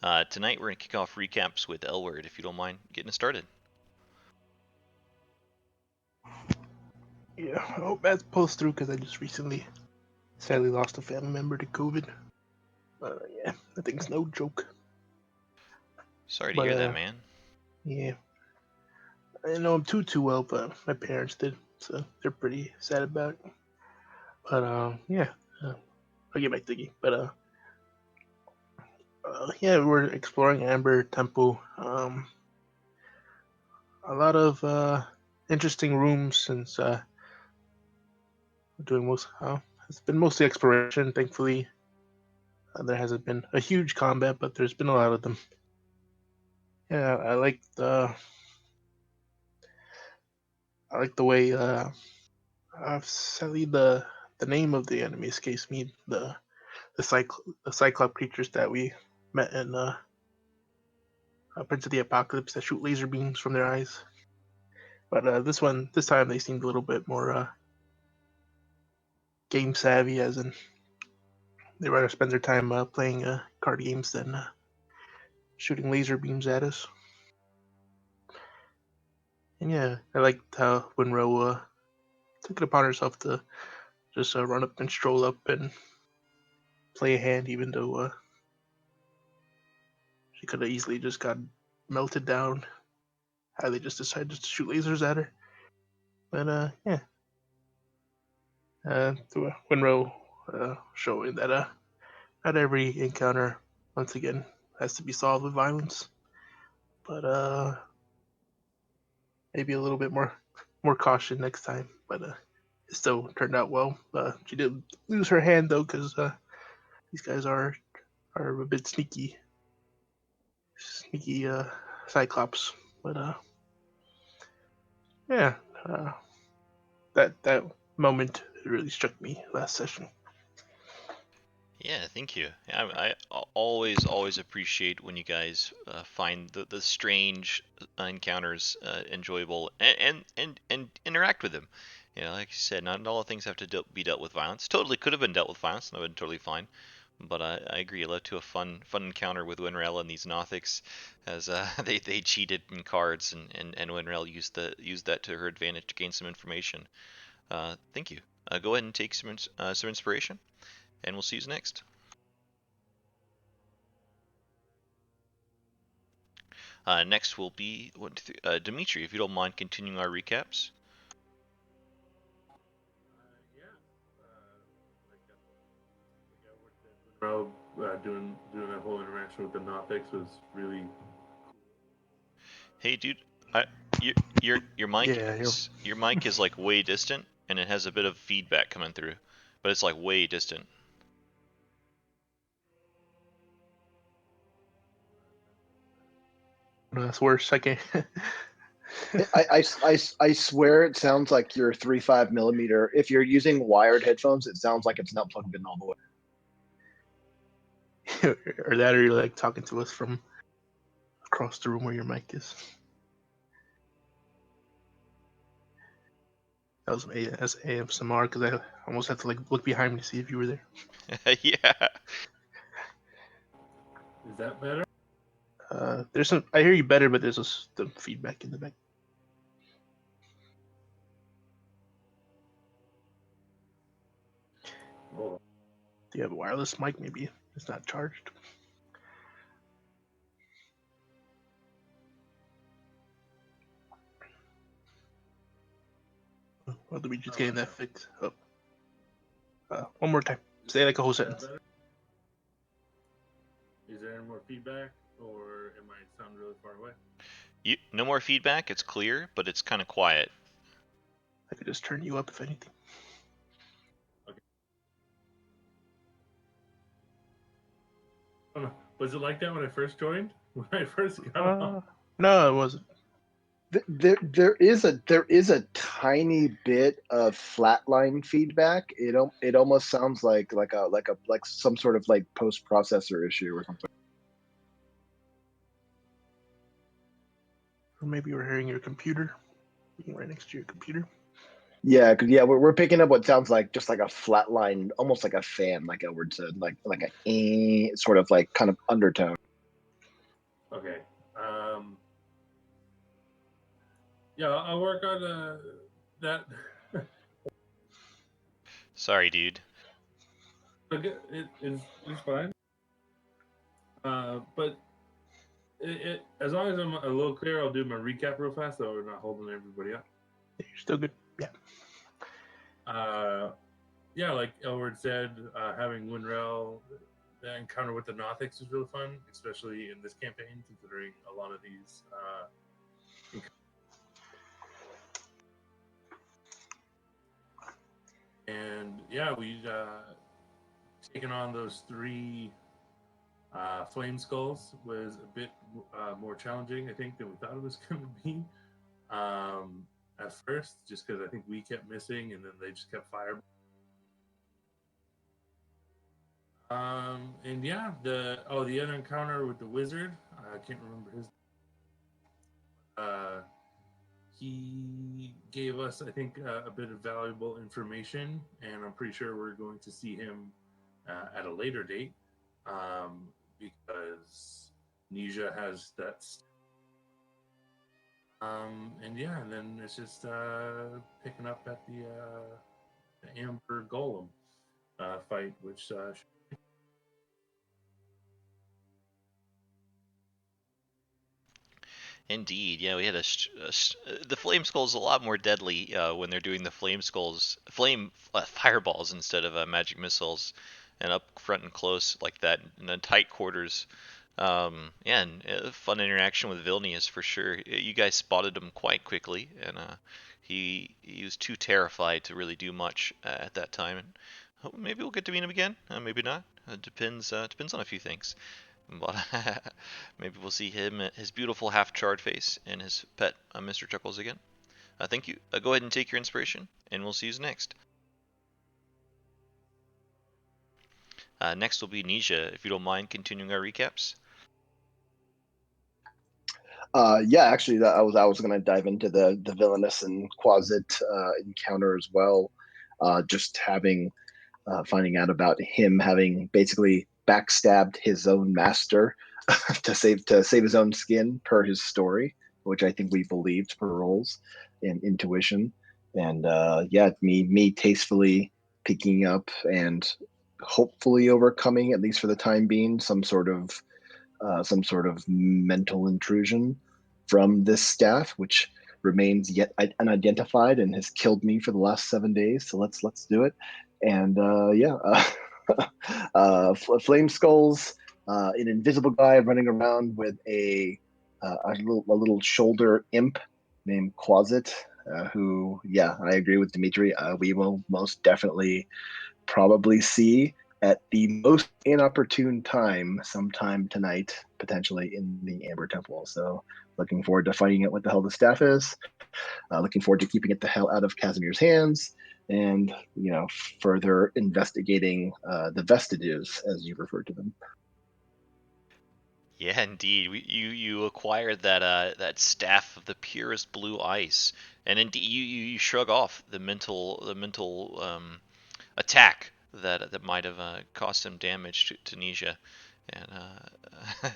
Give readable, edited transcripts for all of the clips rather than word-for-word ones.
Tonight we're going to kick off recaps with Elward, if you don't mind getting us started. Yeah, I hope that pulls through because I just recently sadly lost a family member to COVID. Yeah, I think it's no joke. Sorry to But hear that, man. yeah, I didn't know him too well, but my parents did, so they're pretty sad about it. But yeah, I'll get back to the But yeah, we're exploring Amber Temple. A lot of interesting rooms since we're doing most. It's been mostly exploration, thankfully. There hasn't been a huge combat, but there's been a lot of them. Yeah, I like the way sadly the name of the enemy escapes me. The Cyclop creatures that we met in Prince of the Apocalypse that shoot laser beams from their eyes. But this time they seemed a little bit more game savvy, as in they rather spend their time playing card games than shooting laser beams at us. And yeah, I liked how Winrow took it upon herself to just run up and stroll up and play a hand, even though she could have easily just got melted down. How they just decided to shoot lasers at her. But yeah, through Winrow showing that not every encounter, once again, has to be solved with violence, but maybe a little bit more caution next time. But it still turned out well. She did lose her hand though, because these guys are a bit sneaky Cyclops. But yeah, that moment really struck me last session. Yeah, thank you. I always appreciate when you guys find the strange encounters enjoyable and interact with them. You know, like you said, not all things have to be dealt with violence. Totally could have been dealt with violence, and that would have been totally fine. But I agree, it led to a fun encounter with Winrel and these Nothics, as they cheated in cards, and Winrel used that to her advantage to gain some information. Thank you. Go ahead and take some inspiration, and we'll see you next. Next will be Dimitri, if you don't mind continuing our recaps. Doing that whole interaction with the Nothics was really. Hey, dude, your mic Yeah, your mic is like way distant, and it has a bit of feedback coming through, but it's like way distant. that's worse. I can't. I swear it sounds like your 3.5 millimeter. If you're using wired headphones, it sounds like it's not plugged in all the way. Or that, or you're like talking to us from across the room where your mic is. That was ASMR because I almost had to like look behind me to see if you were there. Yeah. Is that better? There's some. I hear you better, but there's some feedback in the back. Oh. Do you have a wireless mic? Maybe it's not charged. Well, did we just getting that fixed? Oh. One more time. Say like a whole sentence. Is there any more feedback, or am I sound really far away? No more feedback. It's clear, but it's kind of quiet. I could just turn you up if anything. Okay. Was it like that when I first joined? When I first got on? No, it wasn't. There is a tiny bit of flatline feedback. It almost sounds like some sort of like post processor issue or something. Or maybe we're hearing your computer. Being right next to your computer. Yeah, we're picking up what sounds like just like a flat line, almost like a fan, like Edward said, like a sort of like kind of undertone. Okay. Yeah, I'll work on that. Sorry, dude. It's fine. But as long as I'm a little clear, I'll do my recap real fast, so we're not holding everybody up. You're still good. Yeah. Yeah, like Elward said, having Winrel, the encounter with the Nothics was really fun, especially in this campaign, considering a lot of these. And yeah, we taken on those 3 flame skulls was a bit more challenging, I think, than we thought it was going to be at first, just because I think we kept missing, and then they just kept firing. And yeah, the other encounter with the wizard, I can't remember his. He gave us, I think, a bit of valuable information, and I'm pretty sure we're going to see him at a later date, because Nesia has that. And yeah, and then it's just picking up at the Amber Golem fight, which Indeed, yeah, we had the flame skull's a lot more deadly when they're doing the flame fireballs instead of magic missiles, and up front and close like that in the tight quarters. Yeah, and fun interaction with Vilnius for sure. You guys spotted him quite quickly, and he was too terrified to really do much at that time. And maybe we'll get to meet him again. Maybe not. Depends on a few things. But maybe we'll see him, his beautiful half-charred face, and his pet, Mr. Chuckles again. Thank you. Go ahead and take your inspiration, and we'll see you next. Next will be Nesia, if you don't mind continuing our recaps. Yeah, actually, I was going to dive into the villainous and Quasit encounter as well. Just finding out about him having basically backstabbed his own master to save his own skin, per his story, which I think we believed per roles and intuition. And yeah, me tastefully picking up and hopefully overcoming, at least for the time being, some sort of mental intrusion from this staff, which remains yet unidentified and has killed me for the last 7 days. So let's do it. And yeah, flame skulls, an invisible guy running around with a little shoulder imp named Quasit, who, yeah, I agree with Dimitri. We will most definitely probably see at the most inopportune time, sometime tonight, potentially in the Amber Temple. So looking forward to finding out what the hell the staff is. Looking forward to keeping it the hell out of Casimir's hands, and further investigating the Vestiges, as you referred to them. Yeah, indeed. You acquired that staff of the purest blue ice, and indeed you shrug off the mental attack that might have caused some damage to Tunisia, and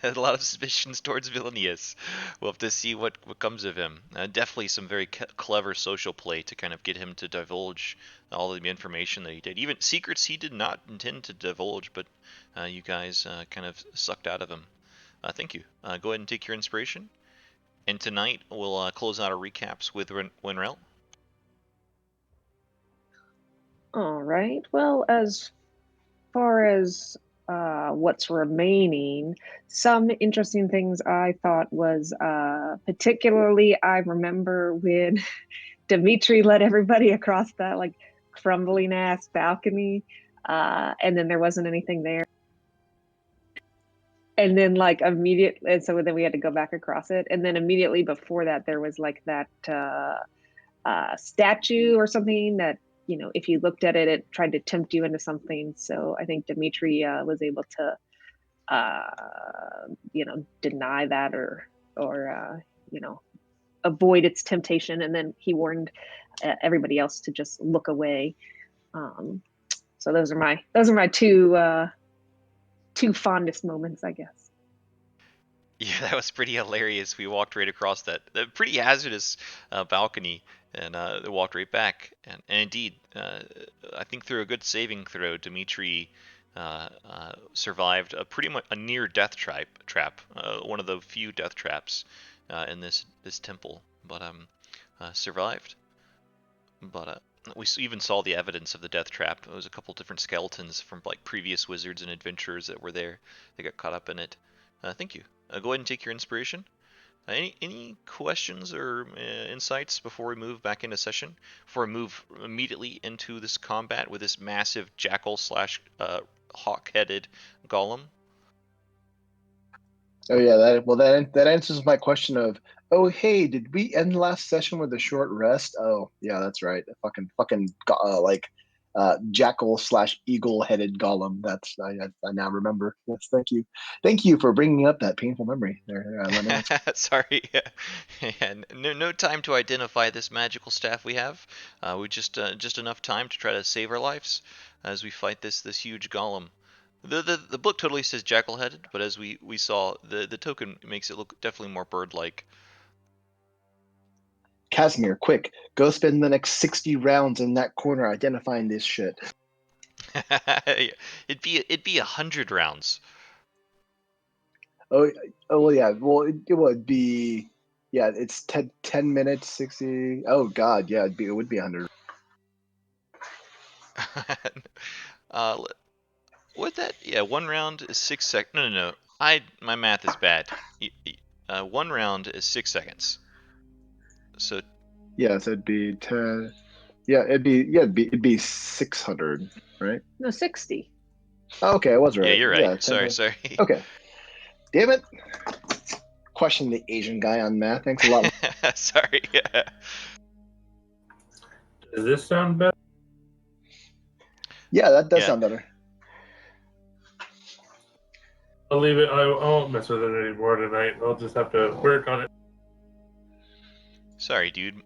had a lot of suspicions towards Vilnius. We'll have to see what comes of him. Definitely some very clever social play to kind of get him to divulge all of the information that he did, even secrets he did not intend to divulge, but you guys kind of sucked out of him. Thank you. Go ahead and take your inspiration. And tonight we'll close out our recaps with Winrel. All right. Well, as far as what's remaining, some interesting things I thought was particularly, I remember when Dimitri led everybody across that like crumbling ass balcony, and then there wasn't anything there. And then like immediately, and so then we had to go back across it. And then immediately before that, there was like that statue or something that, if you looked at it, it tried to tempt you into something. So I think Dimitri was able to, deny that or avoid its temptation. And then he warned everybody else to just look away. So those are my two fondest moments, I guess. Yeah, that was pretty hilarious. We walked right across that pretty hazardous balcony and walked right back. And indeed, I think through a good saving throw, Dimitri survived a pretty much a near death trap, one of the few death traps in this temple, but survived. But we even saw the evidence of the death trap. It was a couple different skeletons from like previous wizards and adventurers that were there. They got caught up in it. Thank you. Go ahead and take your inspiration. Any questions or insights before we move back into session? Before we move immediately into this combat with this massive jackal slash hawk-headed golem? Oh yeah, that answers my question of, oh hey, did we end last session with a short rest? Oh yeah, that's right. Fucking jackal slash eagle headed golem. That's I now remember. Yes, thank you for bringing up that painful memory there, Lennon. Sorry. Yeah, no time to identify this magical staff we have. We just enough time to try to save our lives as we fight this huge golem. The book totally says jackal-headed, but as we saw, the token makes it look definitely more bird-like. Casimir, quick, go spend the next 60 rounds in that corner identifying this shit. It'd be 100 rounds. Oh, oh yeah. Well, it would be. Yeah, it's 10 minutes, 60. Oh God, yeah, it would be 100. uh, what that? Yeah, 1 round is 6 seconds. No. My math is bad. 1 round is 6 seconds. So Yeah, so it'd be 10. Yeah, it'd be 600, right? No, 60. Oh, okay, I was yeah, right. you're right. Yeah, 10 Sorry. Okay, damn it. Question the Asian guy on math. Thanks a lot. Sorry. Does this sound better? Yeah, that does Yeah. sound better. I'll leave it. I won't mess with it anymore tonight. I'll just have to work on it. Sorry, dude.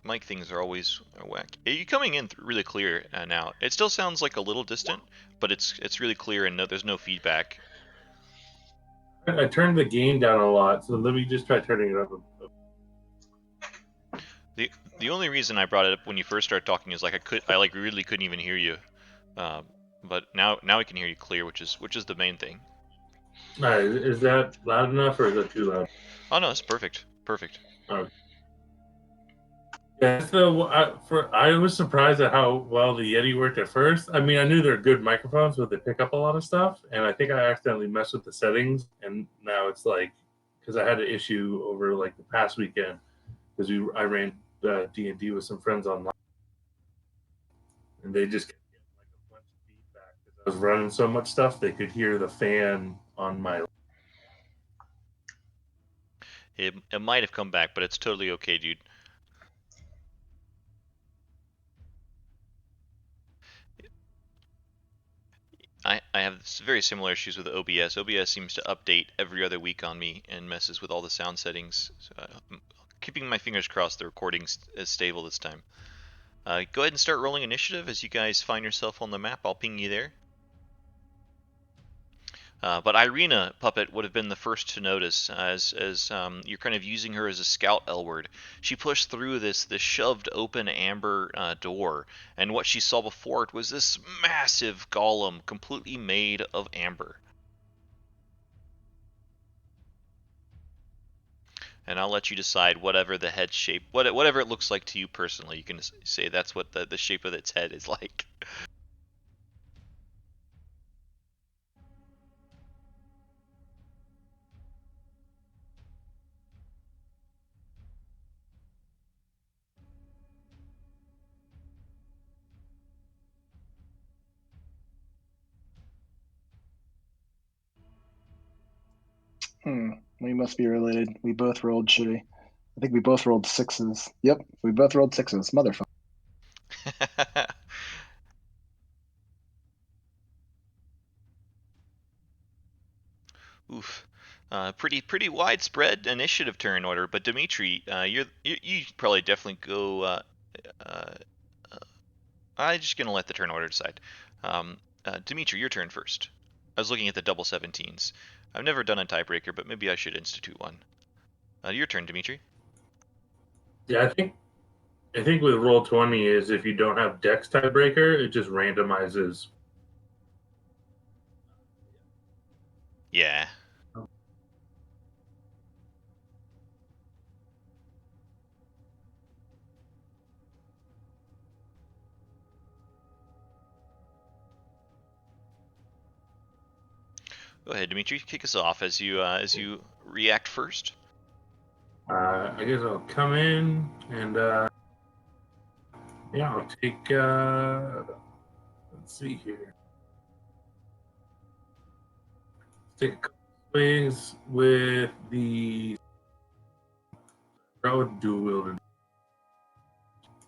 Mic things are always whack. Are you coming in really clear now? It still sounds like a little distant, but it's really clear and there's no feedback. I turned the gain down a lot, so let me just try turning it up. The only reason I brought it up when you first started talking is I really couldn't even hear you, but now we can hear you clear, which is the main thing. All right, is that loud enough or is that too loud? Oh no, it's perfect. Okay. Yeah, so I was surprised at how well the Yeti worked at first. I mean, I knew they're good microphones, but they pick up a lot of stuff, and I think I accidentally messed with the settings, and now it's like because I had an issue over like the past weekend because I ran D&D with some friends online, and they just kept getting like a bunch of feedback because I was running so much stuff. They could hear the fan on my. It might have come back, but it's totally okay, dude. I have very similar issues with OBS. OBS seems to update every other week on me and messes with all the sound settings. So I'm keeping my fingers crossed the recording's is stable this time. Go ahead and start rolling initiative as you guys find yourself on the map. I'll ping you there. But Irina Puppet would have been the first to notice as you're kind of using her as a scout Elward. She pushed through this shoved open amber door, and what she saw before it was this massive golem completely made of amber. And I'll let you decide whatever the head shape, whatever it looks like to you personally. You can say that's what the shape of its head is like. We must be related. We both rolled shitty. I think we both rolled sixes. Yep, we both rolled sixes. Motherfucker. Oof. Pretty widespread initiative turn order, but Dimitri, you probably definitely go. Uh, I'm just gonna let the turn order decide. Dimitri, your turn first. I was looking at the double 17s. I've never done a tiebreaker, but maybe I should institute one. Your turn, Dimitri. Yeah, I think with Roll20 is if you don't have Dex tiebreaker, it just randomizes. Yeah. Go ahead, Dimitri. Kick us off as you react first. I guess I'll come in and yeah, I'll take. Let's see here. Take a couple swings with the draw dual wielded.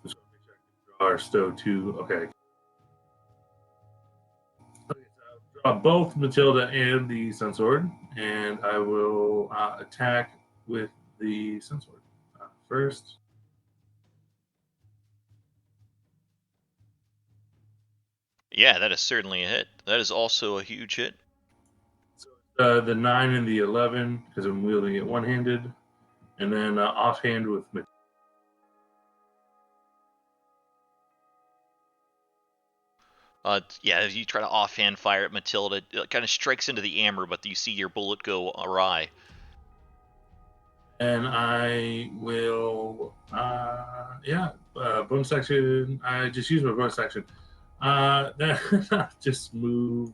Just want to make sure I can draw our stow too. Okay. Okay, so I'll draw both Matilda and the Sun Sword, and I will attack with the Sun Sword first. Yeah, that is certainly a hit. That is also a huge hit. So the 9 and the 11, because I'm wielding it one-handed, and then offhand with Matilda. Yeah, you try to offhand fire at Matilda. It kind of strikes into the amber, but you see your bullet go awry. And I will, bonus action. I just use my bonus action. Just move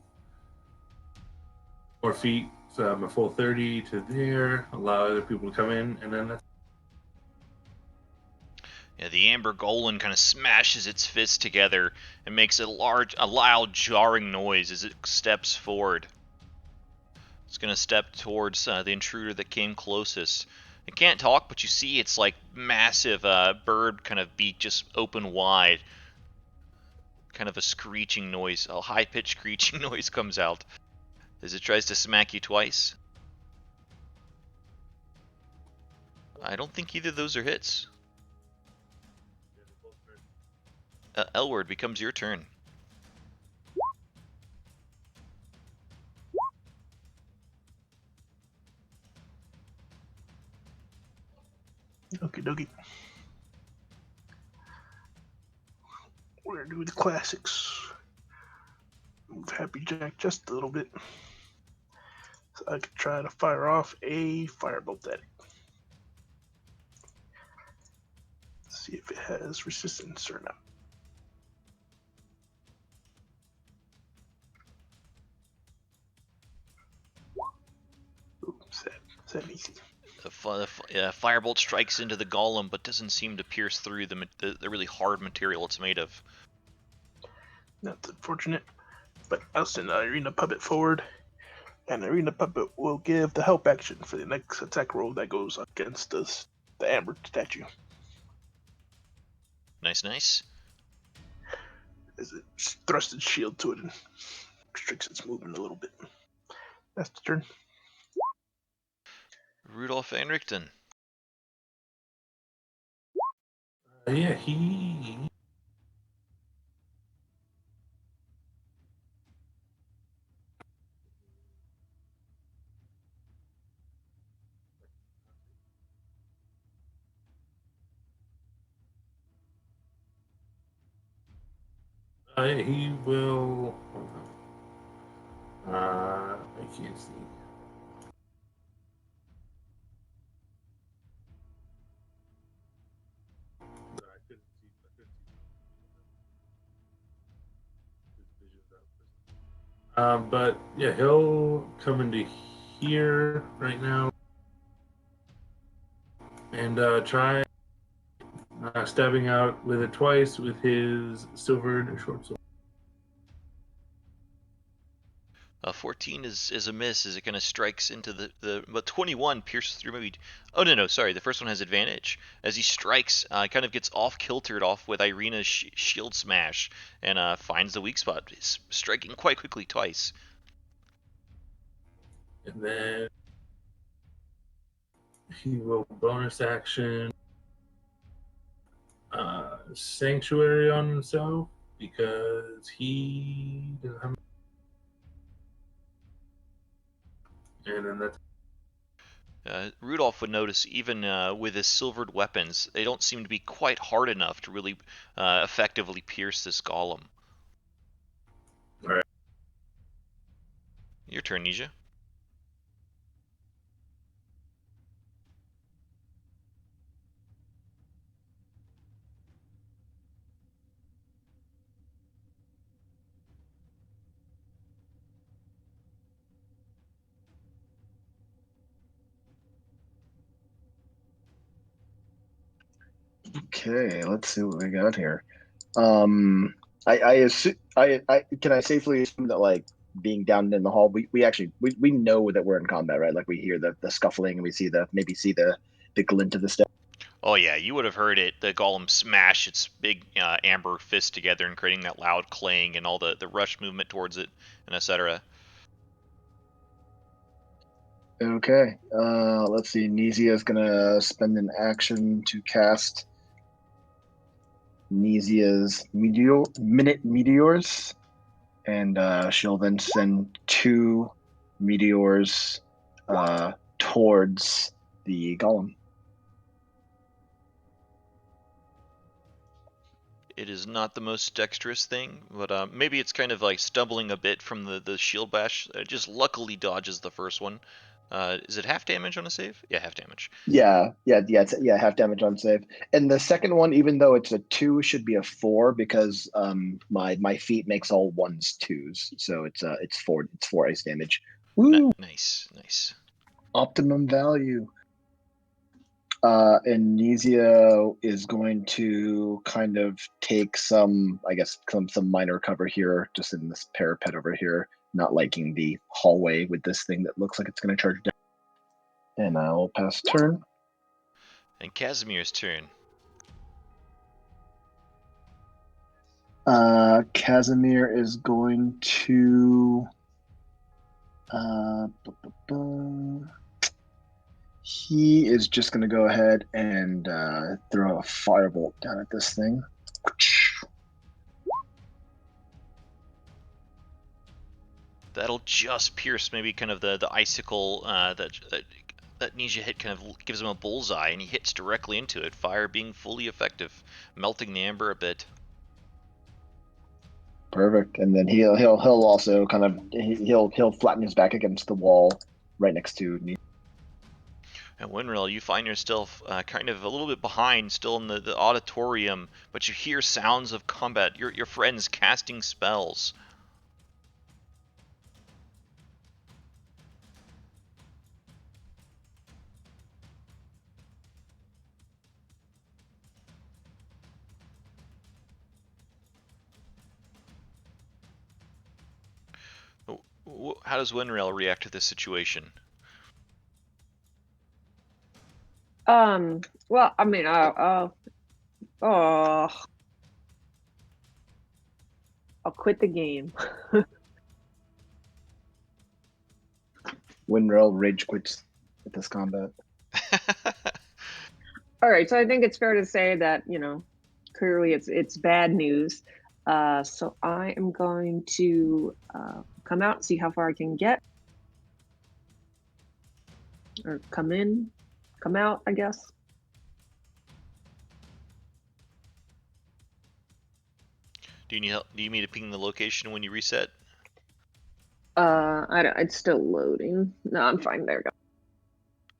4 feet, so I'm a full 30 to there. Allow other people to come in, and then that's. Yeah, the amber golem kind of smashes its fists together and makes a loud, jarring noise as it steps forward. It's gonna step towards the intruder that came closest. It can't talk, but you see its like massive bird kind of beak just open wide. Kind of a screeching noise, a high-pitched screeching noise comes out as it tries to smack you twice. I don't think either of those are hits. Elward, becomes your turn. Okie dokie. We're gonna do the classics. Move Happy Jack just a little bit. So I could try to fire off a firebolt at it. See if it has resistance or not. Oops, that easy. The firebolt strikes into the golem, but doesn't seem to pierce through the really hard material it's made of. That's unfortunate. But I'll send Irina Puppet forward, and Irina Puppet will give the help action for the next attack roll that goes against the amber statue. Nice. As it thrusts its shield to it and restricts its movement a little bit. That's the turn. Rudolf Enrichten. Yeah, he. He will. I can't see. I couldn't see. But yeah, he'll come into here right now and try stabbing out with it twice with his silvered short sword. 14 is a miss as it kind of strikes into but 21 pierces through maybe. Oh no, sorry. The first one has advantage as he strikes. Kind of gets off kiltered off with Irina's shield smash and finds the weak spot, striking quite quickly twice. And then he will bonus action Sanctuary on himself because he doesn't have. And then that's Rudolph would notice even with his silvered weapons, they don't seem to be quite hard enough to really effectively pierce this golem. all right. Your turn, Nesia. Okay, let's see what we got here. I assume I can I safely assume that like being down in the hall, we actually we know that we're in combat, right? Like we hear the scuffling and we see the glint of the step. Oh yeah, you would have heard it. The golem smash its big amber fist together and creating that loud clang and all the rush movement towards it and etc. Okay, let's see. Nesia is gonna spend an action to cast Nesia's minute meteors, and she'll then send two meteors towards the golem. It is not the most dexterous thing, but maybe it's kind of like stumbling a bit from the shield bash. It just luckily dodges the first one. Is it half damage on a save? Yeah, half damage. Yeah, half damage on save. And the second one, even though it's a 2, should be a 4 because my feat makes all ones 2s, so it's 4 ice damage. Woo! Nice, nice. Optimum value. And Nesia is going to kind of take some, I guess, some minor cover here, just in this parapet over here, not liking the hallway with this thing that looks like it's going to charge down. And I'll pass turn. And Casimir's turn. Casimir is going to. He is just going to go ahead and throw a firebolt down at this thing. That'll just pierce maybe kind of the icicle that Nesia hit, kind of gives him a bullseye, and he hits directly into it. Fire being fully effective, melting the amber a bit. Perfect. And then he'll also kind of he'll flatten his back against the wall right next to me. And Winril, you find yourself kind of a little bit behind, still in the auditorium, but you hear sounds of combat. Your friends casting spells. How does Winrail react to this situation? Well, I mean, I'll quit the game. Winrel rage quits at this combat. All right, so I think it's fair to say that, clearly it's bad news. So I am going to come out, see how far I can get, or come out, I guess. Do you need help? Do you need to ping the location when you reset? It's still loading. No, I'm fine. There we go.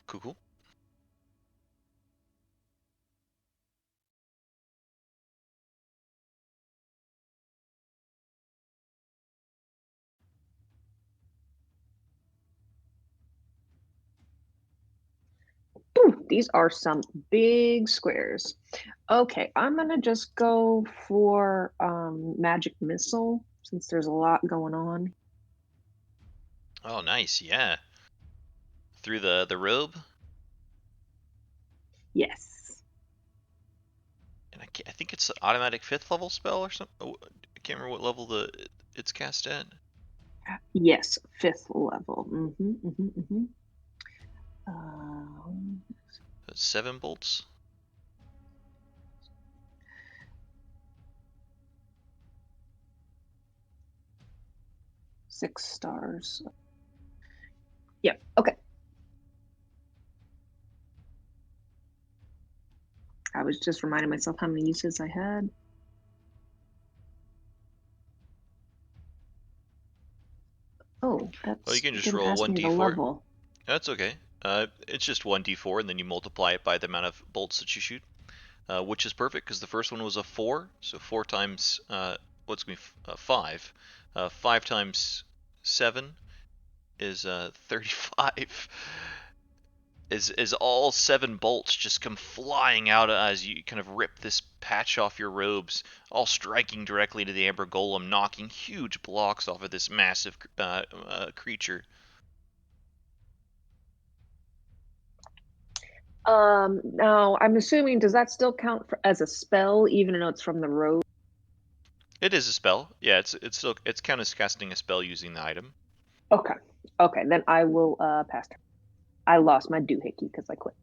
Cool. Ooh, these are some big squares. Okay, I'm gonna just go for magic missile since there's a lot going on. Oh, nice. Yeah. Through the robe. Yes. And I think it's an automatic 5th level spell or something. Oh, I can't remember what level it's cast at. Yes, 5th level. 7 bolts. Six stars. Yeah. Okay. I was just reminding myself how many uses I had. Oh, Well, you that's can just didn't roll ask me the 1d4. level. That's okay. It's just 1d4, and then you multiply it by the amount of bolts that you shoot, which is perfect because the first one was a 4, so 4 times what's going to be 5. 5 times 7 is 35. Is all 7 bolts just come flying out as you kind of rip this patch off your robes, all striking directly to the Amber Golem, knocking huge blocks off of this massive creature. Now I'm assuming, does that still count as a spell, even though it's from the road? It is a spell. Yeah, it's kind of casting a spell using the item. Okay. Okay, then I will pass turn. I lost my doohickey because I quit.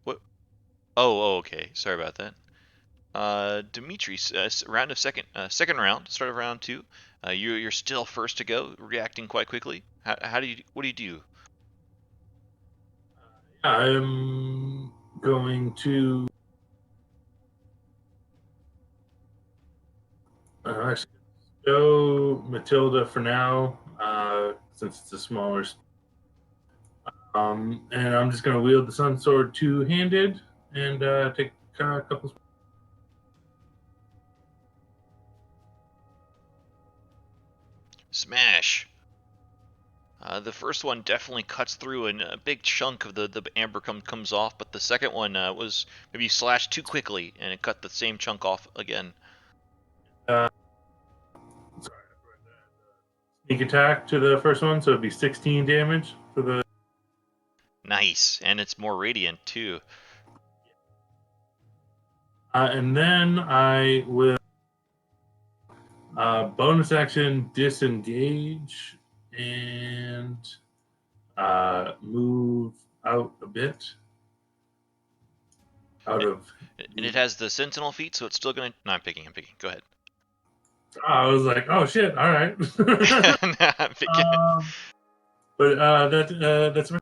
What? Oh, okay. Sorry about that. Dimitri, round of second round, start of round 2. You're still first to go, reacting quite quickly. What do you do? I'm going to actually go Matilda for now, since it's a smaller. And I'm just going to wield the Sun Sword two-handed and take a couple. Smash. The first one definitely cuts through, and a big chunk of the amber comes off, but the second one was maybe slashed too quickly, and it cut the same chunk off again. Sorry, sneak attack to the first one, so it'd be 16 damage for the. Nice, and it's more radiant too. And then I will bonus action disengage and move out a bit. Out of. And it has the sentinel feat, so it's still gonna. No, I'm picking. Go ahead. I was like, oh shit! All right. Nah, I'm picking. But that's.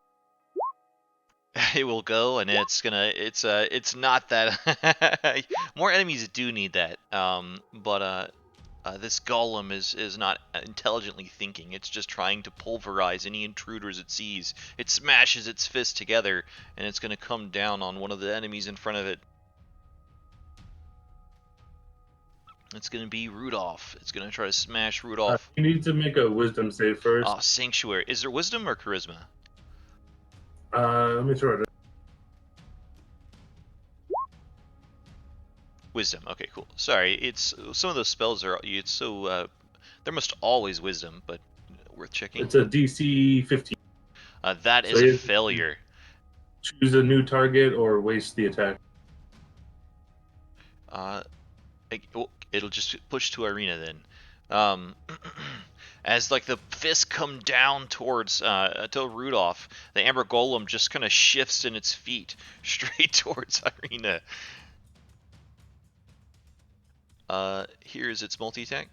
It will go, and it's not that. More enemies do need that. But this golem is not intelligently thinking. It's just trying to pulverize any intruders it sees. It smashes its fist together, and it's gonna come down on one of the enemies in front of it. It's gonna be Rudolph. It's gonna try to smash Rudolph. You need to make a wisdom save first. Oh, Sanctuary. Is there wisdom or charisma? Let me throw it. Wisdom. Okay, cool. Sorry, it's some of those spells are. It's so. There must always wisdom, but worth checking. It's a DC 15. That So is a you failure. choose a new target or waste the attack. It'll just push to Irina then. As like the fists come down towards to Rudolph, the Amber Golem just kind of shifts in its feet straight towards Irina. Here's its multi-attack.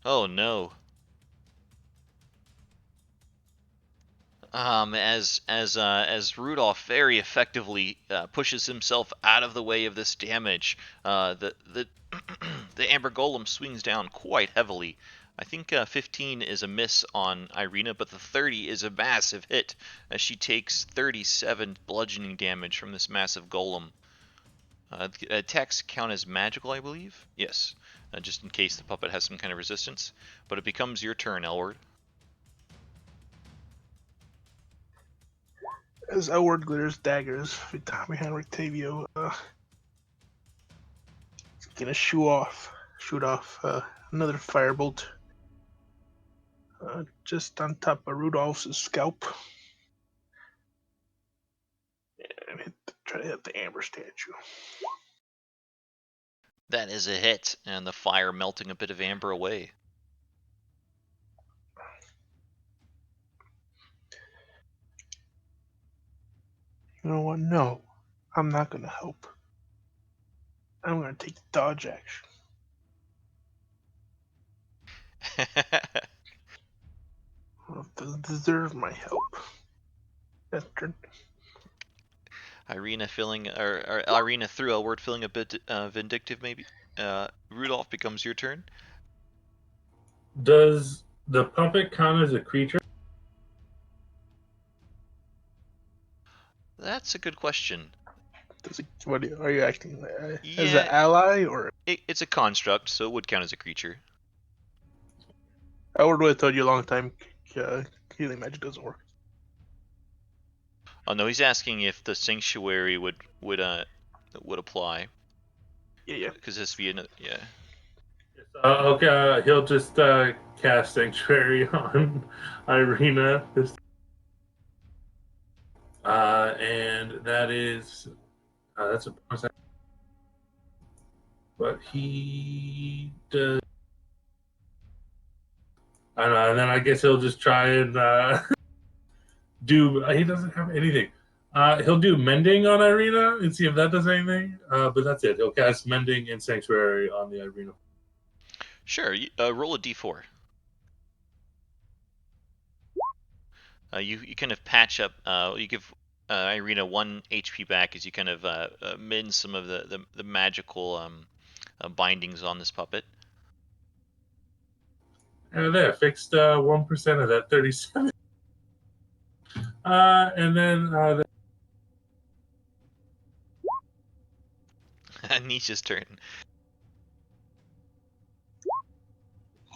Oh no. As Rudolph very effectively pushes himself out of the way of this damage, the the Amber Golem swings down quite heavily. I think 15 is a miss on Irina, but the 30 is a massive hit as she takes 37 bludgeoning damage from this massive golem. Attacks count as magical, I believe. Yes, just in case the puppet has some kind of resistance. But it becomes your turn, Elward. As Elward glitters daggers behind Octavio, he's gonna shoot off another firebolt just on top of Rudolph's scalp, and try to hit the amber statue. That is a hit, and the fire melting a bit of amber away. You know what? No, I'm not gonna help. I'm gonna take the dodge action. deserve my help. That's turn. Irina Irina threw a word feeling a bit vindictive, maybe. Rudolph, becomes your turn. Does the puppet count as a creature? That's a good question. Are you acting as an Yeah, ally or? it's a construct, so it would count as a creature. I would have told you a long time. Healing magic doesn't work. Oh no, he's asking if the sanctuary would apply. Yeah. Because this be another, yeah. Okay, he'll just cast Sanctuary on Irina. And that is that's a bonus action. But he does. I don't know, and then I guess he'll just try and do. He doesn't have anything. He'll do Mending on Irina and see if that does anything. But that's it. He'll cast Mending and Sanctuary on the Irina. Sure, roll a d4. You kind of patch up. You give Irina 1 HP back as you kind of mend some of the magical bindings on this puppet. And there, fixed 1% of that 37. And then Nesia's turn.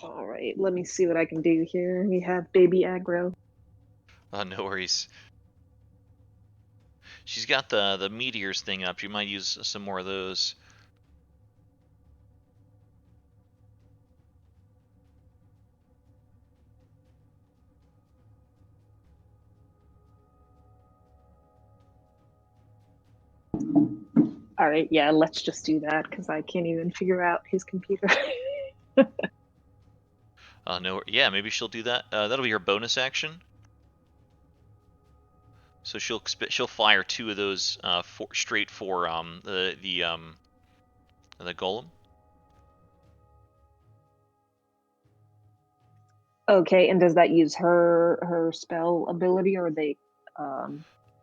All right, let me see what I can do here. We have baby aggro. Oh, no worries. She's got the meteors thing up. You might use some more of those. All right, yeah, let's just do that because I can't even figure out his computer. No, yeah, maybe she'll do that. That'll be her bonus action. So she'll fire 2 of those straight for the golem. Okay, and does that use her spell ability, or they? Oh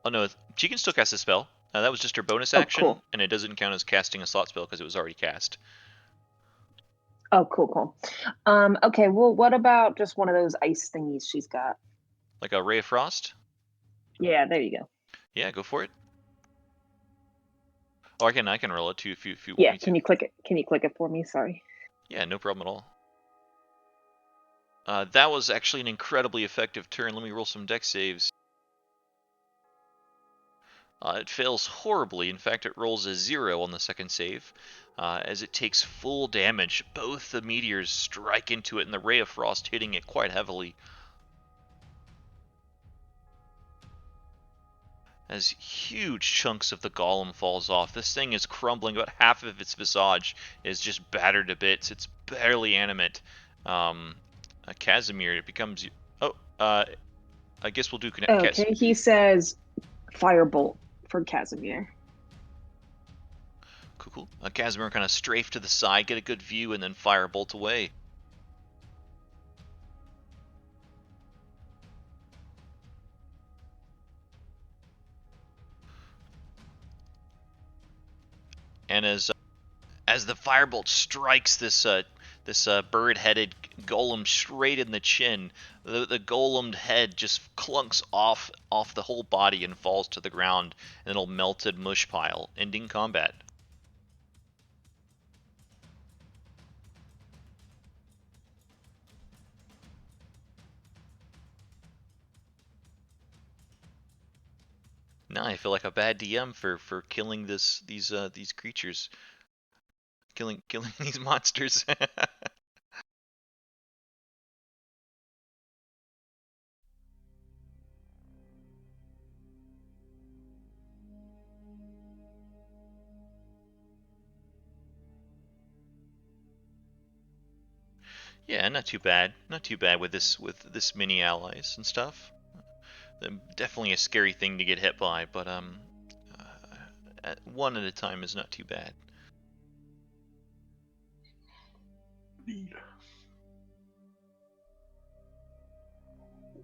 no, she can still cast a spell. That was just her bonus Oh, action, cool. and it doesn't count as casting a slot spell because it was already cast. Oh, cool. Okay, well, what about just one of those ice thingies she's got? Like a ray of frost. Yeah, there you go. Yeah, go for it. Oh, I can roll it too if you want Yeah, me to. can you click it? Can you click it for me? Sorry. Yeah, no problem at all. That was actually an incredibly effective turn. Let me roll some dex saves. It fails horribly. In fact, it rolls a 0 on the second save, as it takes full damage. Both the meteors strike into it, and the ray of frost hitting it quite heavily. As huge chunks of the golem falls off. This thing is crumbling. About half of its visage is just battered to bits. It's barely animate. Casimir, it becomes... Oh, I guess we'll do... Okay, he says firebolt for Casimir. Cool. Casimir kind of strafe to the side, get a good view, and then firebolt away. And as the firebolt strikes this bird-headed golem straight in the chin, the golemed head just clunks off the whole body and falls to the ground in a little melted mush pile, ending combat. Now I feel like a bad DM for killing these creatures, killing these monsters. Yeah, not too bad. Not too bad with this many allies and stuff. Definitely a scary thing to get hit by, but one at a time is not too bad.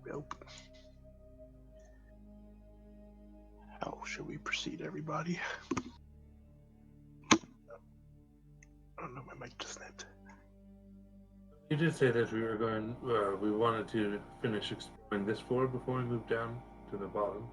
Well, should we proceed, everybody? Oh no, my mic just snapped. You did say that we were going. We wanted to finish exploring this floor before we move down to the bottom.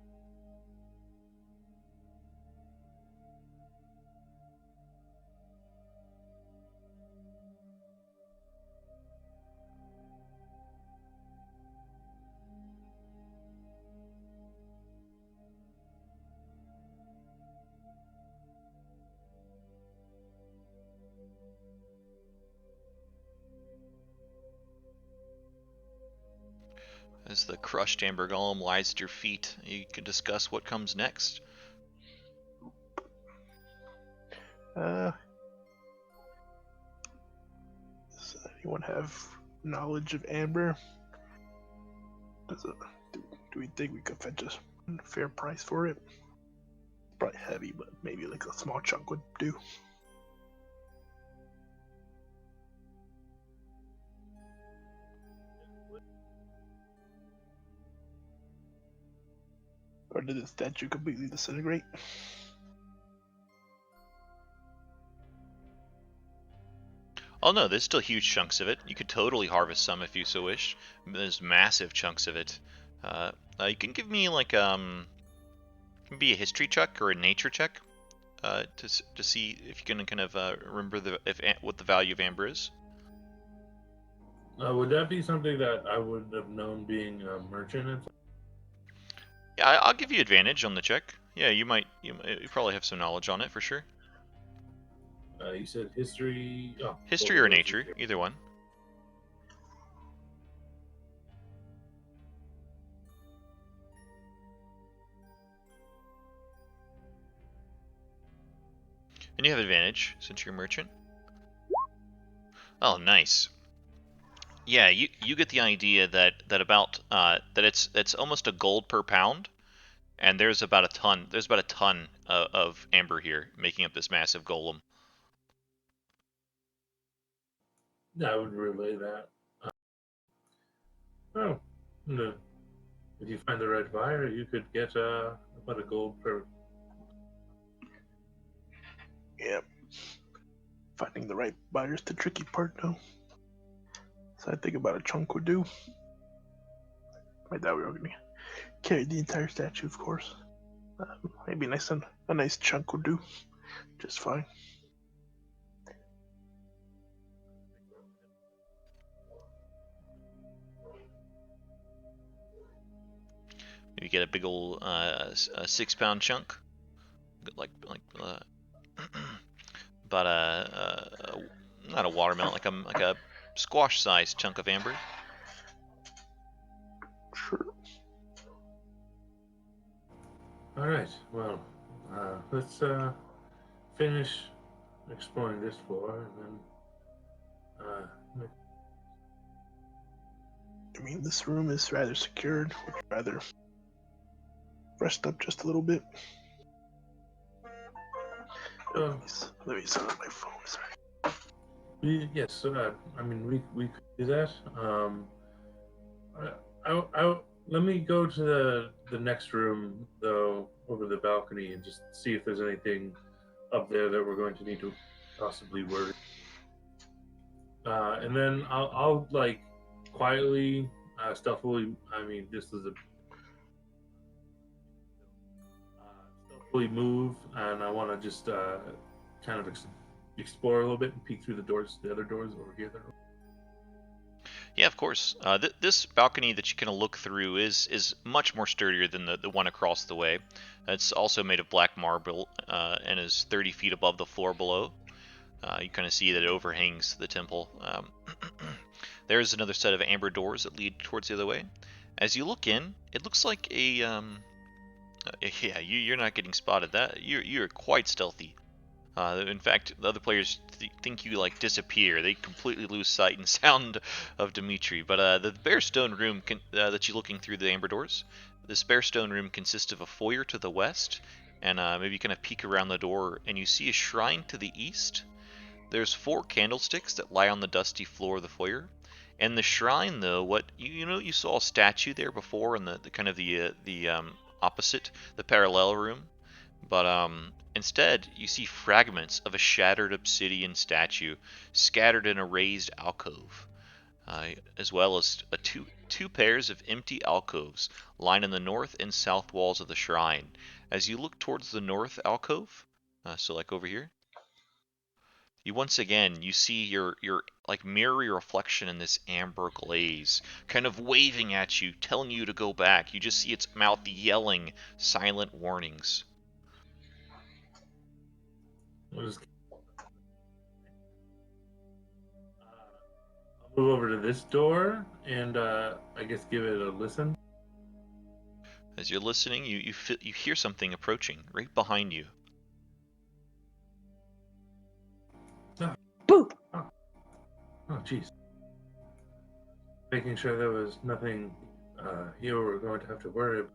As the crushed amber golem lies at your feet, you can discuss what comes next. Does anyone have knowledge of amber? Do we think we could fetch a fair price for it? Probably heavy, but maybe like a small chunk would do. Or did the statue completely disintegrate? Oh no, there's still huge chunks of it. You could totally harvest some if you so wish. There's massive chunks of it. You can give me like maybe a history check or a nature check to see if you can kind of remember what the value of amber is. Would that be something that I would have known being a merchant? Yeah, I'll give you advantage on the check. Yeah, you probably have some knowledge on it for sure. You said history. Oh, History or nature, either one. And you have advantage since you're a merchant. Oh, nice. Yeah, you get the idea that it's almost a gold per pound, and there's about a ton. There's about a ton of amber here, making up this massive golem. Yeah, I would relay that. Oh, no. If you find the right buyer, you could get about a gold per. Yeah. Finding the right buyer's the tricky part, though. So I think about a chunk would do. I thought we were gonna carry the entire statue, of course. Maybe a nice chunk would do, just fine. Maybe get a big old 6-pound chunk, about not a watermelon, like a squash-sized chunk of amber. Sure. All right. Well, let's finish exploring this floor, and then. I mean, this room is rather secured. Would you rather rest up just a little bit? Let me set up my phone. Sorry. Yes. I mean, we could do that. Let me go to the next room though, over the balcony, and just see if there's anything up there that we're going to need to possibly worry. And then I'll like quietly, stealthily. I mean, this is a stealthily move, and I want to just kind of explore a little bit and peek through the other doors over here. Yeah, of course. This balcony that you can look through is much more sturdier than the one across the way. It's also made of black marble and is 30 feet above the floor below. You kind of see that it overhangs the temple. There's another set of amber doors that lead towards the other way. As you look in, it looks like a yeah, you're not getting spotted. That you're quite stealthy. In fact, the other players think you like disappear. They completely lose sight and sound of Dimitri. But the bare stone room that you're looking through the amber doors, this bare stone room consists of a foyer to the west, and maybe you kind of peek around the door, and you see a shrine to the east. There's 4 candlesticks that lie on the dusty floor of the foyer. And the shrine, though, what you saw a statue there before in the kind of the opposite, the parallel room. But instead, you see fragments of a shattered obsidian statue scattered in a raised alcove, as well as two pairs of empty alcoves lining the north and south walls of the shrine. As you look towards the north alcove, so like over here, you see your like mirrory reflection in this amber glaze, kind of waving at you, telling you to go back. You just see its mouth yelling silent warnings. I'll move over to this door and I guess give it a listen. As you're listening, you hear something approaching right behind you. Boop! Oh, jeez. Making sure there was nothing here we're going to have to worry about.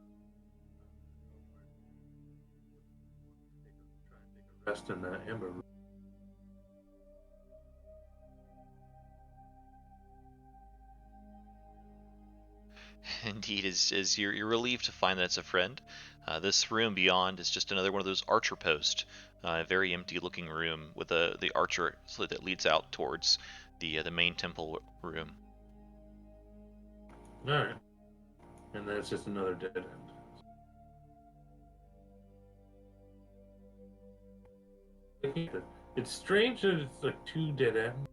Try and take a rest in the amber room. Indeed, as you're relieved to find that it's a friend. This room beyond is just another one of those archer posts. A very empty-looking room with the archer that leads out towards the main temple room. All right, and then it's just another dead end. It's strange that it's like two dead ends.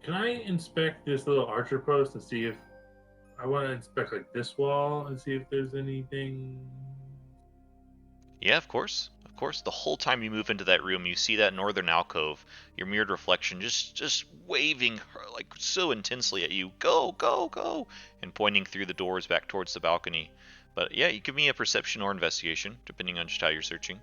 Can I inspect this little archer post and see if I want to inspect like this wall and see if there's anything? Yeah, of course. Of course. The whole time you move into that room, you see that northern alcove, your mirrored reflection just waving like so intensely at you. Go, go, go! And pointing through the doors back towards the balcony. But yeah, you give me a perception or investigation, depending on just how you're searching.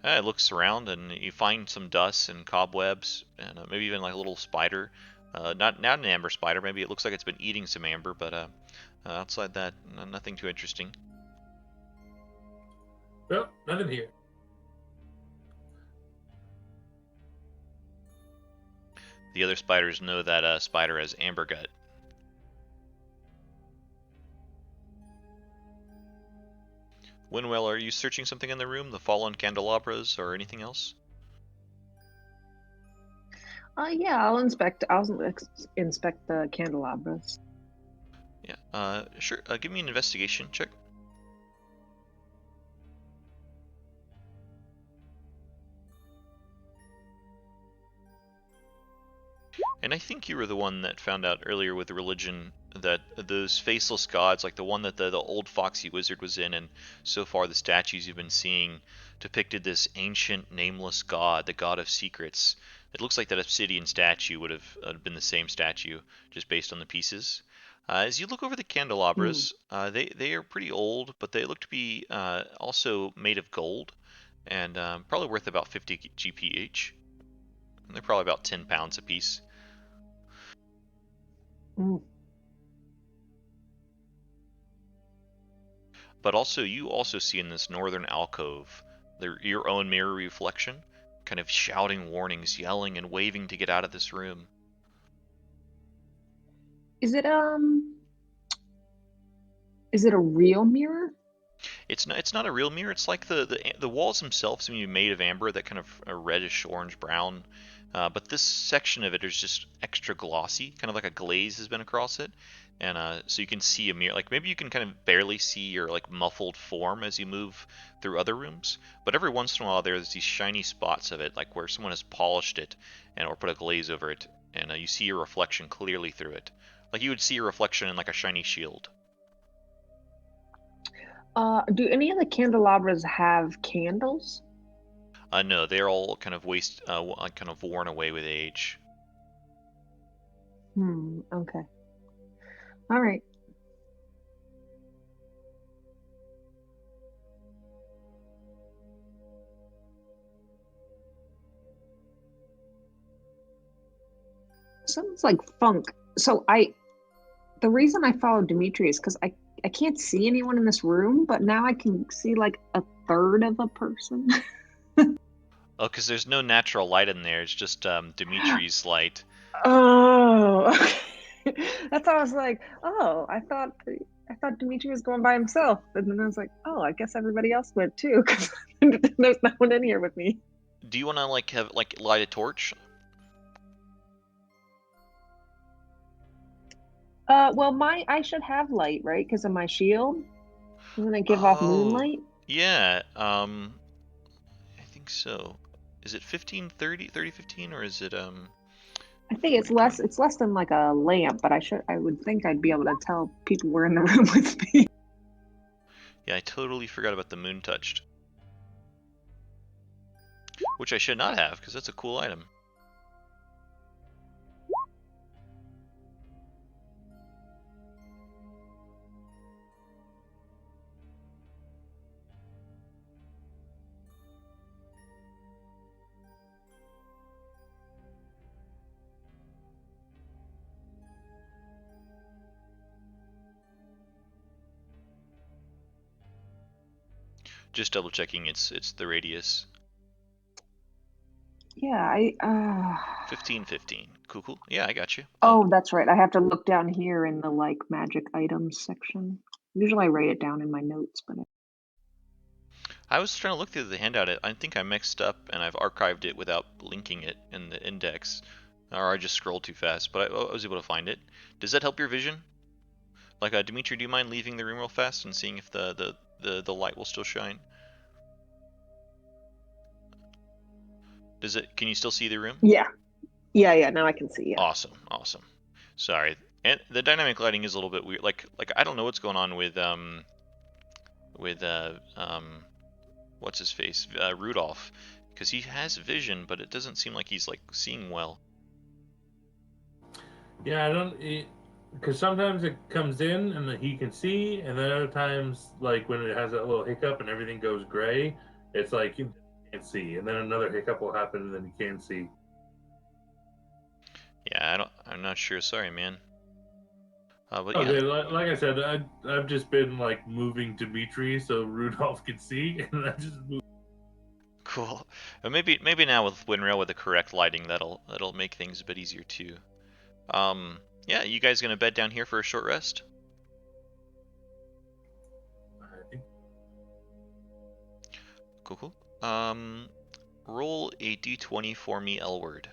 It looks around and you find some dust and cobwebs and maybe even like a little spider. Not an amber spider. Maybe it looks like it's been eating some amber, but outside that, nothing too interesting. Well, nothing here. The other spiders know that spider has amber gut. Winwell, are you searching something in the room? The fallen candelabras or anything else? Yeah, I'll inspect the candelabras. Yeah, sure. Give me an investigation check. And I think you were the one that found out earlier with the religion that those faceless gods, like the one that the old foxy wizard was in, and so far the statues you've been seeing depicted this ancient nameless god, the god of secrets. It looks like that obsidian statue would have been the same statue, just based on the pieces. As you look over the candelabras, they are pretty old, but they look to be also made of gold, and probably worth about 50 GP each. They're probably about 10 pounds a piece. Mm. But also, you also see in this northern alcove your own mirror reflection, kind of shouting warnings, yelling and waving to get out of this room. Is it a real mirror? It's not a real mirror. It's like the walls themselves seem to be made of amber, that kind of a reddish orange brown. But this section of it is just extra glossy, kind of like a glaze has been across it, and so you can see a mirror. Like maybe you can kind of barely see your like muffled form as you move through other rooms. But every once in a while there's these shiny spots of it, like where someone has polished it and or put a glaze over it, and you see your reflection clearly through it, like you would see your reflection in like a shiny shield. Do any of the candelabras have candles? No, they're all kind of kind of worn away with age. Okay. All right. Sounds like funk. So the reason I followed Dimitri is because I can't see anyone in this room, but now I can see like a third of a person. Oh, because there's no natural light in there. It's just Dimitri's light. Oh, okay. That's how I was like, oh, I thought Dimitri was going by himself, and then I was like, oh, I guess everybody else went too, because there's no one in here with me. Do you want to like have like light a torch? Well, I should have light, right? Because of my shield. I'm gonna give off Oh, moonlight. yeah. I think so. Is it 15, 30, 30, 15, or is it I think it's 40, less. 20? It's less than like a lamp, but I would think I'd be able to tell people were in the room with me. Yeah, I totally forgot about the moon touched. Which I should not have, because that's a cool item. Just double checking it's the radius. Yeah, 15, 15. Cool, cool. Yeah, I got you. Oh, that's right. I have to look down here in the like magic items section. Usually I write it down in my notes, but I was trying to look through the handout. I think I mixed up and I've archived it without linking it in the index. Or I just scrolled too fast, but I was able to find it. Does that help your vision? Like, Dimitri, do you mind leaving the room real fast and seeing if the light will still shine? Does it? Can you still see the room? yeah, yeah. Now I can see. Yeah. Awesome, awesome. Sorry, and the dynamic lighting is a little bit weird. Like I don't know what's going on with with what's his face, Rudolph, because he has vision, but it doesn't seem like he's like seeing well. Yeah, I don't. Because sometimes it comes in and he can see, and then other times, like when it has that little hiccup and everything goes gray, it's like you can't see, and then another hiccup will happen, and then you can't see. Yeah, I'm not sure. Sorry, man. But yeah, Okay, like I said, I've just been like moving Dimitri so Rudolph can see, and I just moved. cool. Maybe now with Winrail with the correct lighting, that'll make things a bit easier too. Yeah, you guys gonna bed down here for a short rest? I think Cool, cool. Roll a d20 for me, Elward.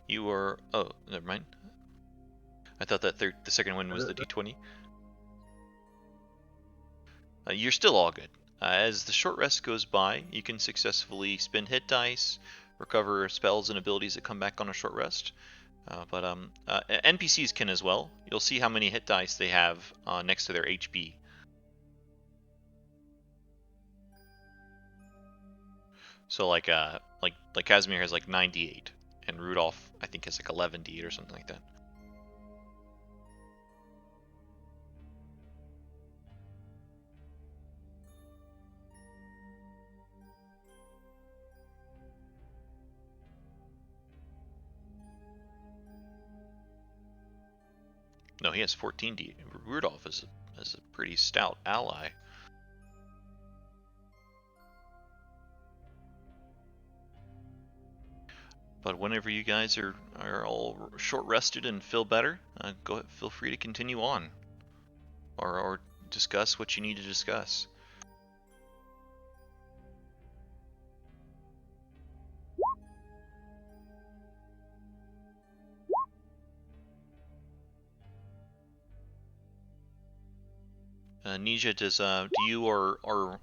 You are. Oh, never mind. I thought that the second one was the d20. You're still all good. As the short rest goes by, you can successfully spend hit dice, recover spells and abilities that come back on a short rest. But NPCs can as well. You'll see how many hit dice they have next to their HP. So like Casimir has like 98, and Rudolph I think has like 11d8 or something like that. No, he has 14d. Rudolph is a pretty stout ally. But whenever you guys are all short rested and feel better, feel free to continue on, or discuss what you need to discuss. Nesia, do you or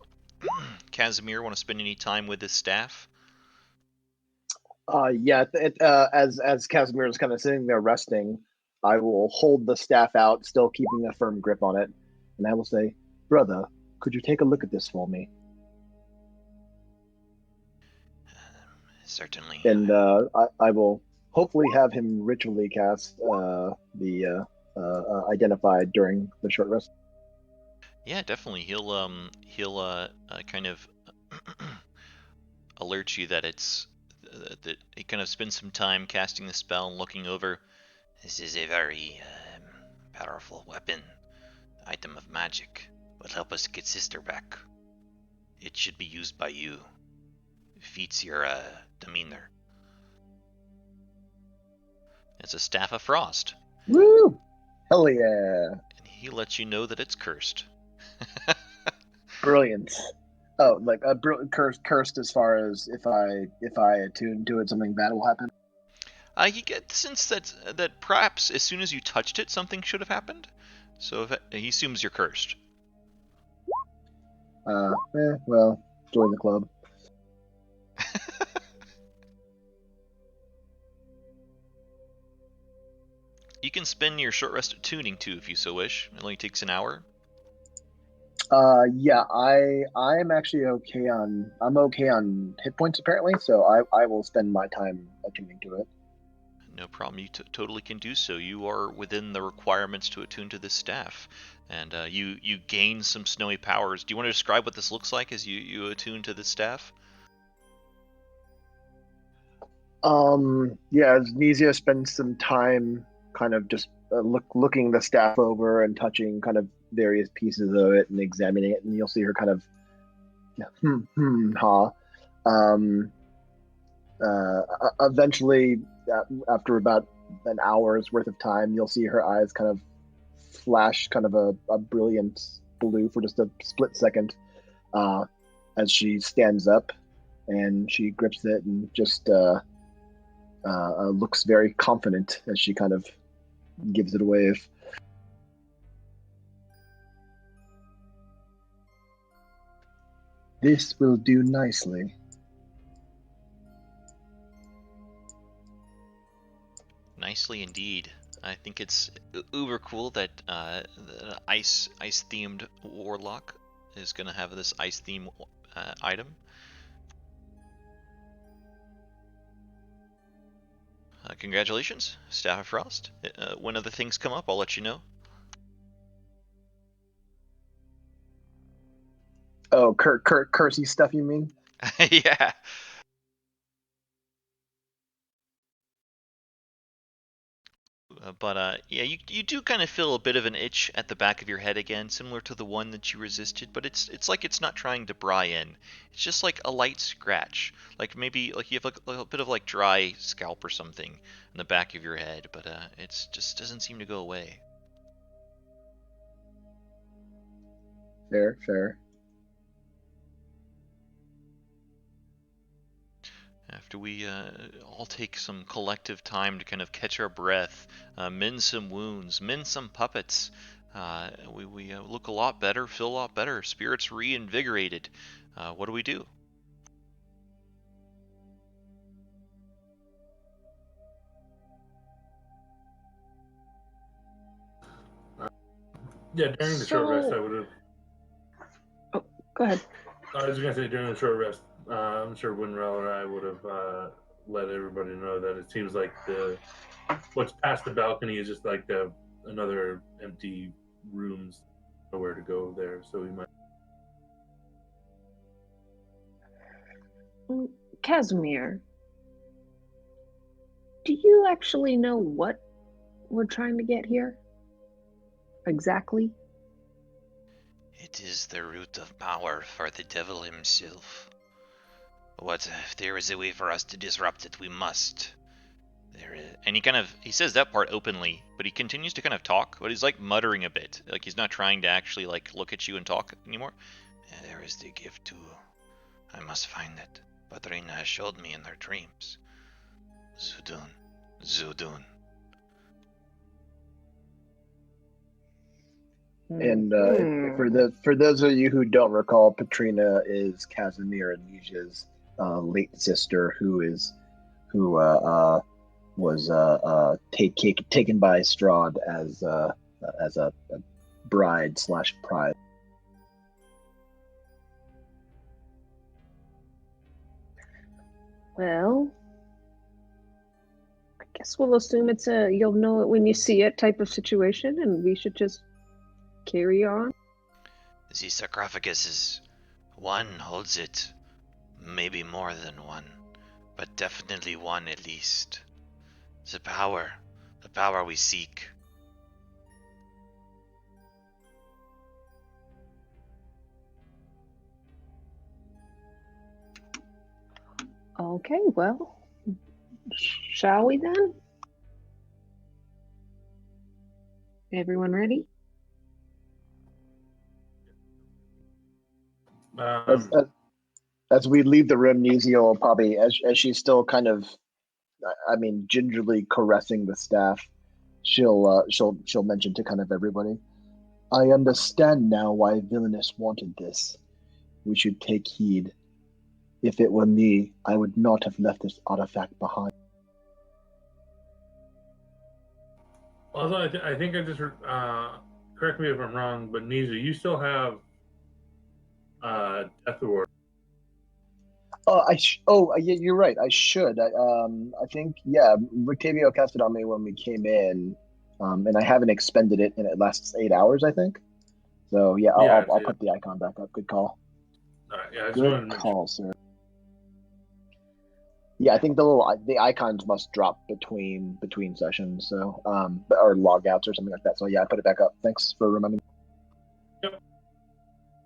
Casimir want to spend any time with his staff? Yeah. As Casimir is kind of sitting there resting, I will hold the staff out, still keeping a firm grip on it, and I will say, "Brother, could you take a look at this for me?" Certainly. And I will hopefully have him ritually cast the identified during the short rest. Yeah, definitely. He'll kind of alert you that that he kind of spends some time casting the spell and looking over. This is a very powerful weapon, item of magic. Will help us get sister back. It should be used by you. Feats your demeanor. It's a Staff of Frost. Woo! Hell yeah! And he lets you know that it's cursed. Brilliant. Oh, like cursed as far as if I attune to it, something bad will happen. You get the sense that perhaps as soon as you touched it, something should have happened. So he assumes you're cursed. Well, join the club. You can spend your short rest attuning too, if you so wish. It only takes an hour. Yeah, I'm actually okay on hit points apparently, so I will spend my time attuning to it. No problem. You totally can do so. You are within the requirements to attune to this staff, and you gain some snowy powers. Do you want to describe what this looks like as you attune to this staff? Yeah, as Nesia spends some time kind of just looking the staff over and touching kind of various pieces of it and examining it, and you'll see her kind of ha. Eventually, after about an hour's worth of time, you'll see her eyes kind of flash kind of a brilliant blue for just a split second as she stands up and she grips it and just looks very confident as she kind of gives it a wave. This will do nicely. Nicely indeed. I think it's uber cool that the ice themed warlock is gonna have this ice theme item. Congratulations, Staff of Frost. When other things come up, I'll let you know. Oh, cursey stuff, you mean? Yeah. Yeah, you do kind of feel a bit of an itch at the back of your head again, similar to the one that you resisted, but it's like it's not trying to pry in. It's just like a light scratch, like maybe like you have like a bit of like dry scalp or something in the back of your head, but it's just doesn't seem to go away. Fair. After we all take some collective time to kind of catch our breath, mend some wounds, mend some puppets, we look a lot better, feel a lot better, spirits reinvigorated. What do we do? Yeah, during the short rest, I would have. Oh, go ahead. I was gonna say during the short rest, I'm sure Winrell and I would have let everybody know that it seems like what's past the balcony is just like another empty rooms, nowhere to go there. So we might. Casimir, do you actually know what we're trying to get here? Exactly? It is the root of power for the devil himself. What if there is a way for us to disrupt it? We must. There is, and he says that part openly, but he continues to kind of talk, but he's like muttering a bit, like he's not trying to actually like look at you and talk anymore. There is the gift too. I must find it. Badrina has showed me in her dreams. Zudun. And for those of you who don't recall, Patrina is Casimir and Nesia's late sister, who was taken by Strahd as a bride / prize. Well, I guess we'll assume it's a you'll know it when you see it type of situation, and we should just carry on. The sarcophagus is one holds it, maybe more than one, but definitely one at least. The power we seek. Okay, well, shall we then? Everyone ready? As, as, as we leave the room, Nesia will probably, as she's still kind of, I mean, gingerly caressing the staff, she'll mention to kind of everybody. I understand now why Vilnius wanted this. We should take heed. If it were me, I would not have left this artifact behind. Although I think I just correct me if I'm wrong, but Nesia, you still have Death Ward. Yeah, you're right. I should. I think, yeah, Rictavio cast it on me when we came in, and I haven't expended it, and it lasts 8 hours, I think. So yeah, I'll put the icon back up. Good call. Yeah, I just Good wanted to make call, sir. Yeah, I think the icons must drop between sessions, so or logouts or something like that. So yeah, I put it back up. Thanks for remembering. Yep.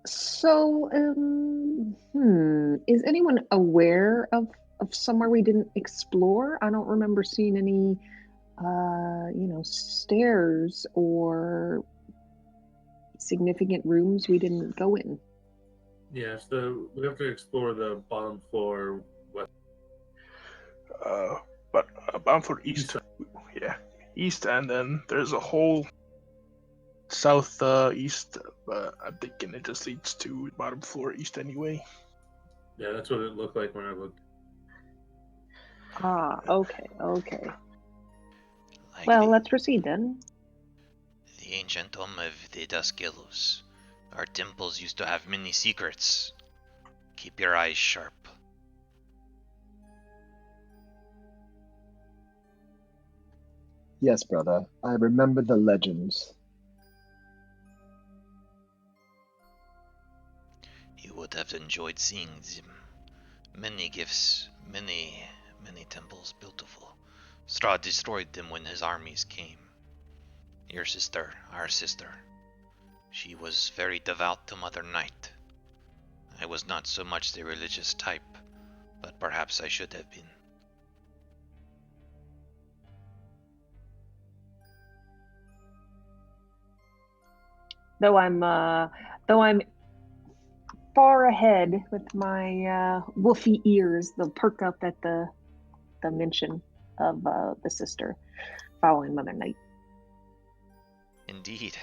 So, is anyone aware of somewhere we didn't explore? I don't remember seeing any, stairs or significant rooms we didn't go in. Yeah, so we have to explore the bottom floor west. But bound for east. Yeah, east, and then there's a whole south east. But I'm thinking it just leads to bottom floor east anyway. Yeah, that's what it looked like when I looked. Ah, okay. Well, let's proceed then. The ancient home of the Dusk Elves. Our temples used to have many secrets. Keep your eyes sharp. Yes, brother. I remember the legends. You would have enjoyed seeing them. Many gifts, many temples beautiful. Strahd destroyed them when his armies came. Your sister, our sister. She was very devout to Mother Night. I was not so much the religious type, but perhaps I should have been. Though I'm far ahead with my woofy ears, they'll perk up at the mention of the sister following Mother Night. Indeed.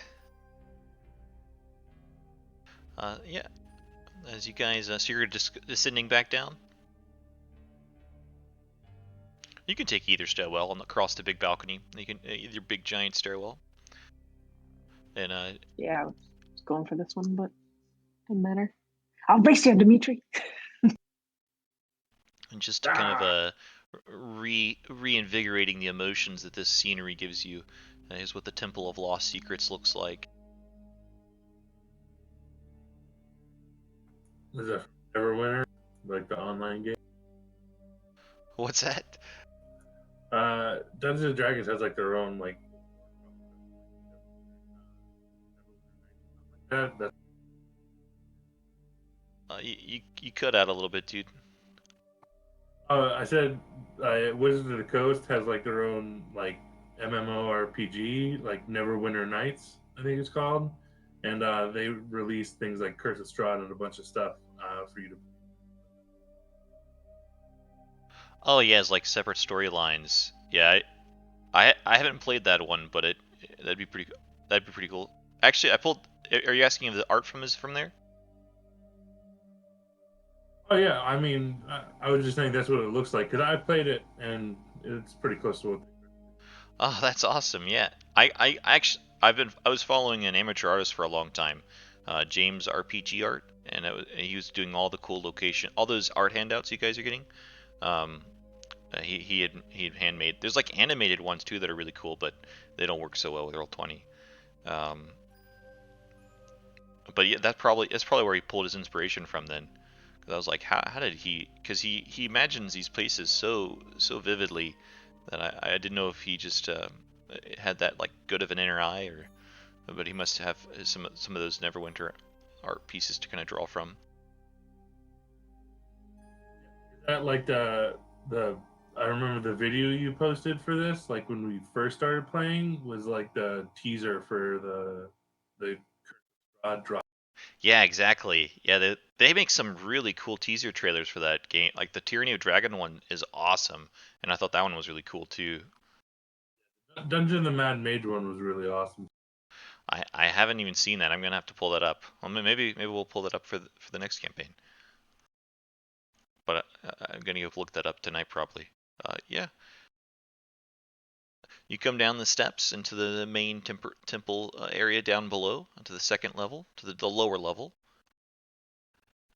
Yeah. As you guys, so you're descending back down? You can take either stairwell and across the big balcony. You can either big giant stairwell. And yeah, I was going for this one, but doesn't matter. I'll race you, Dimitri. and just to kind of reinvigorating the emotions that this scenery gives you is what the Temple of Lost Secrets looks like. Is it Everwinter, like the online game? What's that? Dungeons and Dragons has like their own like that. You cut out a little bit, dude. I said Wizards of the Coast has like their own like MMORPG, like Neverwinter Nights, I think it's called, and they release things like Curse of Strahd and a bunch of stuff for you to. Oh yeah, it's like separate storylines. Yeah, I haven't played that one, but that'd be pretty cool. Actually, I pulled. Are you asking if the art is from there? Oh yeah, I mean, I was just saying that's what it looks like because I played it and it's pretty close to what. Oh, that's awesome. Yeah, I was following an amateur artist for a long time, James RPG Art, and he was doing all the cool location, all those art handouts you guys are getting. He had handmade. There's like animated ones too that are really cool, but they don't work so well with Roll20. But yeah, that's probably where he pulled his inspiration from then. Because I was like, how did he? Because he imagines these places so vividly that I didn't know if he just had that like good of an inner eye, but he must have some of those Neverwinter art pieces to kind of draw from. Is that like the I remember the video you posted for this, like when we first started playing, was like the teaser for the drop. Yeah, exactly. Yeah, they make some really cool teaser trailers for that game. Like the Tyranny of Dragon one is awesome, and I thought that one was really cool too. Dungeon of the Mad Mage one was really awesome. I haven't even seen that. I'm gonna have to pull that up. Well, maybe we'll pull that up for the next campaign. But I'm gonna go look that up tonight probably. Yeah. You come down the steps into the main temple area down below, to the second level, to the lower level.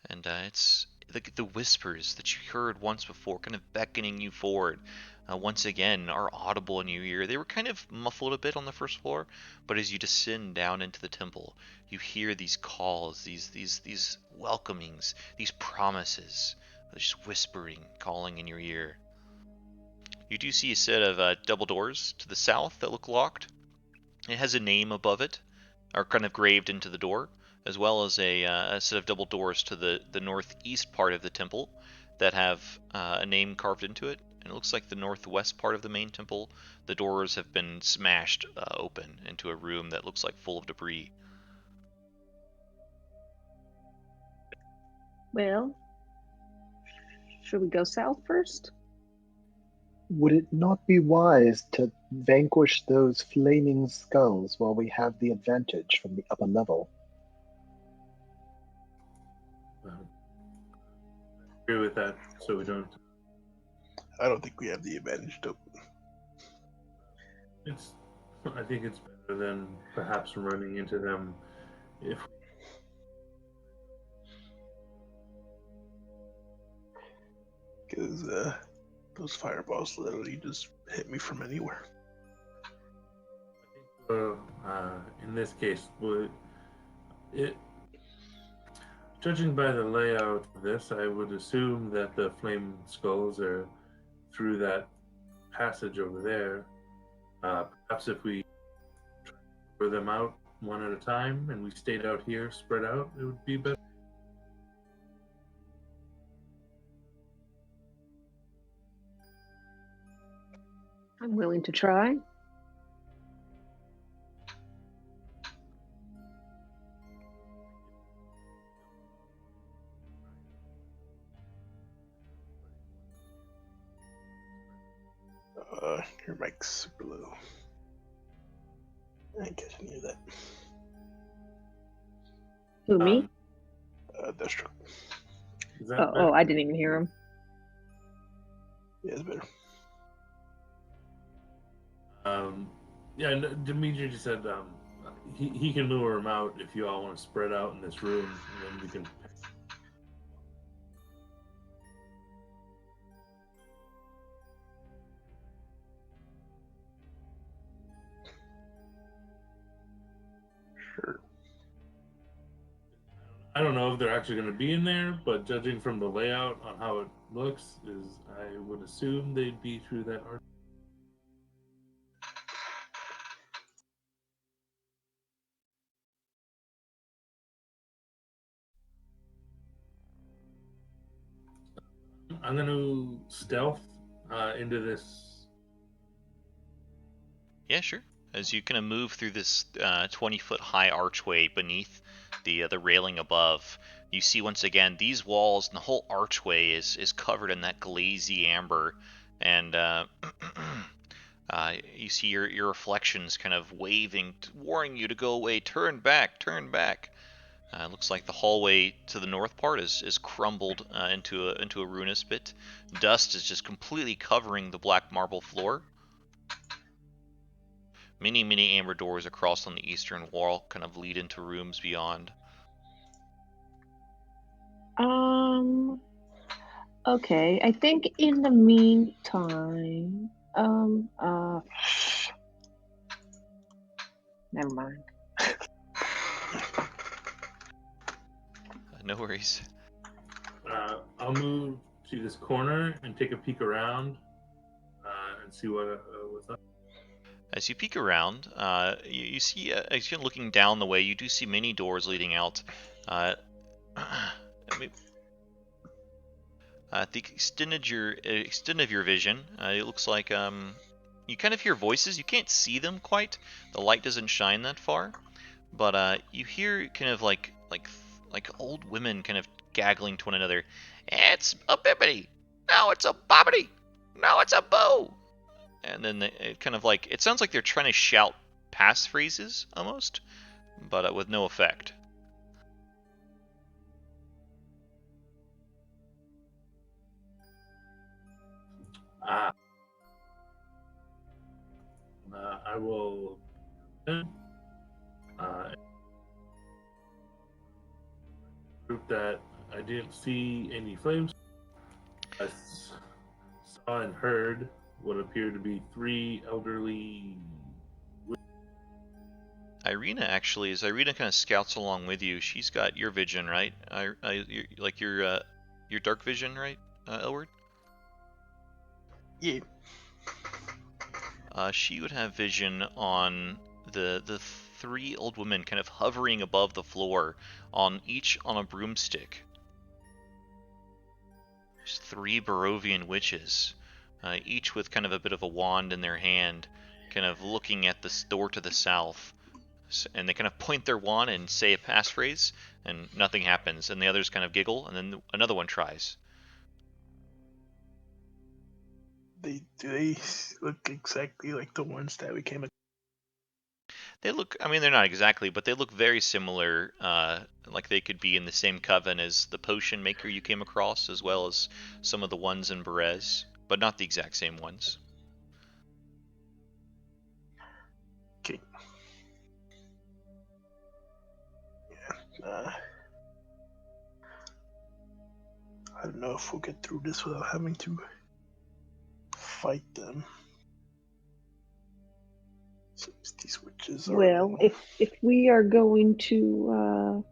And it's the whispers that you heard once before, kind of beckoning you forward, once again are audible in your ear. They were kind of muffled a bit on the first floor, but as you descend down into the temple, you hear these calls, these welcomings, these promises, just whispering, calling in your ear. You do see a set of double doors to the south that look locked. It has a name above it, or kind of graved into the door, as well as a set of double doors to the northeast part of the temple that have a name carved into it. And it looks like the northwest part of the main temple, the doors have been smashed open into a room that looks like full of debris. Well, should we go south first? Would it not be wise to vanquish those flaming skulls while we have the advantage from the upper level? I agree with that, so we don't. I don't think we have the advantage to. It's. I think it's better than perhaps running into them if. Because those fireballs literally just hit me from anywhere. In this case, it judging by the layout of this, I would assume that the flame skulls are through that passage over there. Perhaps if we throw them out one at a time and we stayed out here, spread out, it would be better. I'm willing to try. Your mic's super low. I ain't catching any of that. Who, me? That's true. Is that Oh, I didn't even hear him. Yeah, it's better. Yeah, Dimitri just said he can lure him out if you all want to spread out in this room, and then we can. Sure. I don't know if they're actually going to be in there, but judging from the layout on how it looks, is I would assume they'd be through that art. I'm going to stealth into this. Yeah, sure. As you kind of move through this 20-foot high archway beneath the railing above, you see once again these walls and the whole archway is covered in that glazy amber, and you see your reflections kind of waving, warning you to go away, turn back, turn back. It looks like the hallway to the north part is crumbled into a ruinous bit. Dust is just completely covering the black marble floor. Many amber doors across on the eastern wall kind of lead into rooms beyond. Okay. I think in the meantime, never mind. No worries. I'll move to this corner and take a peek around and see what's up. As you peek around, you see, as you're looking down the way, you do see many doors leading out. I mean, At the extent of your vision, it looks like you kind of hear voices. You can't see them quite. The light doesn't shine that far, but you hear kind of like old women kind of gaggling to one another. It's a bibbity. No, it's a bobbity. No, it's a boo. And then it kind of like it sounds like they're trying to shout passphrases almost, but with no effect. Ah. I will. Group that I didn't see any flames. I saw and heard what appeared to be 3 elderly. Irina actually, as Irina kind of scouts along with you, she's got your vision, right? Like your dark vision, right, Elward? Yeah. She would have vision on the 3 old women kind of hovering above the floor, each on a broomstick. There's 3 Barovian witches, each with kind of a bit of a wand in their hand, kind of looking at this door to the south. And they kind of point their wand and say a passphrase, and nothing happens. And the others kind of giggle, and then another one tries. Do they look exactly like the ones that we came across? They look, I mean, they're not exactly, but they look very similar. Like they could be in the same coven as the potion maker you came across, as well as some of the ones in Berez, but not the exact same ones. Okay. Yeah. I don't know if we'll get through this without having to fight them. Since these witches are. Well, if we are going to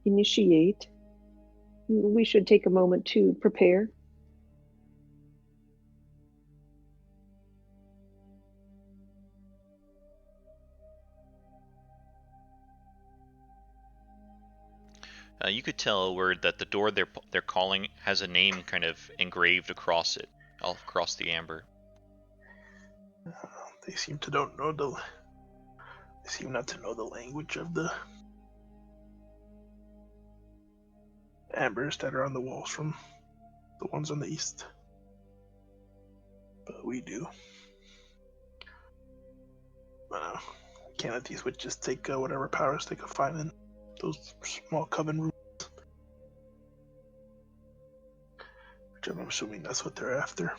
initiate, we should take a moment to prepare. You could tell a word that the door they're calling has a name kind of engraved across it, all across the amber. They seem to don't know the. They seem not to know the language of the ambers that are on the walls from the ones on the east. But we do. Can't let these witches take whatever powers they can find in those small coven rooms. Which I'm assuming that's what they're after.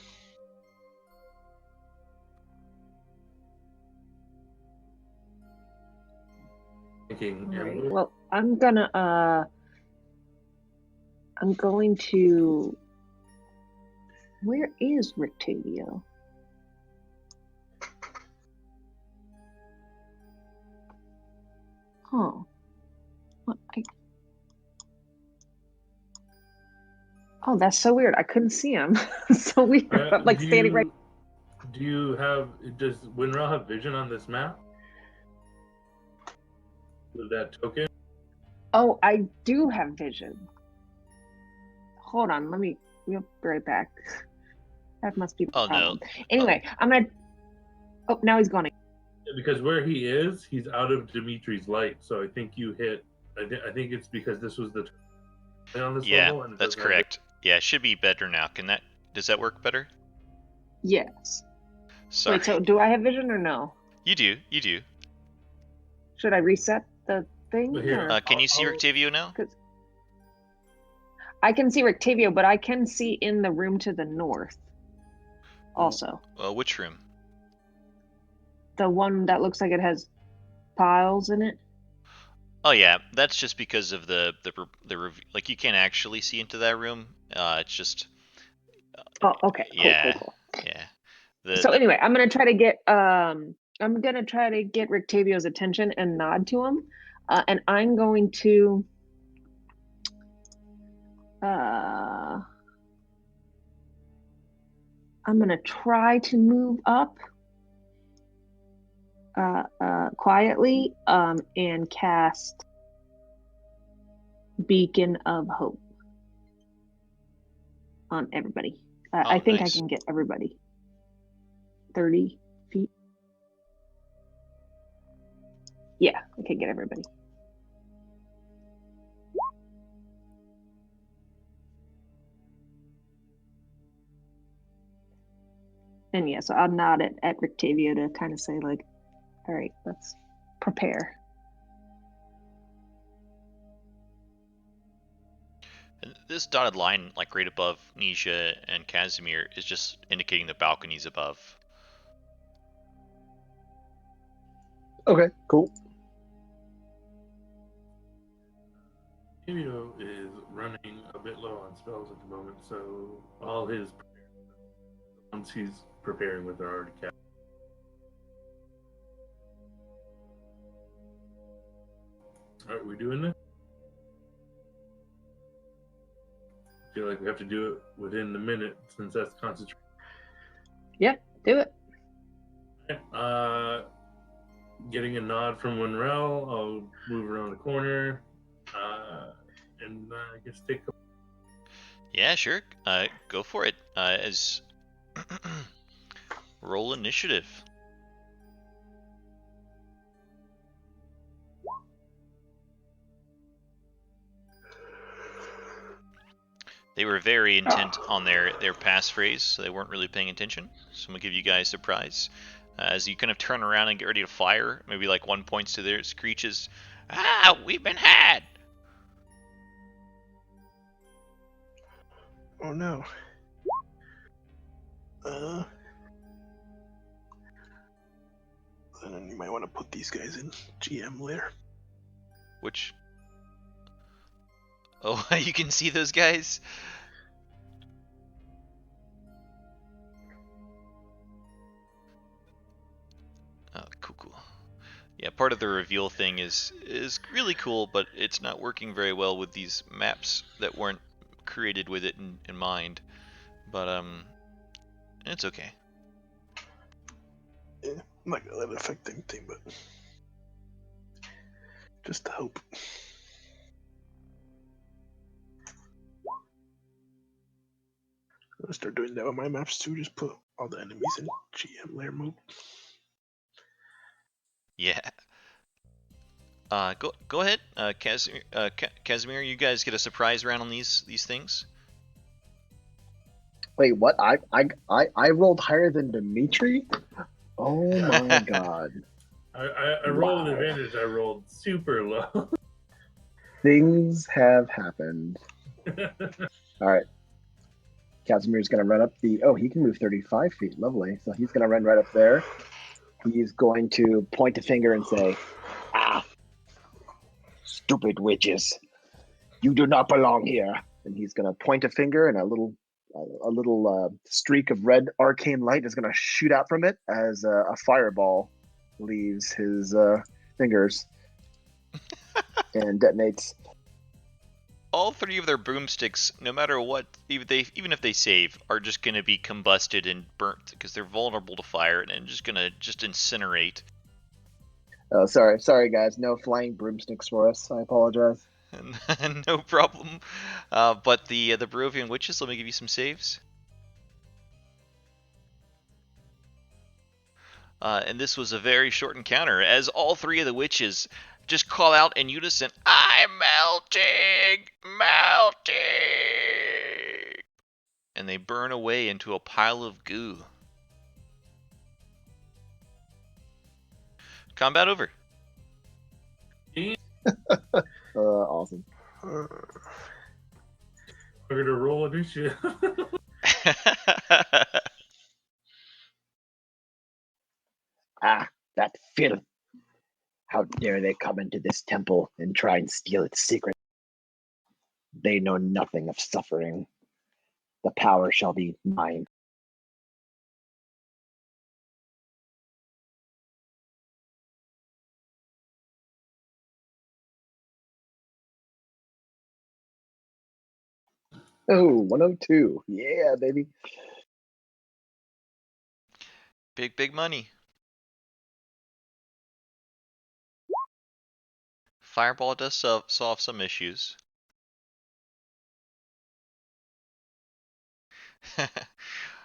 Thinking. Right. Well, I'm going to. Where is Rictavio? Huh. What? Oh, that's so weird. I couldn't see him. So weird. I'm like standing right. Do you have? Does Winrel have vision on this map? With that token? Oh, I do have vision. Hold on. We'll be right back. That must be the problem. No. Anyway, I'm gonna. Oh, now he's gone. Because where he is, he's out of Dimitri's light. So I think you hit. I think it's because this was the on this level. And that's correct. Yeah, it should be better now. Does that work better? Yes. Sorry. Wait, so do I have vision or no? You do. Should I reset the thing? Here, can you see Rictavio now? I can see Rictavio, but I can see in the room to the north. Also. Which room? The one that looks like it has piles in it. Oh yeah, that's just because of the like you can't actually see into that room. It's just. Oh, okay. Yeah. Cool. Yeah. So anyway, I'm gonna try to get Rictavio's attention and nod to him, and I'm going to. I'm gonna try to move up quietly and cast Beacon of Hope. on everybody. Oh, I think nice. I can get everybody. 30 feet. Yeah, I can get everybody. And yeah, so I'll nod at Rictavio to kind of say like, all right, let's prepare. And this dotted line, like right above Nesia and Casimir, is just indicating the balconies above. Okay, cool. Emio is running a bit low on spells at the moment, so all his ones he's preparing with are already cast. Alright, we doing this? I feel like we have to do it within the minute since that's concentration. Yep, do it. Getting a nod from Winrell, I'll move around the corner, and I guess take a... Yeah, sure. Go for it. As roll initiative. They were very intent on their passphrase, so they weren't really paying attention. So I'm gonna give you guys a prize. As you kind of turn around and get ready to fire, maybe like one points to their screeches. Ah, we've been had! Oh no. Then you might want to put these guys in GM lair. Which... Oh, you can see those guys? Oh, cool. Yeah, part of the reveal thing is really cool, but it's not working very well with these maps that weren't created with it in mind. But it's okay. Yeah, I'm not gonna let it affect anything, but just to hope. I'm gonna start doing that with my maps too. Just put all the enemies in GM lair mode. Yeah. Go ahead, Casimir. You guys get a surprise round on these things. Wait, what? I rolled higher than Dimitri? Oh my god. I rolled an advantage. I rolled super low. Things have happened. Alright. Casimir's gonna run up the... Oh, he can move 35 feet. Lovely. So he's gonna run right up there. He's going to point a finger and say, "Ah, stupid witches. You do not belong here." And he's gonna point a finger, and a little streak of red arcane light is gonna shoot out from it as a fireball leaves his fingers and detonates. All three of their broomsticks, no matter what, even if they save, are just gonna be combusted and burnt because they're vulnerable to fire and just gonna incinerate. Oh, sorry guys, no flying broomsticks for us. I apologize. No problem. But the Barovian witches, let me give you some saves. And this was a very short encounter, as all three of the witches just call out in unison, "I'm melting! Melting!" And they burn away into a pile of goo. Combat over. Awesome. We're gonna roll initiative. Ah, that filth. How dare they come into this temple and try and steal its secret? They know nothing of suffering. The power shall be mine. Oh, 102. Yeah, baby. Big money. Fireball does solve some issues.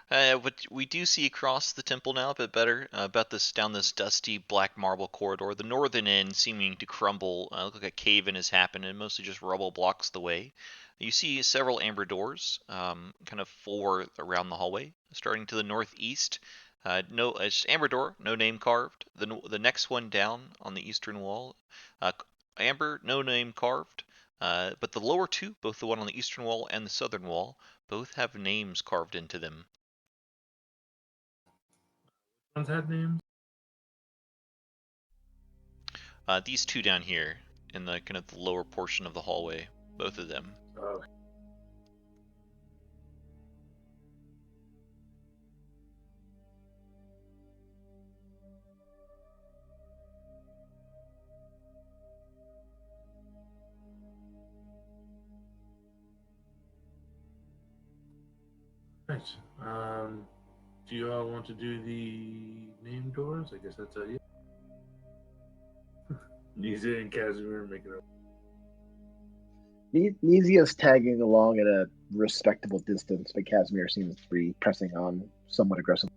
But we do see across the temple now a bit better. About this down this dusty black marble corridor, the northern end seeming to crumble. Look like a cave-in has happened, and mostly just rubble blocks the way. You see several amber doors, kind of four around the hallway. Starting to the northeast, no, it's amber door, no name carved. The next one down on the eastern wall, uh, amber, no name carved. But the lower two, both the one on the eastern wall and the southern wall, both have names carved into them. One's had names. These two down here in the kind of the lower portion of the hallway, both of them. Oh, right. Do you all want to do the name doors? I guess that's yeah. Nesia and Casimir make it up. Nesia's tagging along at a respectable distance, but Casimir seems to be pressing on somewhat aggressively.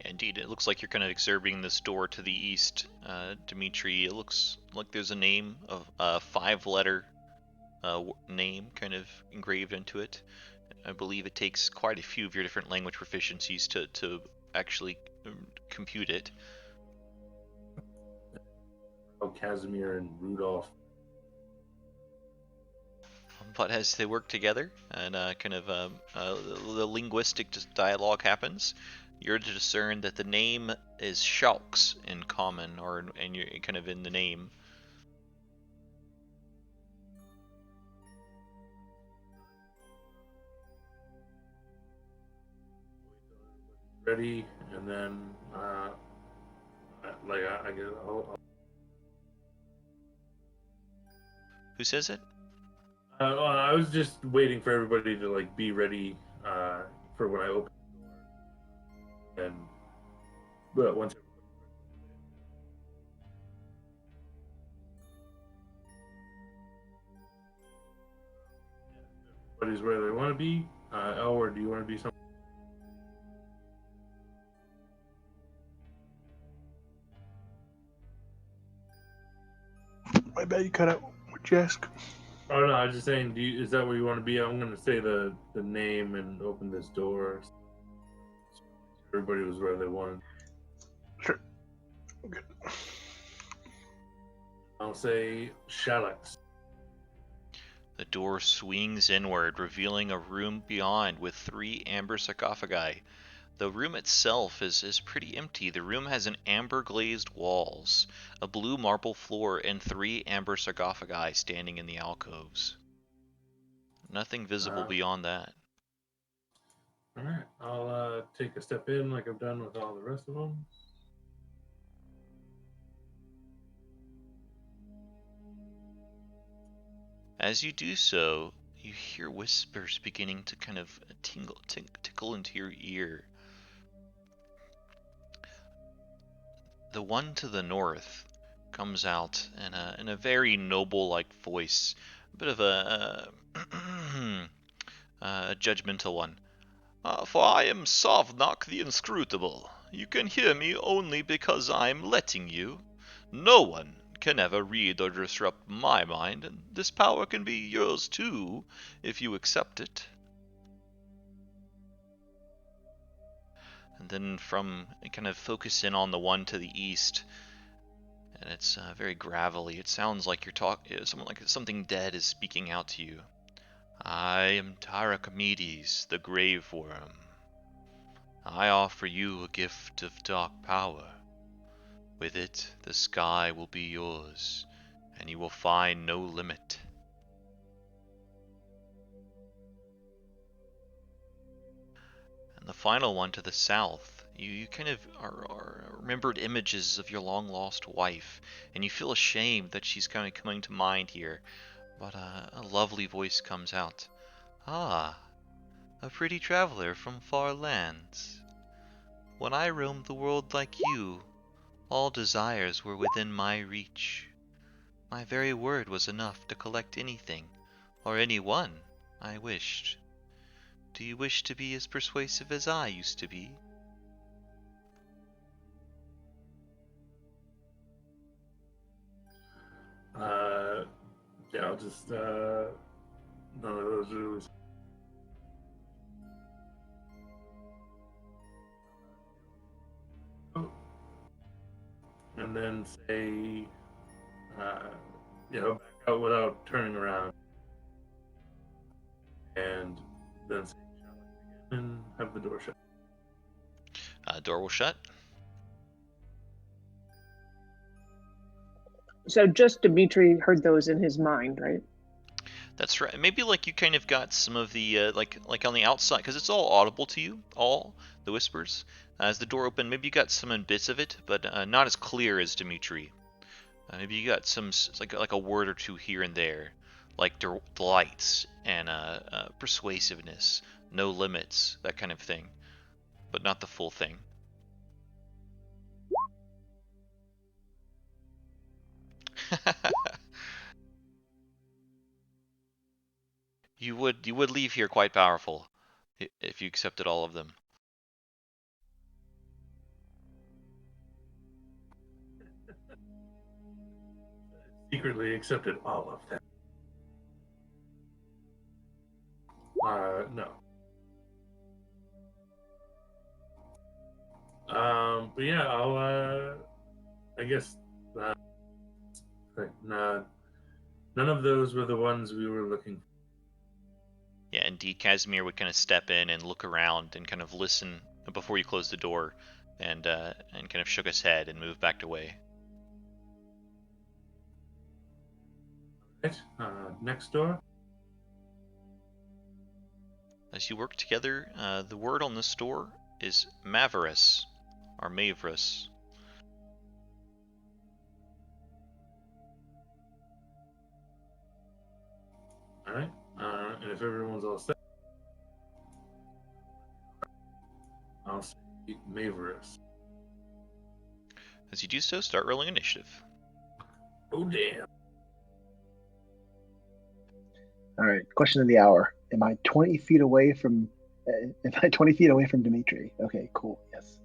Indeed, it looks like you're kind of observing this door to the east, Dimitri. It looks like there's a name of a five-letter name kind of engraved into it. I believe it takes quite a few of your different language proficiencies to actually compute it. Oh, Casimir and Rudolph. But as they work together and the linguistic dialogue happens, you're to discern that the name is Shaux in common, and you're kind of in the name. Ready, and then I guess Who says it? I was just waiting for everybody to be ready for when I open the door, and but once everybody's where they want to be, or do you want to be something? My bad, you cut out. What'd you ask? Oh no, I was just saying. Is that where you want to be? I'm going to say the name and open this door. Everybody was where they wanted. Sure. Good. I'll say Shallux. The door swings inward, revealing a room beyond with 3 amber sarcophagi. The room itself is pretty empty. The room has an amber glazed walls, a blue marble floor, and 3 amber sarcophagi standing in the alcoves. Nothing visible beyond that. All right, I'll take a step in like I've done with all the rest of them. As you do so, you hear whispers beginning to kind of tickle into your ear. The one to the north comes out in a very noble-like voice, a bit of a judgmental one. For I am Sovnak the Inscrutable. You can hear me only because I'm letting you. No one can ever read or disrupt my mind, and this power can be yours too, if you accept it. And then kind of focus in on the one to the east, and it's very gravelly. It sounds like something dead is speaking out to you. I am Tarokka the Grave Worm. I offer you a gift of dark power. With it, the sky will be yours, and you will find no limit. And the final one to the south, you kind of are remembered images of your long-lost wife, and you feel ashamed that she's kind of coming to mind here. But a lovely voice comes out. Ah, a pretty traveler from far lands. When I roamed the world like you, all desires were within my reach. My very word was enough to collect anything, or anyone, I wished. Do you wish to be as persuasive as I used to be? Yeah, I'll just none of those really. And then say, back out without turning around, and then say, shall I begin, and have the door shut. Door will shut. So just Dimitri heard those in his mind, right? That's right. Maybe like you kind of got some of the like on the outside, because it's all audible to you, all the whispers as the door opened. Maybe you got some bits of it, but not as clear as Dimitri. Maybe you got some like a word or two here and there, like delights and persuasiveness, no limits, that kind of thing, but not the full thing. You would leave here quite powerful if you accepted all of them. Secretly accepted all of them. No. But yeah, I guess, nah, none of those were the ones we were looking for. Yeah, indeed, Casimir would kind of step in and look around and kind of listen before you close the door, and kind of shook his head and moved back away. Right, next door. As you work together, the word on this door is Maverus, or Mavrus. All right, and if everyone's all set, I'll say Maverus. As you do so, start rolling initiative. Oh damn! All right. Question of the hour: Am I 20 feet away from? Am I 20 feet away from Dimitri? Okay, cool. Yes.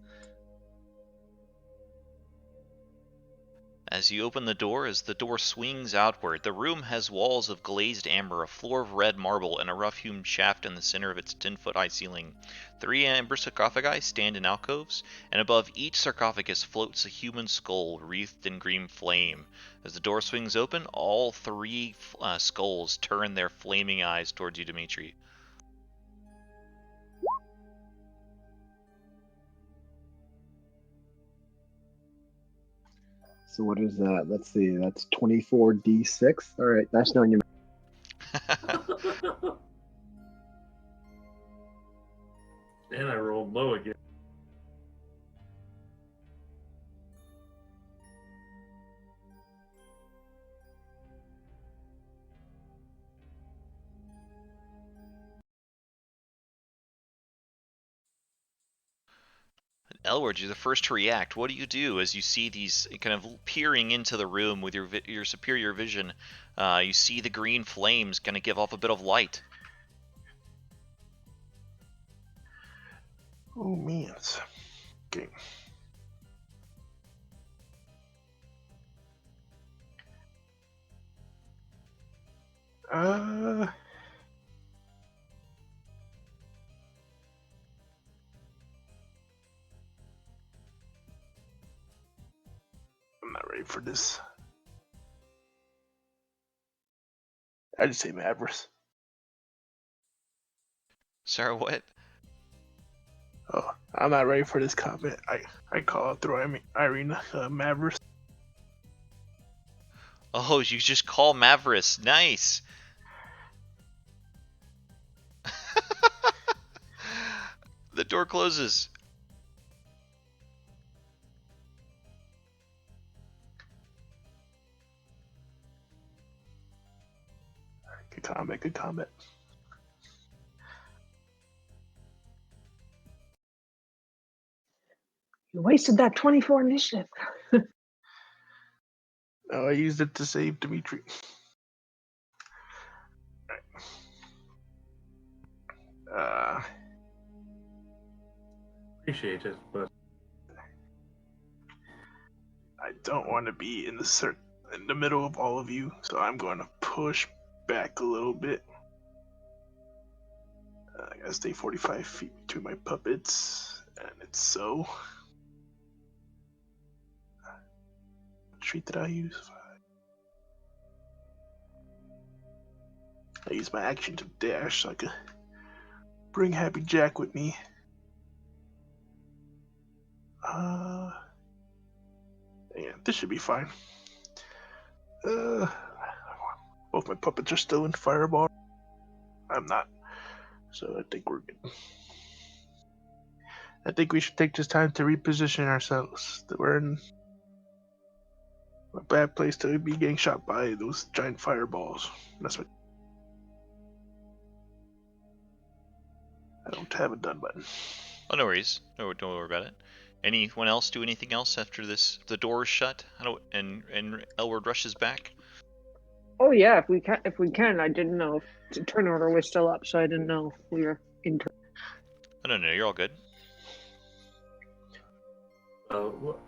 As you open the door, as the door swings outward, the room has walls of glazed amber, a floor of red marble, and a rough-hewn shaft in the center of its 10-foot-high ceiling. 3 amber sarcophagi stand in alcoves, and above each sarcophagus floats a human skull wreathed in green flame. As the door swings open, all 3 skulls turn their flaming eyes towards you, Dimitri. So what is that? Let's see. That's 24d6. All right. Nice knowing you. And I rolled low again. Elward, you're the first to react. What do you do as you see these kind of peering into the room with your superior vision? You see the green flames kind of give off a bit of light. Oh man. Okay. Uh, I'm not ready for this. I just say Mavericks. Sorry, what? Oh, I'm not ready for this comment. I call it through Irina Mavericks. Oh, you just call Mavericks. Nice. The door closes. Good comment. Good comment. You wasted that 24 initiative. Oh, I used it to save Dimitri. Appreciate it, but I don't want to be in the middle of all of you, so I'm going to push back a little bit. I gotta stay 45 feet between my puppets, and it's so. What treat did I use? I use my action to dash so I could bring Happy Jack with me. Yeah, this should be fine. Both my puppets are still in fireball. I'm not, so I think we're good. I think we should take this time to reposition ourselves. We're in a bad place to be getting shot by those giant fireballs. That's what. I don't have a done button. Oh, no worries. No, don't worry about it. Anyone else do anything else after this? The door is shut, and Elward rushes back. Oh yeah, if we can. I didn't know if the turn order was still up, so I didn't know if we were in turn. Oh, no, you're all good.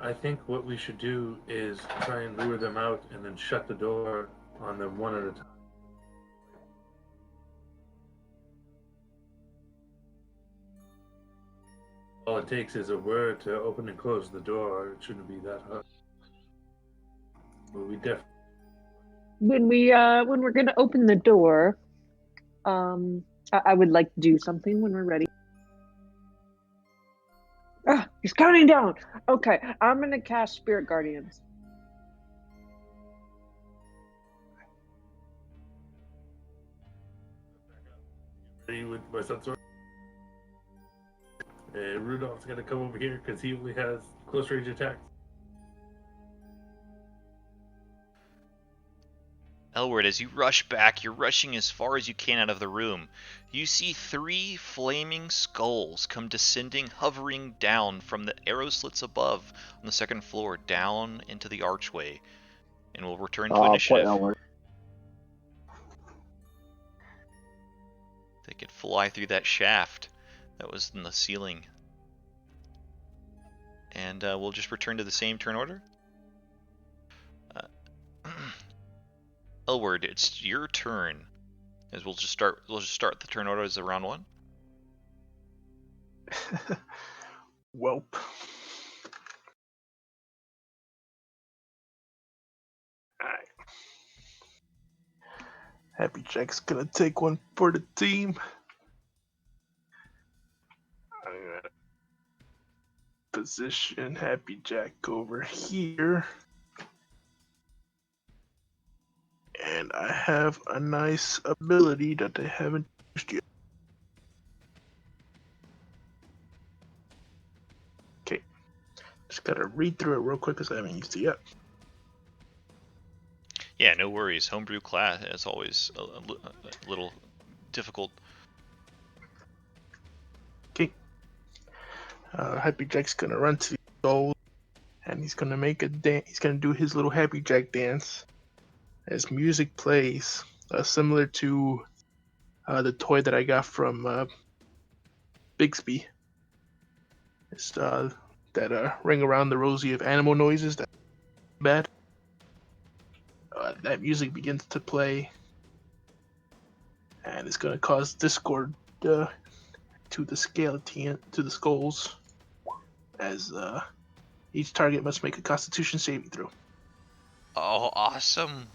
I think what we should do is try and lure them out and then shut the door on them one at a time. All it takes is a word to open and close the door. It shouldn't be that hard. But we definitely. When we're gonna open the door, I would like to do something when we're ready. Ah, he's counting down. Okay, I'm gonna cast Spirit Guardians. Ready with my sword. Rudolph's gonna come over here because he only has close range attacks. Elward, as you rush back, you're rushing as far as you can out of the room. You see 3 flaming skulls come descending, hovering down from the arrow slits above on the 2nd floor, down into the archway. And we'll return to initiative. They could fly through that shaft that was in the ceiling. And we'll just return to the same turn order. Elward, it's your turn. As we'll just start the turn order as a round 1. Welp. Alright. Happy Jack's gonna take one for the team. I'm gonna position Happy Jack over here. And I have a nice ability that they haven't used yet. Okay. Just gotta read through it real quick because I haven't used it yet. Yeah, no worries. Homebrew class is always a little difficult. Okay. Happy Jack's gonna run to the goal, and he's gonna make a dance. He's gonna do his little Happy Jack dance as music plays, similar to the toy that I got from Bixby. It's that ring around the rosy of animal noises. That bad. That music begins to play, and it's gonna cause discord to the skulls, as each target must make a Constitution saving throw. Oh, awesome.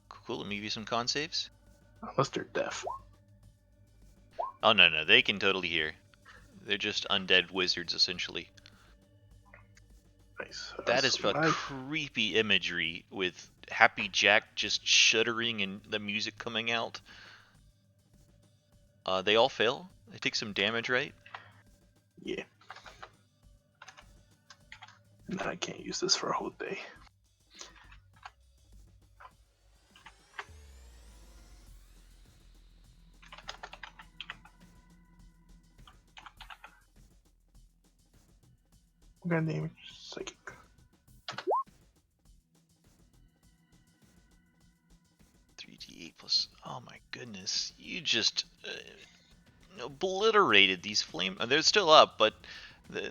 Cool, let me give you some con saves. Unless they're deaf. Oh, no, they can totally hear. They're just undead wizards, essentially. Nice. That is creepy imagery with Happy Jack just shuddering and the music coming out. They all fail. They take some damage, right? Yeah. No, I can't use this for a whole day. I'm gonna name it psychic. +3d8. Oh my goodness! You just obliterated these flame. They're still up, but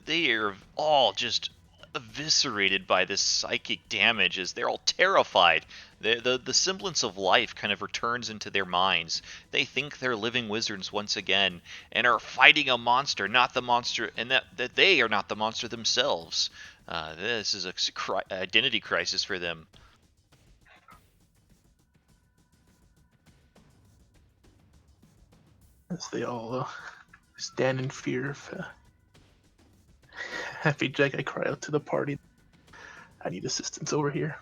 they are all just eviscerated by this psychic damage as they're all terrified. The semblance of life kind of returns into their minds. They think they're living wizards once again and are fighting a monster, not the monster, and that they are not the monster themselves. This is a identity crisis for them. As they all stand in fear of Happy Jack, I cry out to the party. I need assistance over here.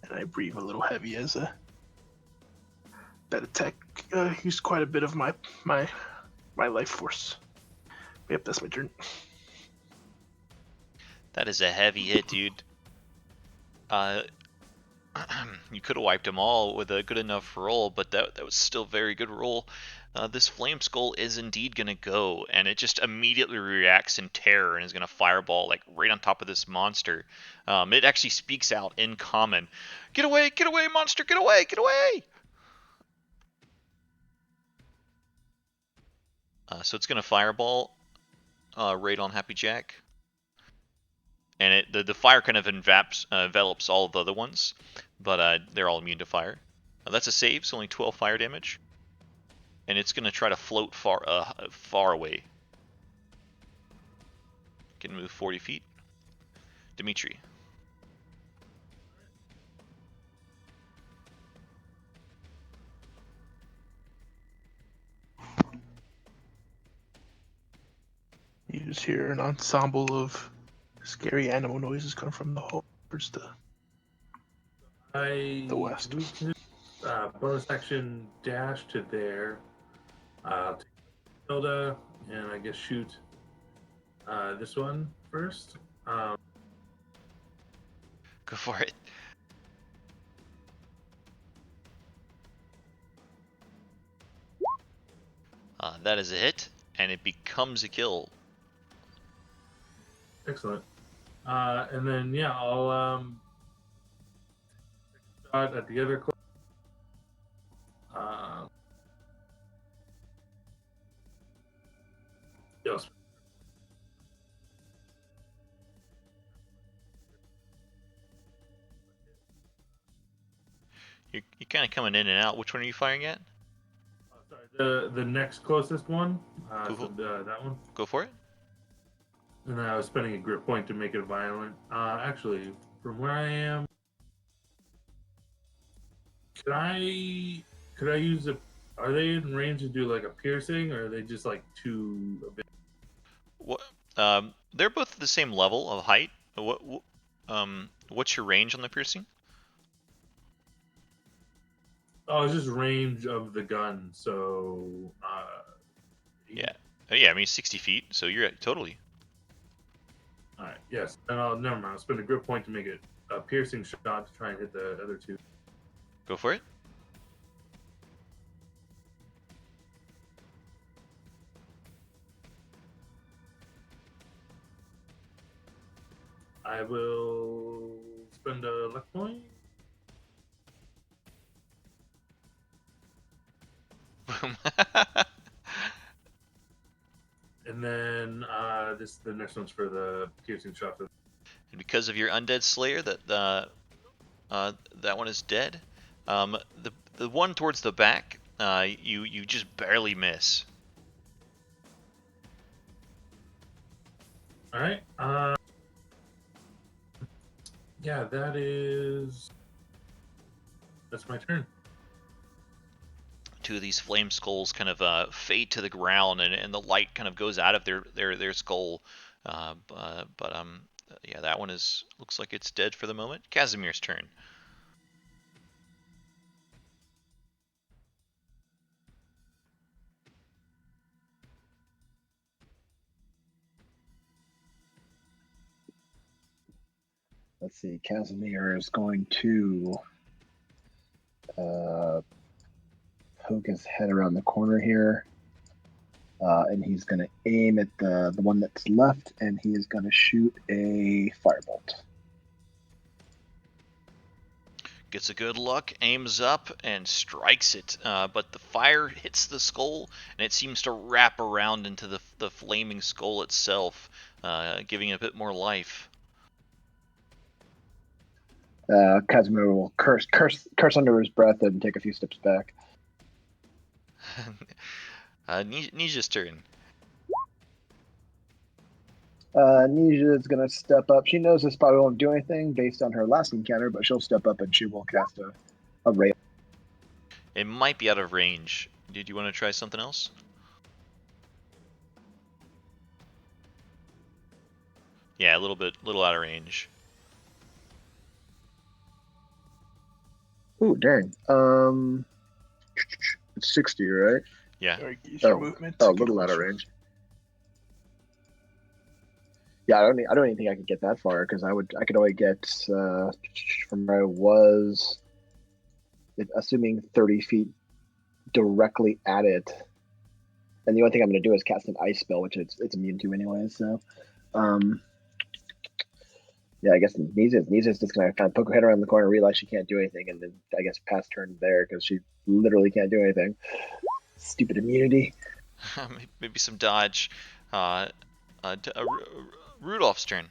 And I breathe a little heavy as that attack used quite a bit of my life force. Yep, that's my turn. That is a heavy hit, dude. You could have wiped them all with a good enough roll, but that was still a very good roll. This Flame Skull is indeed going to go, and it just immediately reacts in terror and is going to fireball like right on top of this monster. It actually speaks out in common. Get away, monster, get away, get away! So it's going to fireball right on Happy Jack. And the fire kind of envelops all of the other ones, but they're all immune to fire. That's a save, so only 12 fire damage. And it's going to try to float far away. Can move 40 feet. Dimitri. You just hear an ensemble of scary animal noises come from the hall towards I the west. moved to bonus action dash to there. Take Hilda and I guess shoot this one first. Go for it. That is a hit, and it becomes a kill. Excellent. And then yeah, I'll shot at the other. Yes. You're kind of coming in and out. Which one are you firing at? Sorry, the next closest one. Cool. So that one. Go for it. And then I was spending a grip point to make it violent. Actually, from where I am, could I use a? Are they in range to do like a piercing, or are they just like too a bit? What? They're both the same level of height. What's your range on the piercing? Oh, it's just range of the gun. So. Yeah. Yeah, I mean 60 feet, so you're at totally. All right. Yes. And never mind. I'll spend a grip point to make it a piercing shot to try and hit the other two. Go for it. I will spend a luck point. Boom. And then the next one's for the piercing shot. And because of your undead slayer, that one is dead. The one towards the back, you just barely miss. All right. Yeah, that's my turn. Two of these flame skulls kind of fade to the ground, and the light kind of goes out of their skull. Yeah, that one looks like it's dead for the moment. Casimir's turn. Let's see. Casimir is going to poke his head around the corner here. and he's going to aim at the one that's left, and he is going to shoot a firebolt. Gets a good look, aims up, and strikes it. But the fire hits the skull, and it seems to wrap around into the flaming skull itself, giving it a bit more life. Casimir will curse under his breath and take a few steps back. Nesia's turn. Nesia is going to step up. She knows this probably won't do anything based on her last encounter, but she'll step up and she will cast a ray. It might be out of range. Did you want to try something else? Yeah, a little out of range. Ooh, dang. It's 60, right? Yeah. Use your movement to a get little out of closer. range. Yeah, I don't even think I could get that far because I could only get from where I was, assuming 30 feet directly at it. And the only thing I'm going to do is cast an ice spell, which it's immune to anyway. So, yeah, I guess Nesia's just going to kind of poke her head around the corner, realize she can't do anything, and then I guess pass turn there because she literally can't do anything. Stupid immunity. Maybe some dodge. Rudolph's turn.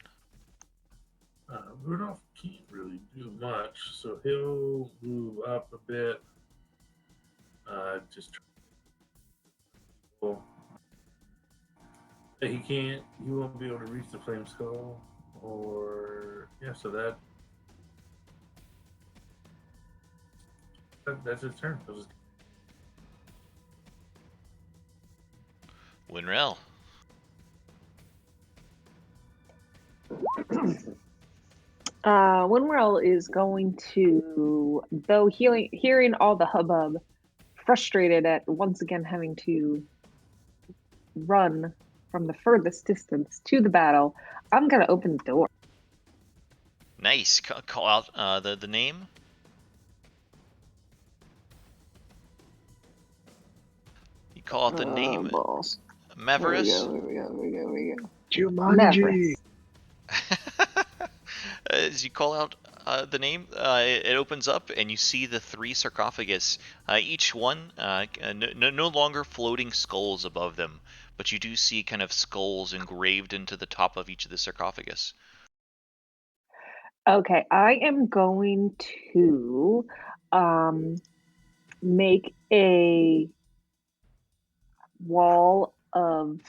Rudolph can't really do much, so he'll move up a bit. Just he can't. He won't be able to reach the flame skull, or yeah. So that's his turn. Winrel. Winrel is going to, though hearing all the hubbub, frustrated at once again having to run from the furthest distance to the battle, I'm gonna open the door. Nice. Call out the name. You call out the name. Balls. Maverus. Here we go. Jumanji. As you call out the name, it opens up and you see the 3 sarcophagus. Each one no longer floating skulls above them, but you do see kind of skulls engraved into the top of each of the sarcophagus. Okay, I am going to make a wall of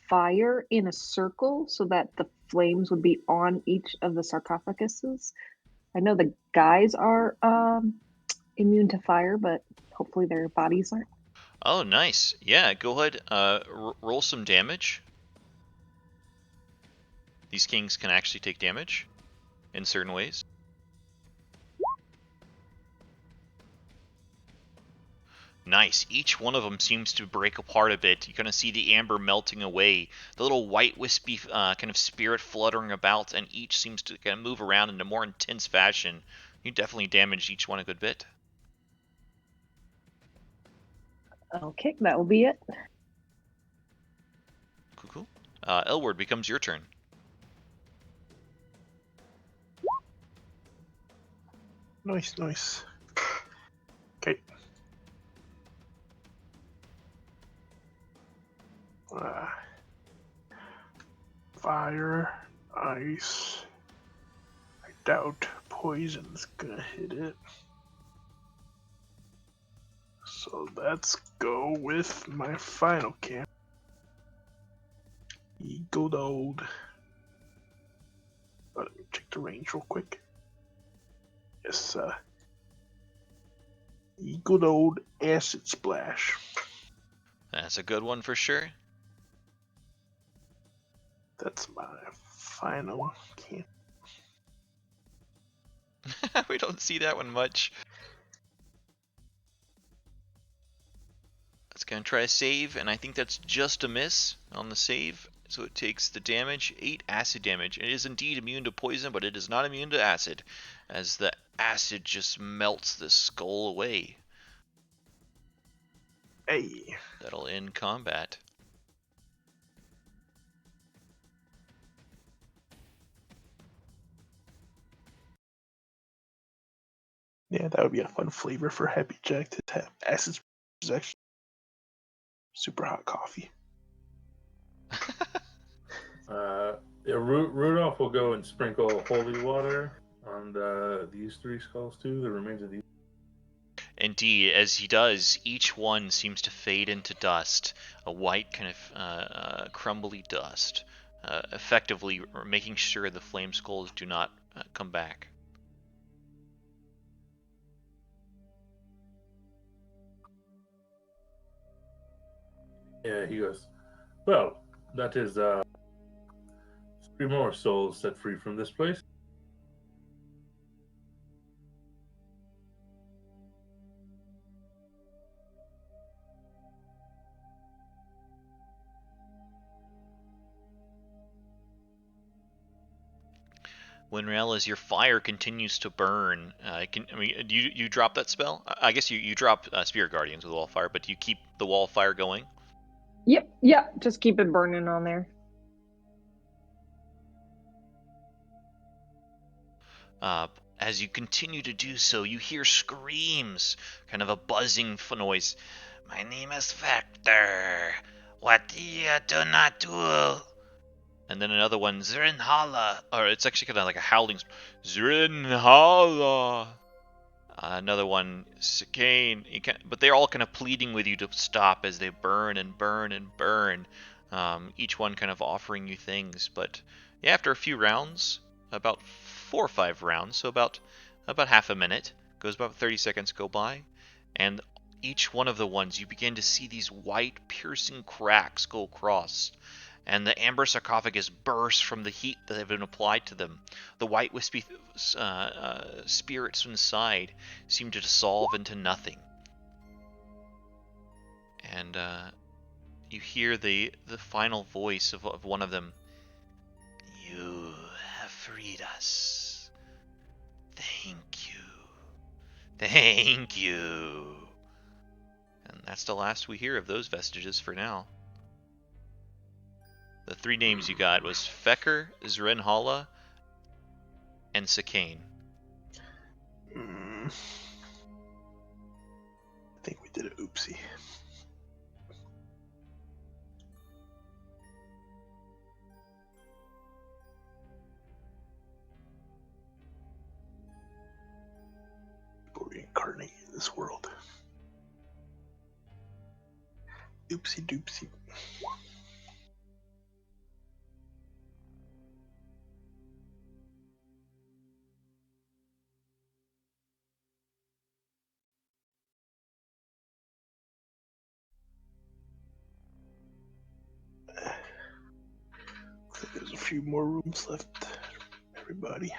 fire in a circle so that the flames would be on each of the sarcophaguses. I know the guys are immune to fire, but hopefully their bodies aren't. Oh, nice. Yeah, go ahead. Roll some damage. These kings can actually take damage in certain ways. Nice. Each one of them seems to break apart a bit. You kind of see the amber melting away, the little white wispy kind of spirit fluttering about, and each seems to kind of move around in a more intense fashion. You definitely damaged each one a good bit. Okay, that will be it. Cool. Elward, becomes your turn. Nice. Okay. Fire, ice. I doubt poison's gonna hit it. So let's go with my final camp. Good old. Let me check the range real quick. Yes, good old acid splash. That's a good one for sure. That's my final camp. We don't see that one much. That's going to try a save, and I think that's just a miss on the save. So it takes the damage, 8 acid damage. It is indeed immune to poison, but it is not immune to acid, as the acid just melts the skull away. Hey. That'll end combat. Yeah, that would be a fun flavor for Happy Jack to have acid is actually super hot coffee. Yeah, Rudolph will go and sprinkle holy water on these 3 skulls too. The remains of these. Indeed, as he does, each one seems to fade into dust, a white kind of crumbly dust, effectively making sure the flame skulls do not come back. Yeah, he goes, well, that is 3 more souls set free from this place. Winrail, as your fire continues to burn, do you drop that spell? I guess you drop Spirit Guardians with wall fire, but do you keep the wall fire going? Yep. Just keep it burning on there. As you continue to do so, you hear screams, kind of a buzzing noise. My name is Vector. What you do not do? And then another one, Zrinhala. Or it's actually kind of like a howling. Zrinhala. Another one, Chicane. But they're all kind of pleading with you to stop as they burn and burn and burn. Each one kind of offering you things. But yeah, after a few rounds, about 4 or 5 rounds, so about half a minute, goes about 30 seconds go by, and each one of the ones you begin to see these white piercing cracks go across, and the amber sarcophagus bursts from the heat that have been applied to them. The white wispy spirits inside seem to dissolve into nothing. And you hear the final voice of one of them. You have freed us. Thank you. Thank you. And that's the last we hear of those vestiges for now. The 3 names you got was Fecker, Zrenhala, and Sakane. I think we did an oopsie. People reincarnating in this world. Oopsie doopsie. Looks like there's a few more rooms left. Everybody.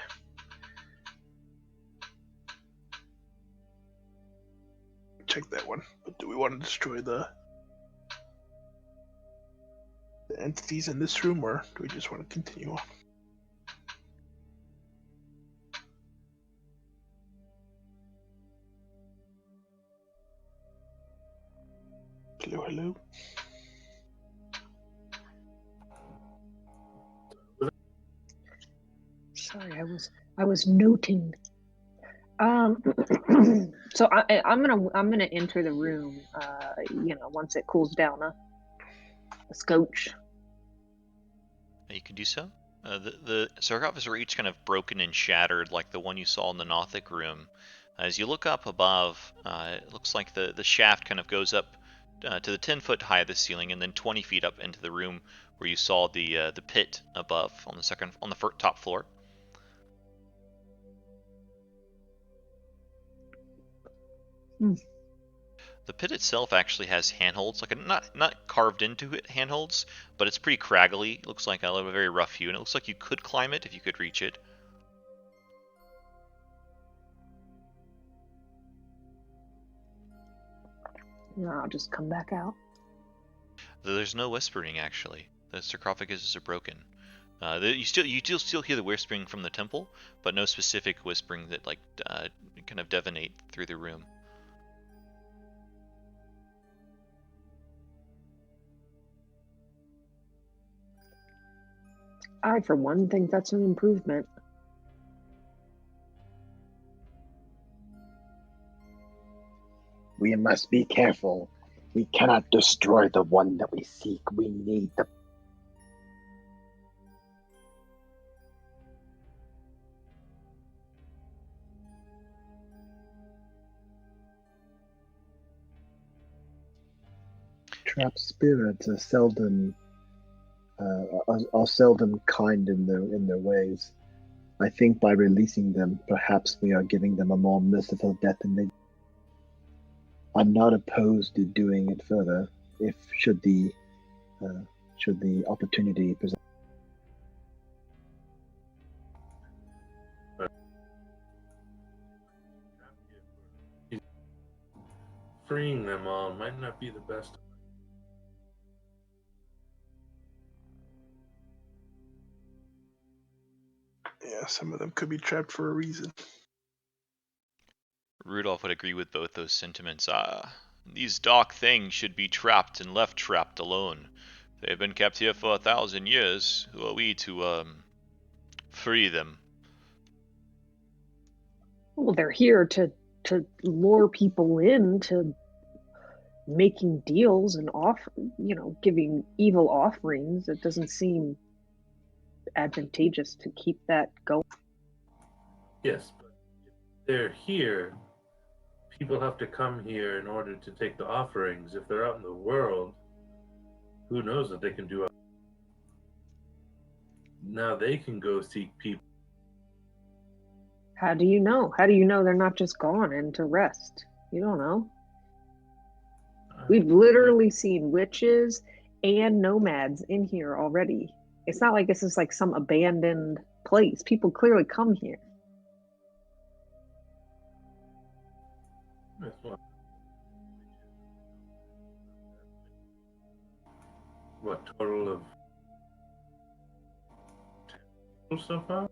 Check that one. But do we want to destroy the entities in this room, or do we just want to continue on? Hello. Sorry, I was noting. So I'm gonna enter the room. Once it cools down. A scotch. You can do so. The sarcophagus are each kind of broken and shattered, like the one you saw in the Nothic room. As you look up above, it looks like the shaft kind of goes up to the 10-foot high of the ceiling, and then 20 feet up into the room where you saw the pit above on the top floor. The pit itself actually has handholds, like not carved into it handholds, but it's pretty craggly. It looks like a very rough hew, and it looks like you could climb it if you could reach it. No, I'll just come back out. There's no whispering actually. The sarcophaguses are broken. You still hear the whispering from the temple, but no specific whispering that kind of divinate through the room. I, for one, think that's an improvement. We must be careful. We cannot destroy the one that we seek. We need the... Trapped spirits are seldom kind in their ways. I think by releasing them, perhaps we are giving them a more merciful death than they. I'm not opposed to doing it further, if should the opportunity present. Freeing them all might not be the best. Yeah, some of them could be trapped for a reason. Rudolph would agree with both those sentiments. These dark things should be trapped and left trapped alone. They have been kept here for 1,000 years. Who are we to, free them? Well, they're here to lure people into making deals and giving evil offerings. It doesn't seem advantageous to keep that going. Yes, but if they're here, people have to come here in order to take the offerings. If they're out in the world, who knows what they can do? Now they can go seek people. How do you know? How do you know they're not just gone and to rest? You don't know. We've literally seen witches and nomads in here already. It's not like this is like some abandoned place. People clearly come here. What total of 10 so far?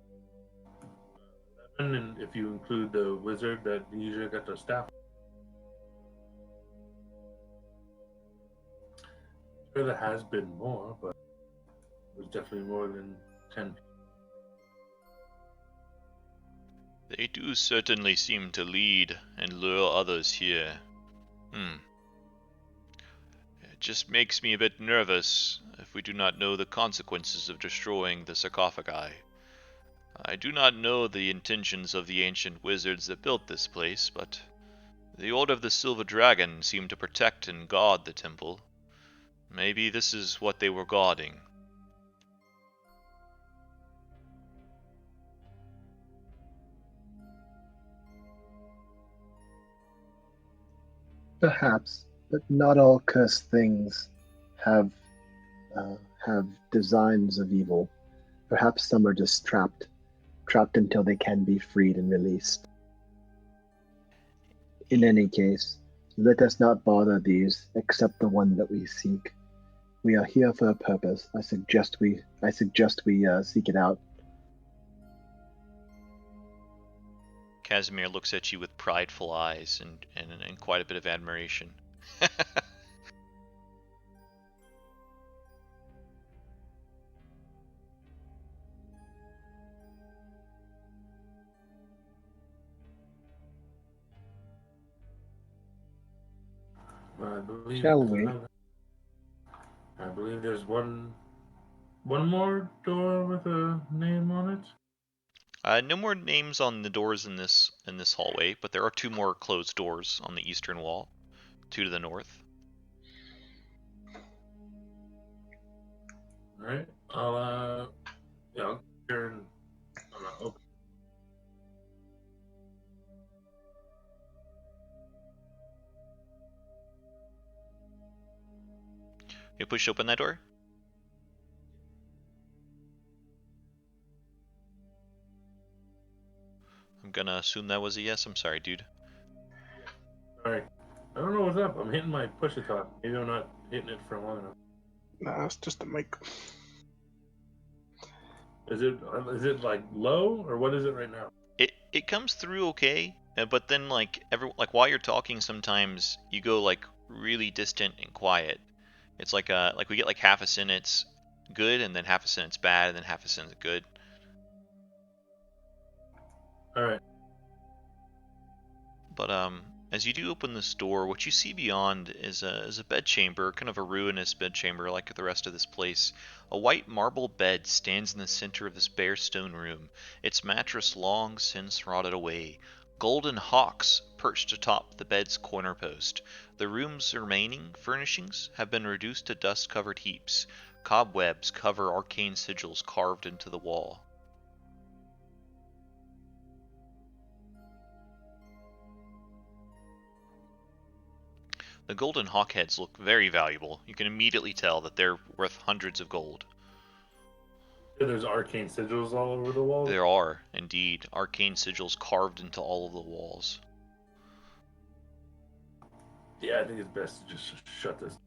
11, and if you include the wizard that usually got the staff. Sure, there has been more, but it was definitely more than 10. They do certainly seem to lead and lure others here. It just makes me a bit nervous if we do not know the consequences of destroying the sarcophagi. I do not know the intentions of the ancient wizards that built this place, but the Order of the Silver Dragon seemed to protect and guard the temple. Maybe this is what they were guarding. Perhaps, but not all cursed things have designs of evil. Perhaps some are just trapped until they can be freed and released. In any case, let us not bother these except the one that we seek. We are here for a purpose. I suggest we seek it out. Casimir looks at you with prideful eyes and quite a bit of admiration. I believe. Shall we? I believe there's one more door with a name on it. No more names on the doors in this hallway, but there are 2 more closed doors on the eastern wall, 2 to the north. All right, I'll turn. Open. You push open that door? I'm gonna assume that was a yes. I'm sorry, dude. Sorry, I don't know what's up. I'm hitting my push to talk. Maybe I'm not hitting it for long enough. Nah, it's just a mic. Is it like low or what is it right now? It comes through okay, but then like while you're talking, sometimes you go like really distant and quiet. It's like we get like half a sentence, good, and then half a sentence bad, and then half a sentence good. All right. But as you do open this door, what you see beyond is a bedchamber, kind of a ruinous bedchamber like the rest of this place. A white marble bed stands in the center of this bare stone room, its mattress long since rotted away. Golden hawks perched atop the bed's corner post. The room's remaining furnishings have been reduced to dust-covered heaps. Cobwebs cover arcane sigils carved into the wall. The golden hawk heads look very valuable. You can immediately tell that they're worth hundreds of gold. There's arcane sigils all over the walls. There are, indeed, arcane sigils carved into all of the walls. Yeah, I think it's best to just shut this.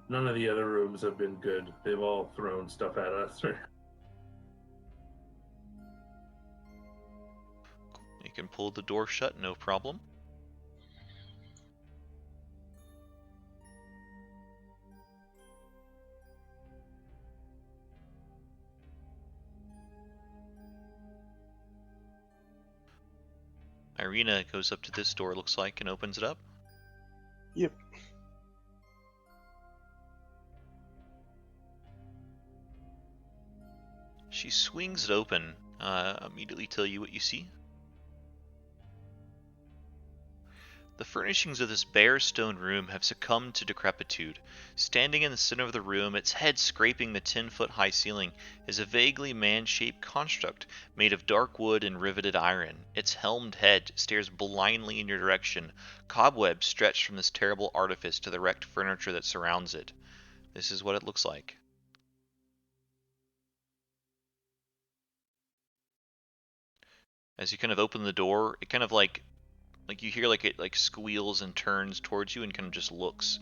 None of the other rooms have been good. They've all thrown stuff at us. You can pull the door shut, no problem. Irina goes up to this door, looks like, and opens it up. Yep. She swings it open. Immediately tell you what you see. The furnishings of this bare stone room have succumbed to decrepitude. Standing in the center of the room, its head scraping the 10-foot-high ceiling, is a vaguely man-shaped construct made of dark wood and riveted iron. Its helmed head stares blindly in your direction. Cobwebs stretch from this terrible artifice to the wrecked furniture that surrounds it. This is what it looks like. As you kind of open the door, it kind of like you hear like it like squeals and turns towards you and kind of just looks.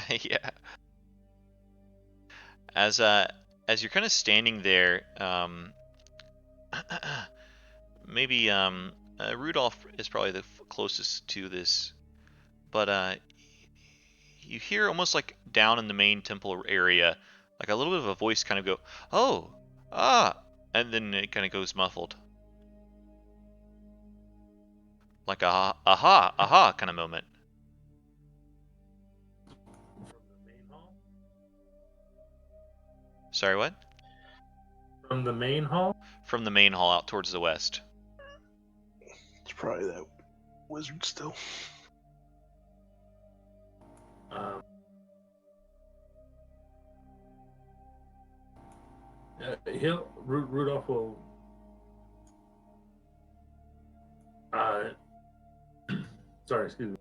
Yeah. As you're kind of standing there, maybe Rudolph is probably the closest to this, but you hear almost like down in the main temple area, like a little bit of a voice kind of go, "Oh, ah," and then it kind of goes muffled, like a aha, aha kind of moment. From the main hall? Sorry, what? From the main hall? From the main hall out towards the west. It's probably that wizard still. Um, Rudolph will. Sorry, excuse me.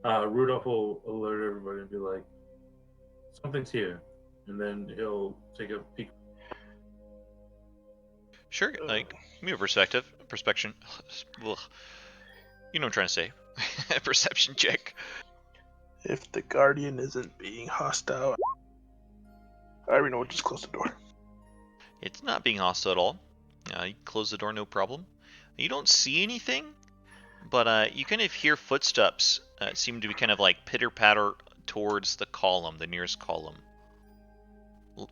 Rudolph will alert everybody and be like, "Something's here," and then he'll take a peek. Sure, like give me a perception. Ugh. You know what I'm trying to say. Perception check. If the guardian isn't being hostile, Irina will just close the door. It's not being hostile at all. You close the door, no problem. You don't see anything, but you kind of hear footsteps. Seem to be kind of like pitter patter towards the column, the nearest column.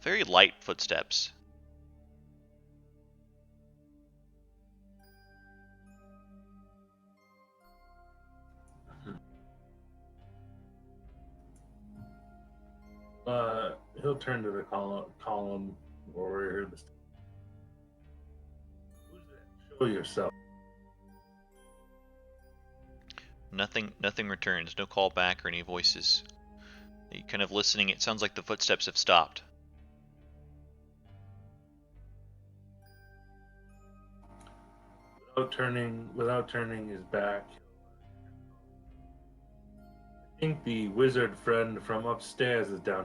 Very light footsteps. He'll turn to the column or hear this. Who's that? Show yourself. Nothing returns. No call back or any voices. You kind of listening. It sounds like the footsteps have stopped. Without turning his back. I think the wizard friend from upstairs is down.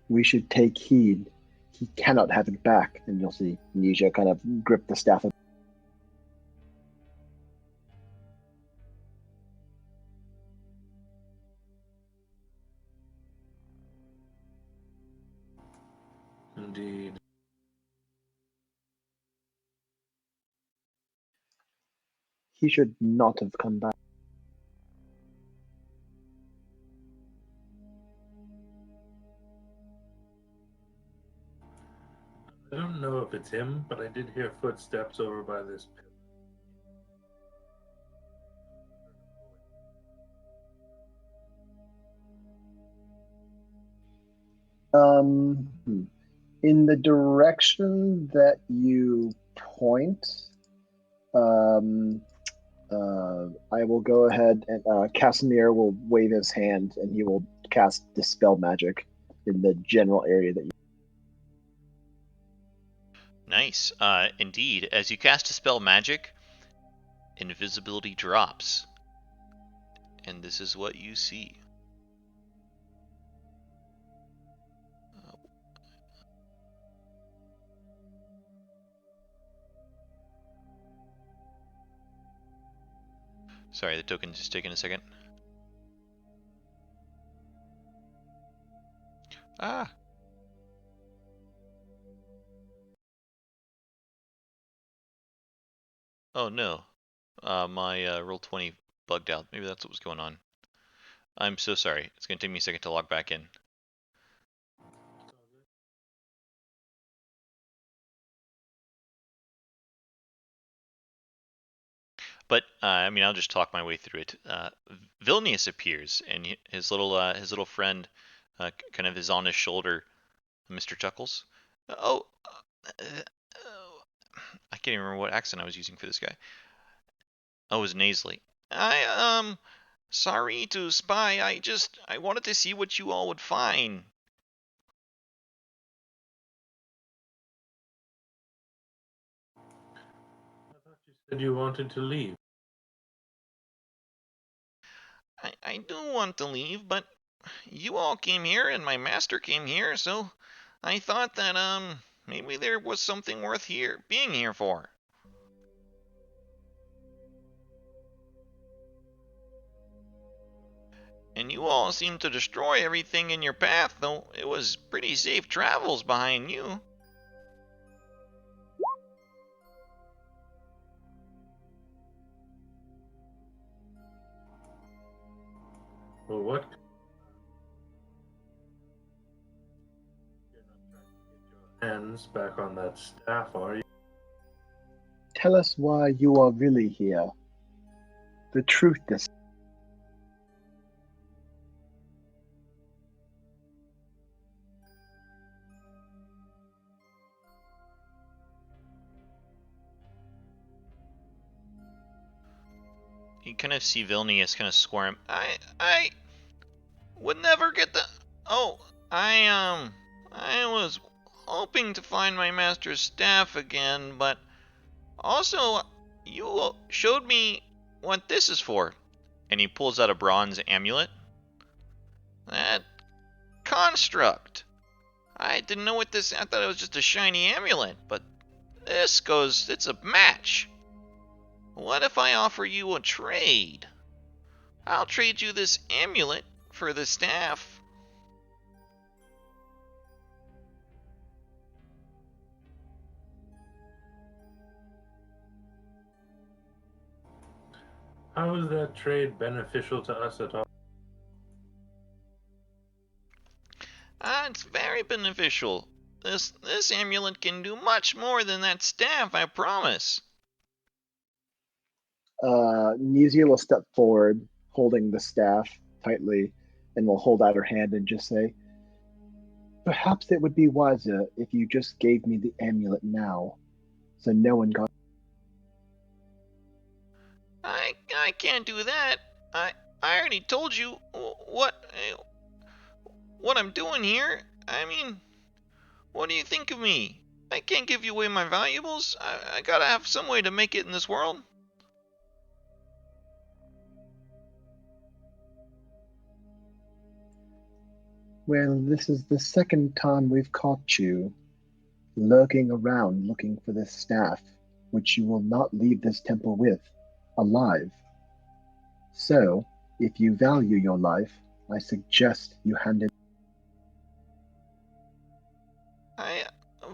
We should take heed. He cannot have it back. And you'll see Nesia kind of grip the staff. Indeed. He should not have come back. I don't know if it's him, but I did hear footsteps over by this pit. In the direction that you point, I will go ahead and Casimir will wave his hand and he will cast Dispel Magic in the general area that you. Nice. Indeed, as you cast Dispel Magic, invisibility drops. And this is what you see. Sorry, the token's just taking a second. Ah. Oh no. My Roll20 bugged out. Maybe that's what was going on. I'm so sorry. It's going to take me a second to log back in. But I mean, I'll just talk my way through it. Vilnius appears, and his little friend, kind of is on his shoulder. Mr. Chuckles. Oh, I can't even remember what accent I was using for this guy. Oh, it was nasally. Sorry to spy. I wanted to see what you all would find. I thought you said you wanted to leave. I do want to leave, but you all came here and my master came here, so I thought that, maybe there was something worth being here for. And you all seemed to destroy everything in your path, though it was pretty safe travels behind you. Well, what? You're not trying to get your hands back on that staff, are you? Tell us why you are really here. The truth is. You kind of see Vilnius kind of squirm. I would never get the. Oh, I was hoping to find my master's staff again, but also you showed me what this is for. And he pulls out a bronze amulet. That construct. I didn't know what this. I thought it was just a shiny amulet, but it's a match. What if I offer you a trade? I'll trade you this amulet for the staff. How is that trade beneficial to us at all? It's very beneficial. This amulet can do much more than that staff, I promise. Nesia will step forward, holding the staff tightly, and will hold out her hand and just say, "Perhaps it would be wiser if you just gave me the amulet now, so no one got." I can't do that. I already told you what I'm doing here. I mean, what do you think of me? I can't give you away my valuables. I gotta have some way to make it in this world. Well, this is the second time we've caught you lurking around looking for this staff, which you will not leave this temple with, alive. So, if you value your life, I suggest you hand it.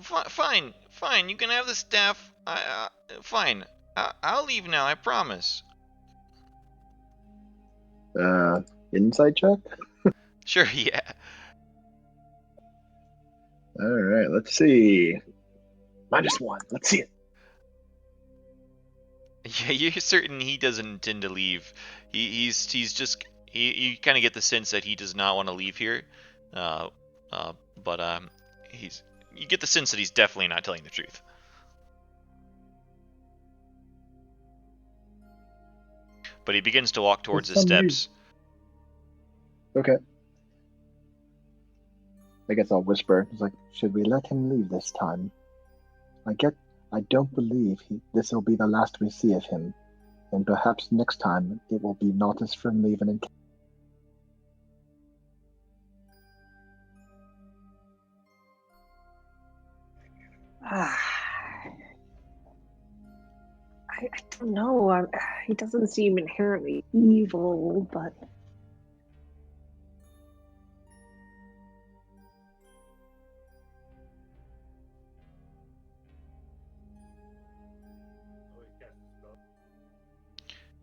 Fine. You can have the staff. Fine. I'll leave now, I promise. Insight check? Sure, yeah. Alright, let's see. -1. Let's see it. Yeah, you're certain he doesn't intend to leave. He's just you kind of get the sense that he does not want to leave here, uh, but he's you get the sense that he's definitely not telling the truth. But he begins to walk towards the some reason. steps. Okay. I guess I'll whisper. It's like, should we let him leave this time? I don't believe this will be the last we see of him, and perhaps next time it will be not as friendly of an encounter. I don't know. He doesn't seem inherently evil, but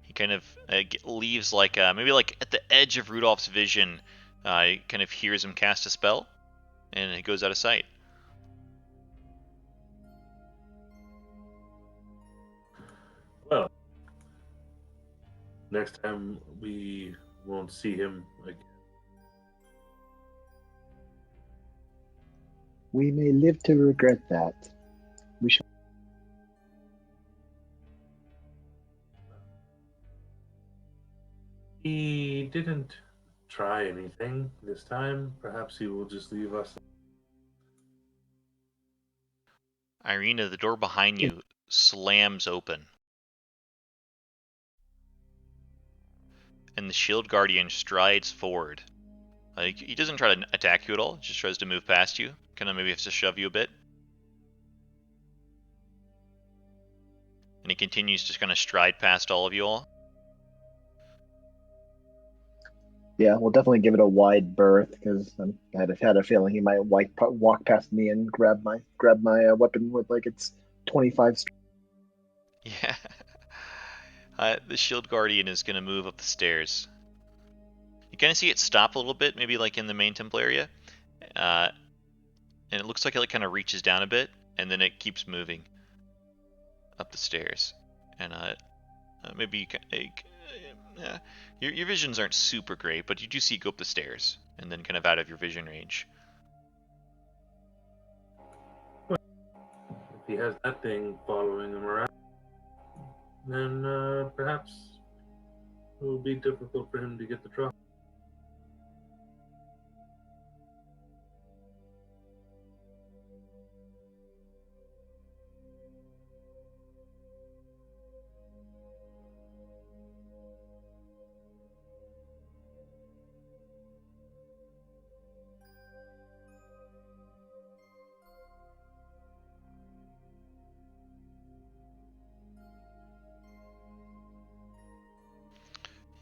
He kind of leaves like maybe like at the edge of Rudolph's vision. He kind of hears him cast a spell, and it goes out of sight. Well, next time we won't see him again. We may live to regret that. We shall. He didn't try anything this time. Perhaps he will just leave us. Irina, the door behind you slams open, and the shield guardian strides forward. He doesn't try to attack you at all, just tries to move past you. Kind of maybe has to shove you a bit. And he continues to kind of stride past all of you all. Yeah, we'll definitely give it a wide berth because I had a feeling he might walk past me and grab my weapon with like it's 25. Yeah. The shield guardian is going to move up the stairs. You kind of see it stop a little bit, maybe like in the main temple area. And it looks like it kind of reaches down a bit, and then it keeps moving up the stairs. And maybe you can, your visions aren't super great, but you do see it go up the stairs, and then kind of out of your vision range. If he has that thing following him around, then perhaps it will be difficult for him to get the drop.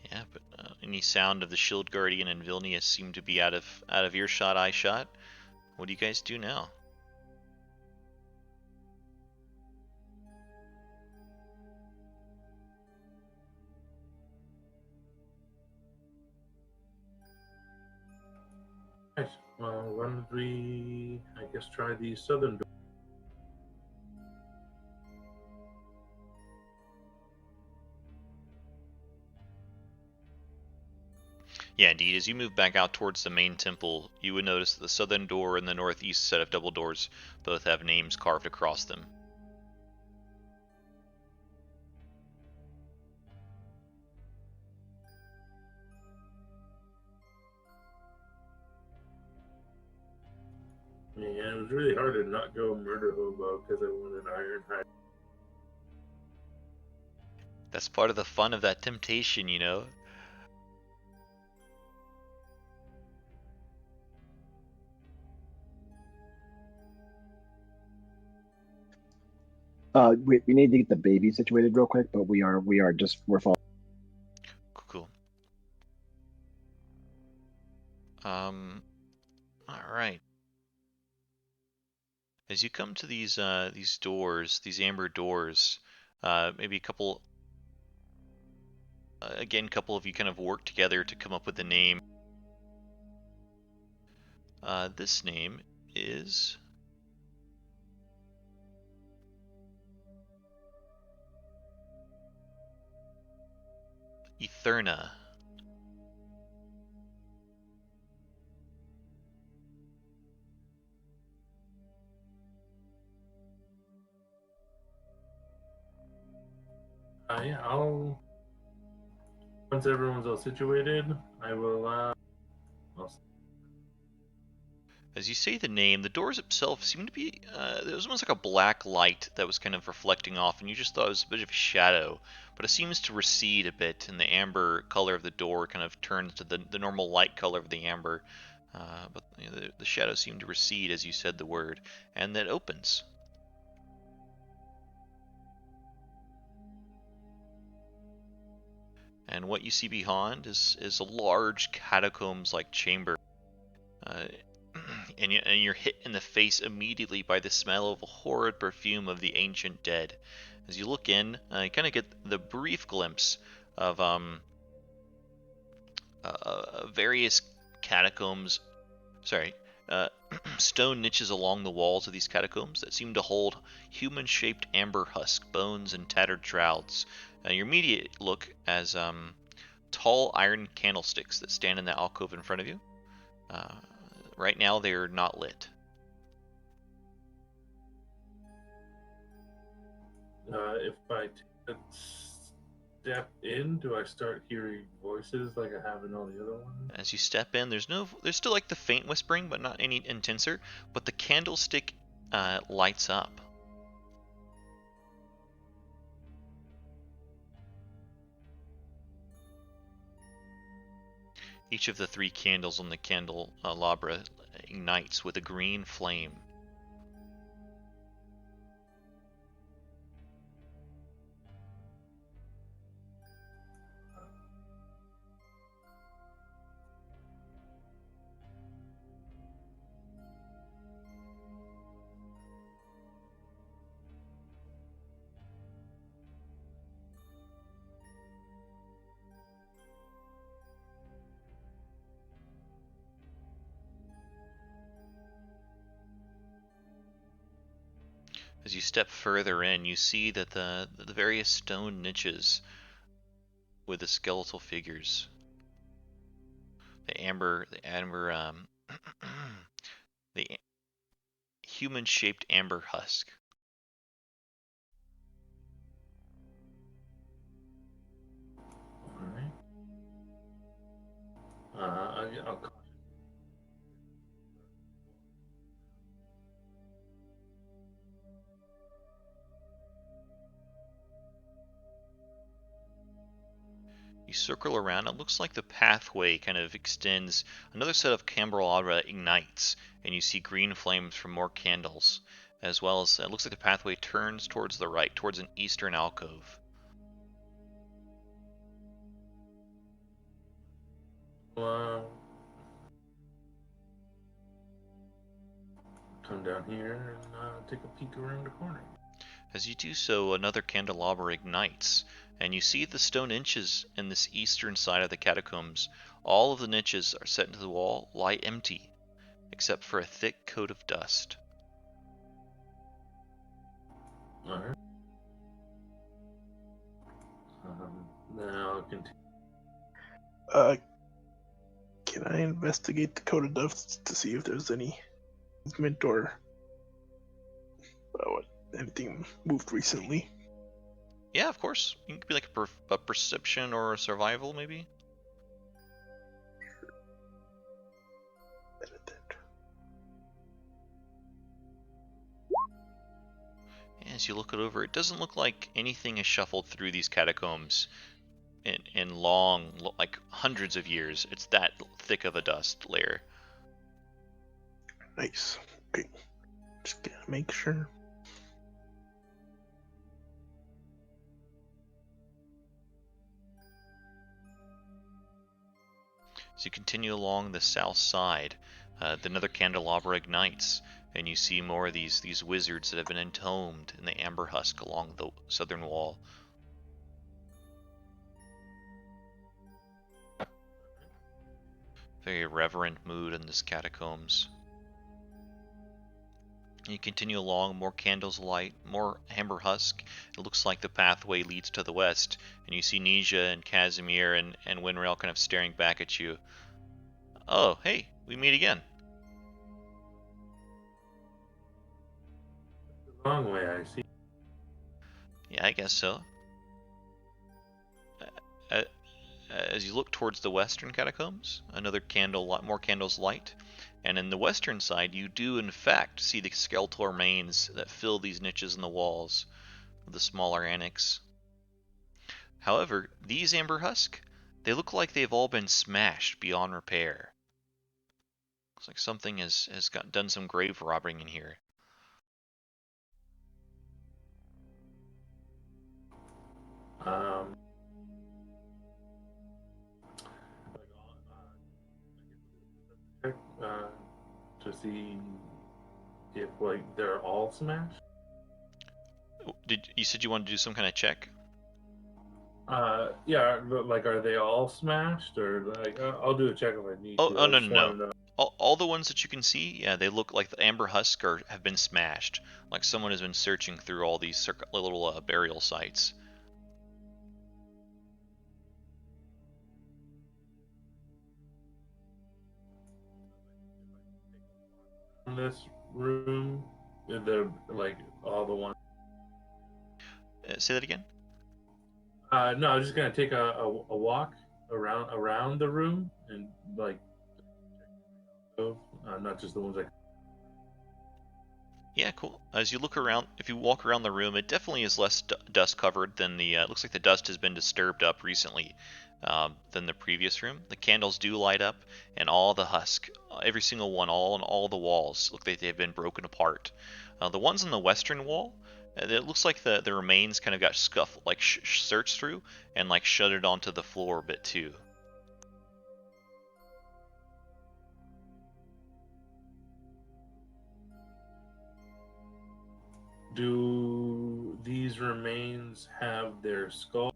Yeah, but any sound of the shield guardian and Vilnius seem to be out of earshot, eye shot. What do you guys do now? Right. Well, why don't we, I guess, try the southern door? Yeah, indeed. As you move back out towards the main temple, you would notice that the southern door and the northeast set of double doors both have names carved across them. Man, it was really hard to not go murder hobo because I wanted Ironhide. That's part of the fun of that temptation, you know? We need to get the baby situated real quick, but we're following. Cool. All right. As you come to these doors, these amber doors, maybe a couple. Again, a couple of you kind of work together to come up with a name. This name is Etherna. Yeah, I'll. Once everyone's all situated, I will. As you say the name, the doors itself seem to be, there was almost like a black light that was kind of reflecting off, and you just thought it was a bit of a shadow, but it seems to recede a bit, and the amber color of the door kind of turns to the normal light color of the amber, but you know, the shadows seem to recede as you said the word, and that opens. And what you see beyond is a large catacombs-like chamber. And you're hit in the face immediately by the smell of a horrid perfume of the ancient dead. As you look in, you kind of get the brief glimpse of various catacombs. Sorry, stone niches along the walls of these catacombs that seem to hold human-shaped amber husk bones and tattered shrouds. Your immediate look as tall iron candlesticks that stand in the alcove in front of you. Right now, they are not lit. If I take a step in, do I start hearing voices like I have in all the other ones? As you step in, there's still like the faint whispering, but not any intenser. But the candlestick lights up. Each of the 3 candles on the candelabra ignites with a green flame. As you step further in, you see that the various stone niches with the skeletal figures, the the human-shaped amber husk. All right. I'll You circle around. It looks like the pathway kind of extends. Another set of candelabra ignites, and you see green flames from more candles, as well as it looks like the pathway turns towards the right, towards an eastern alcove. come down here and take a peek around the corner. As you do so, another candelabra ignites, and you see the stone niches in this eastern side of the catacombs. All of the niches are set into the wall, lie empty, except for a thick coat of dust. All right. Then I'll continue. Can I investigate the code of dust to see if there's any movement or anything moved recently? Yeah, of course. It could be like a perception or a survival, maybe. As you look it over, it doesn't look like anything has shuffled through these catacombs in long, like hundreds of years. It's that thick of a dust layer. Nice. Okay. Just gotta make sure. As you continue along the south side, another candelabra ignites, and you see more of these wizards that have been entombed in the amber husk along the southern wall. Very reverent mood in this catacombs. You continue along, more candles light, more amber husk. It looks like the pathway leads to the west, and you see Nesia and Casimir and Winrail kind of staring back at you. Oh, hey, we meet again. Long way, I see. Yeah, I guess so. As you look towards the western catacombs, another candle, more candles light, and in the western side, you do in fact see the skeletal remains that fill these niches in the walls of the smaller annex. However, these amber husk, they look like they've all been smashed beyond repair. Looks like something has done some grave robbing in here. Um, check, to see if like they're all smashed. You said you wanted to do some kind of check? Yeah, but like, are they all smashed, or like, I'll do a check if I need to. Oh I no, just no, want no. to know. All the ones that you can see, yeah, they look like the amber husk have been smashed. Like someone has been searching through all these little burial sites. In this room, they're like all the ones. Say that again? No, I'm just gonna take a walk around the room and like, not just the ones I. Yeah, cool. As you look around, if you walk around the room, it definitely is less dust covered than the. Looks like the dust has been disturbed up recently than the previous room. The candles do light up, and all the husk, every single one, all on all the walls, look like they've been broken apart. The ones on the western wall, it looks like the remains kind of got scuffed, like searched through, and like shuttered onto the floor a bit too. Do these remains have their skull?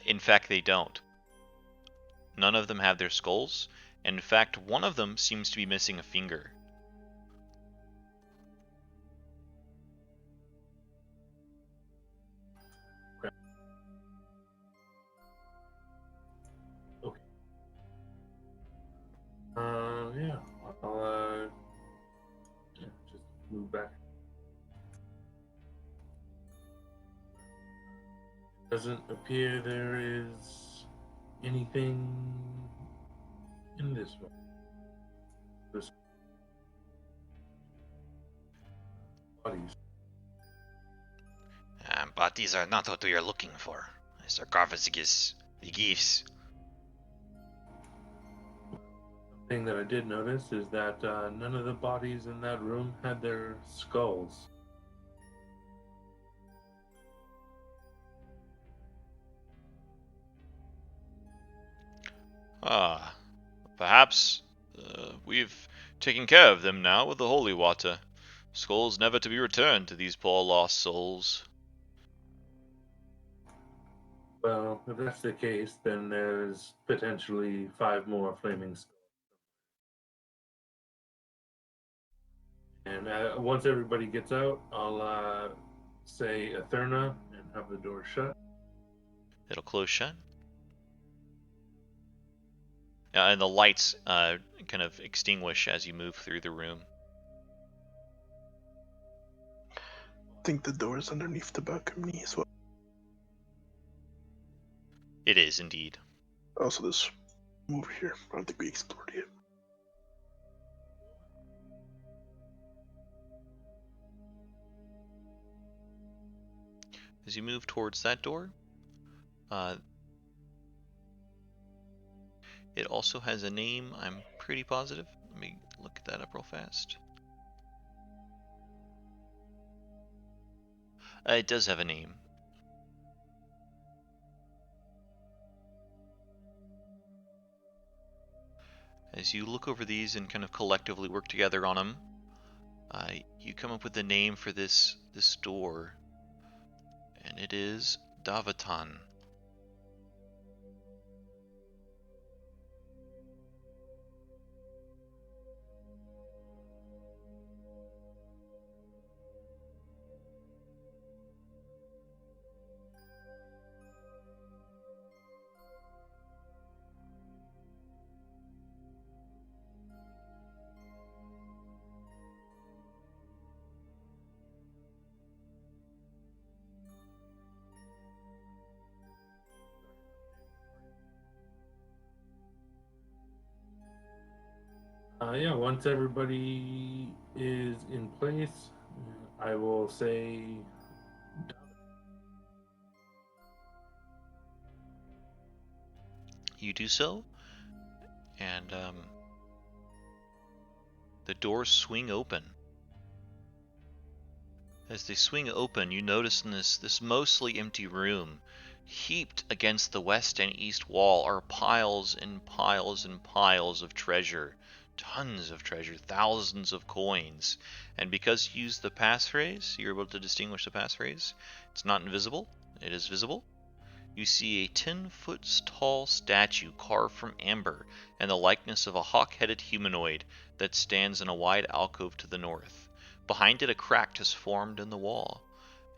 In fact, they don't. None of them have their skulls, and in fact, one of them seems to be missing a finger. Okay. Yeah. I'll just move back. Doesn't appear there is anything in this one. This bodies. But these are not what we are looking for. Sarcophagus, the geese. Thing that I did notice is that none of the bodies in that room had their skulls. Ah, perhaps we've taken care of them now with the holy water. Skulls never to be returned to these poor lost souls. Well, if that's the case, then there's potentially 5 more flaming skulls. And once everybody gets out, I'll say Atherna and have the door shut. It'll close shut. And the lights kind of extinguish as you move through the room. I think the door's underneath the balcony as well. It is indeed. Also, this room over here. I don't think we explored it. As you move towards that door, it also has a name, I'm pretty positive. Let me look that up real fast. It does have a name. As you look over these and kind of collectively work together on them, you come up with the name for this door, and it is Davatan. Yeah, once everybody is in place, I will say. You do so, and the doors swing open. As they swing open, you notice in this mostly empty room, heaped against the west and east wall, are piles and piles and piles of treasure. Tons of treasure, thousands of coins. And because you use the passphrase, you're able to distinguish the passphrase. It's not invisible, it is visible. You see a 10-foot tall statue carved from amber and the likeness of a hawk-headed humanoid that stands in a wide alcove to the north. Behind it, a crack has formed in the wall,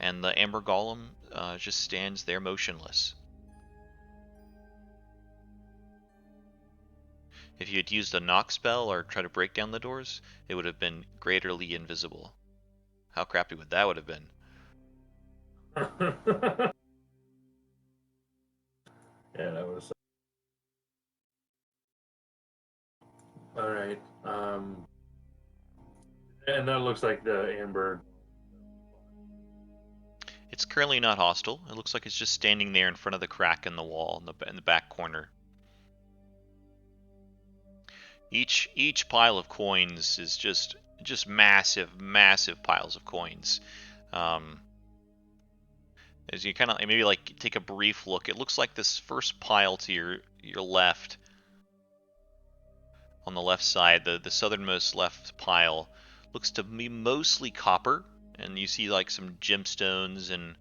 and the amber golem just stands there motionless. If you had used a knock spell or try to break down the doors, it would have been greaterly invisible. How crappy would that would have been? Yeah, that was. All right. And that looks like the amber. It's currently not hostile. It looks like it's just standing there in front of the crack in the wall in the back corner. Each pile of coins is just massive piles of coins. As you kind of maybe like take a brief look, it looks like this first pile to your left, on the left side, the southernmost left pile, looks to be mostly copper, and you see like some gemstones and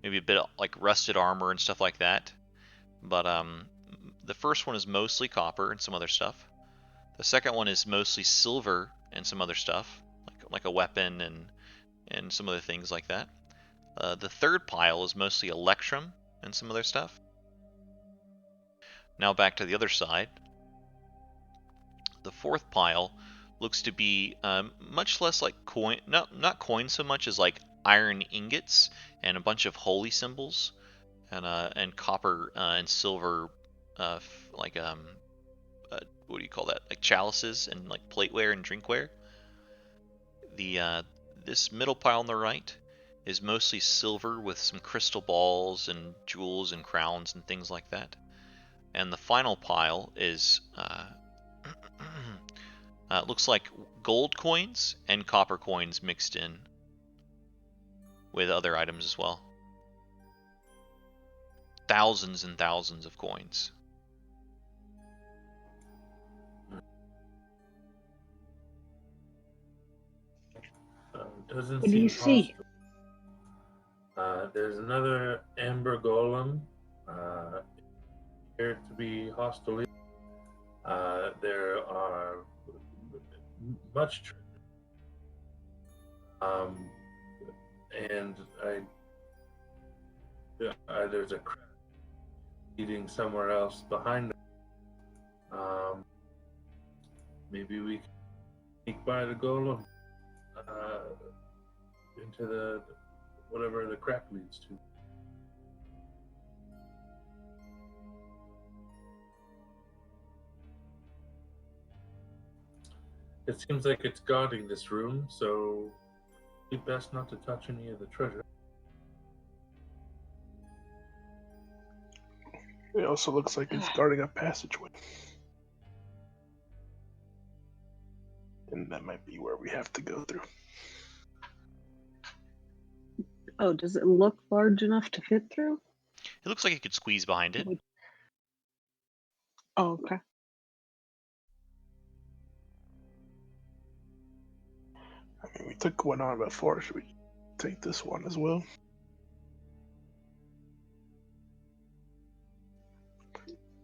maybe a bit of like rusted armor and stuff like that. But the first one is mostly copper and some other stuff. The second one is mostly silver and some other stuff, like a weapon and some other things like that. The third pile is mostly electrum and some other stuff. Now back to the other side. The fourth pile looks to be much less like coin, not coin so much as like iron ingots and a bunch of holy symbols and copper and silver, like what do you call that? Like chalices and like plateware and drinkware. The this middle pile on the right is mostly silver with some crystal balls and jewels and crowns and things like that. And the final pile is looks like gold coins and copper coins mixed in with other items as well. Thousands and thousands of coins. Doesn't What do you seem see? hostile. There's another amber golem here to be hostile. There are much treasure. And there's a crack leading somewhere else behind it. Maybe we can sneak by the golem into the whatever the crack leads to. It seems like it's guarding this room, so it's best not to touch any of the treasure. It also looks like it's guarding a passageway. And that might be where we have to go through. Oh, does it look large enough to fit through? It looks like you could squeeze behind it. Oh, okay. took one on before. Should we take this one as well?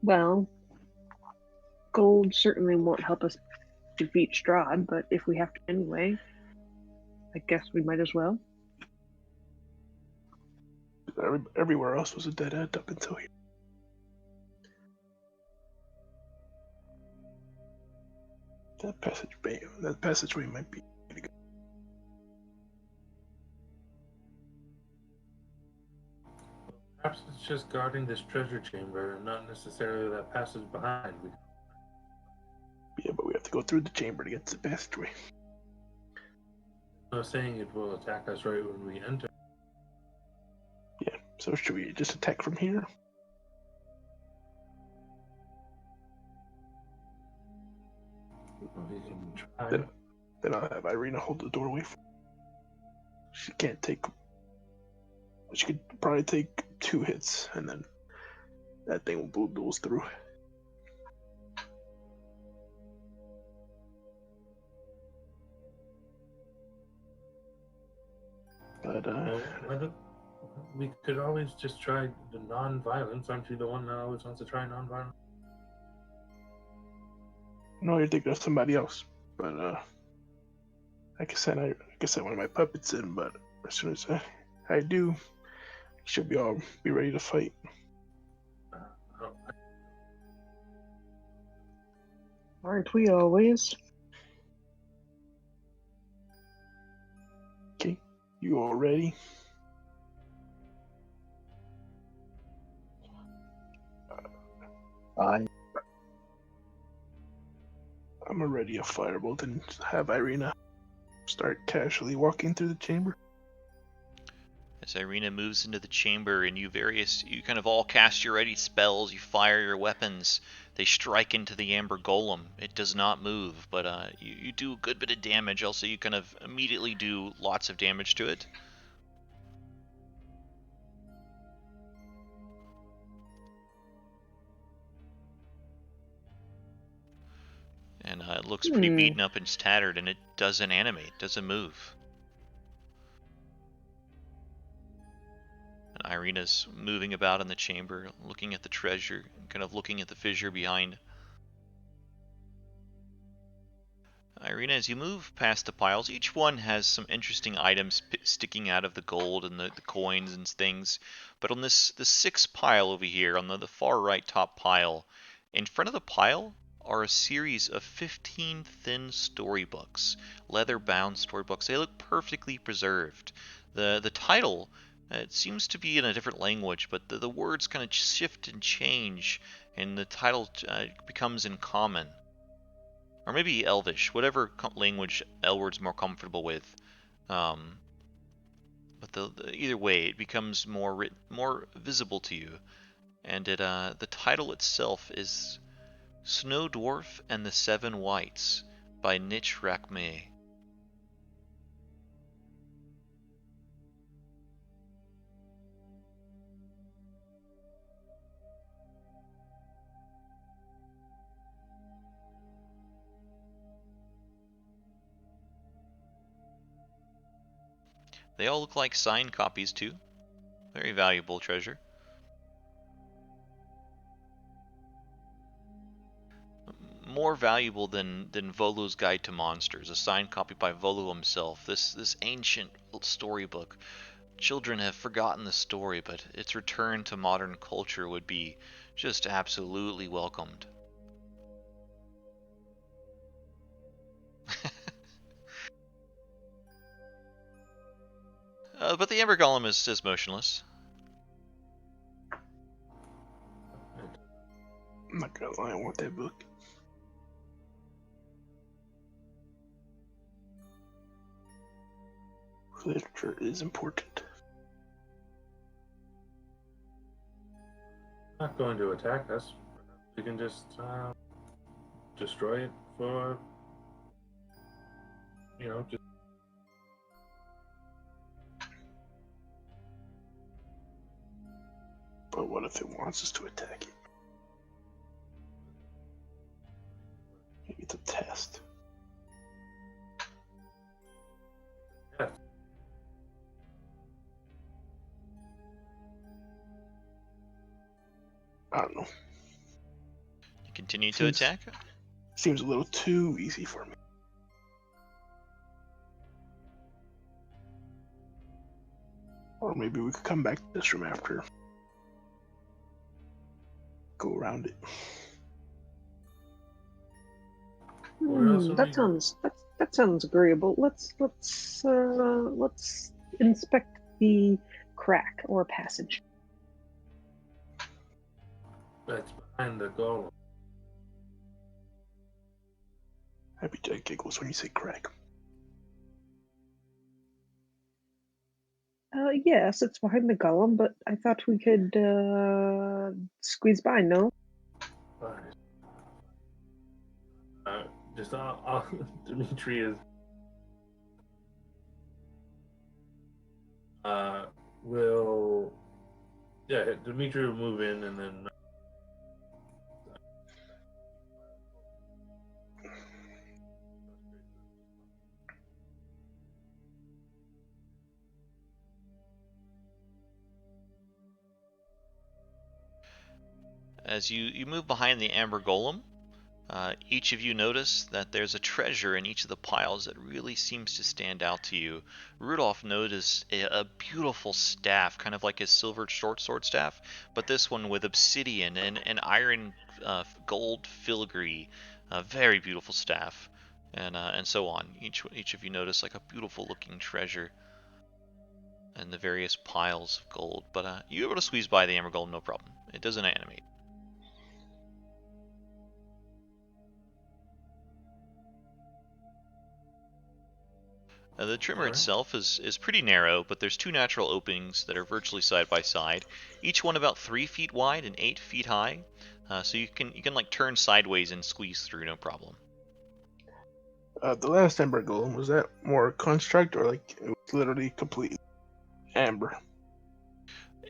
Well, gold certainly won't help us defeat Strahd, but if we have to anyway, I guess we might as well. Everywhere else was a dead end up until here. That passageway might be. Perhaps it's just guarding this treasure chamber and not necessarily that passage behind. Yeah, but we have to go through the chamber to get to the passageway. I was saying it will attack us right when we enter. Yeah, so should we just attack from here? We can try. Then I'll have Irina hold the doorway. She can't take. She could probably take 2 hits, and then that thing will bulldoze through. But Well, we could always just try the non-violence. Aren't you the one that always wants to try non-violence? no, you're thinking of somebody else. But I can send one of my puppets in. But as soon as I do, she'll be ready to fight. Aren't we always? Okay, you all ready? I I'm already a firebolt and have Irina start casually walking through the chamber. As Irina moves into the chamber and you kind of all cast your ready spells, you fire your weapons, they strike into the amber golem. It does not move, but you do a good bit of damage. Also, you kind of immediately do lots of damage to it. And it looks pretty beaten up and tattered, and it doesn't animate, doesn't move. And Irina's moving about in the chamber, looking at the treasure, kind of looking at the fissure behind. Irina, as you move past the piles, each one has some interesting items sticking out of the gold and the coins and things. But on the 6th pile over here, on the far right top pile, in front of the pile are a series of 15 thin storybooks, leather-bound storybooks. They look perfectly preserved. The title, it seems to be in a different language, but the words kind of shift and change, and the title becomes in common. Or maybe Elvish, whatever language Elward's more comfortable with. But either way, it becomes more visible to you. And the title itself is Snow Dwarf and the Seven Whites by Nich Rakme. They all look like signed copies too. Very valuable treasure. More valuable than Volu's Guide to Monsters, a signed copy by Volu himself. This ancient storybook. Children have forgotten the story, but its return to modern culture would be just absolutely welcomed. But the Amber Golem is motionless. I'm not gonna lie, I want that book. Literature is important. Not going to attack us. We can just destroy it for, just. But what if it wants us to attack it? Maybe it's a test. I don't know. You continue to Seems attack? seems a little too easy for me. Or maybe we could come back to this room after. Go around it. Where else are we going? That sounds agreeable. Let's inspect the crack or passage. That's behind the golem. Happy Jack giggles when you say crack. Yes, it's behind the golem, but I thought we could squeeze by. No. Fine. Just Dimitri is will Dimitri will move in and then As you move behind the Amber Golem, each of you notice that there's a treasure in each of the piles that really seems to stand out to you. Rudolph noticed a beautiful staff, kind of like his silver short sword staff, but this one with obsidian and iron gold filigree. A very beautiful staff, and so on. Each of you notice like a beautiful looking treasure and the various piles of gold. But you're able to squeeze by the Amber Golem, no problem. It doesn't animate. The trimmer Alright. itself is pretty narrow, but there's two natural openings that are virtually side by side, each one about 3 feet wide and 8 feet high. So you can like turn sideways and squeeze through, no problem. The last Amber Golem, was that more construct or like it was literally completely amber?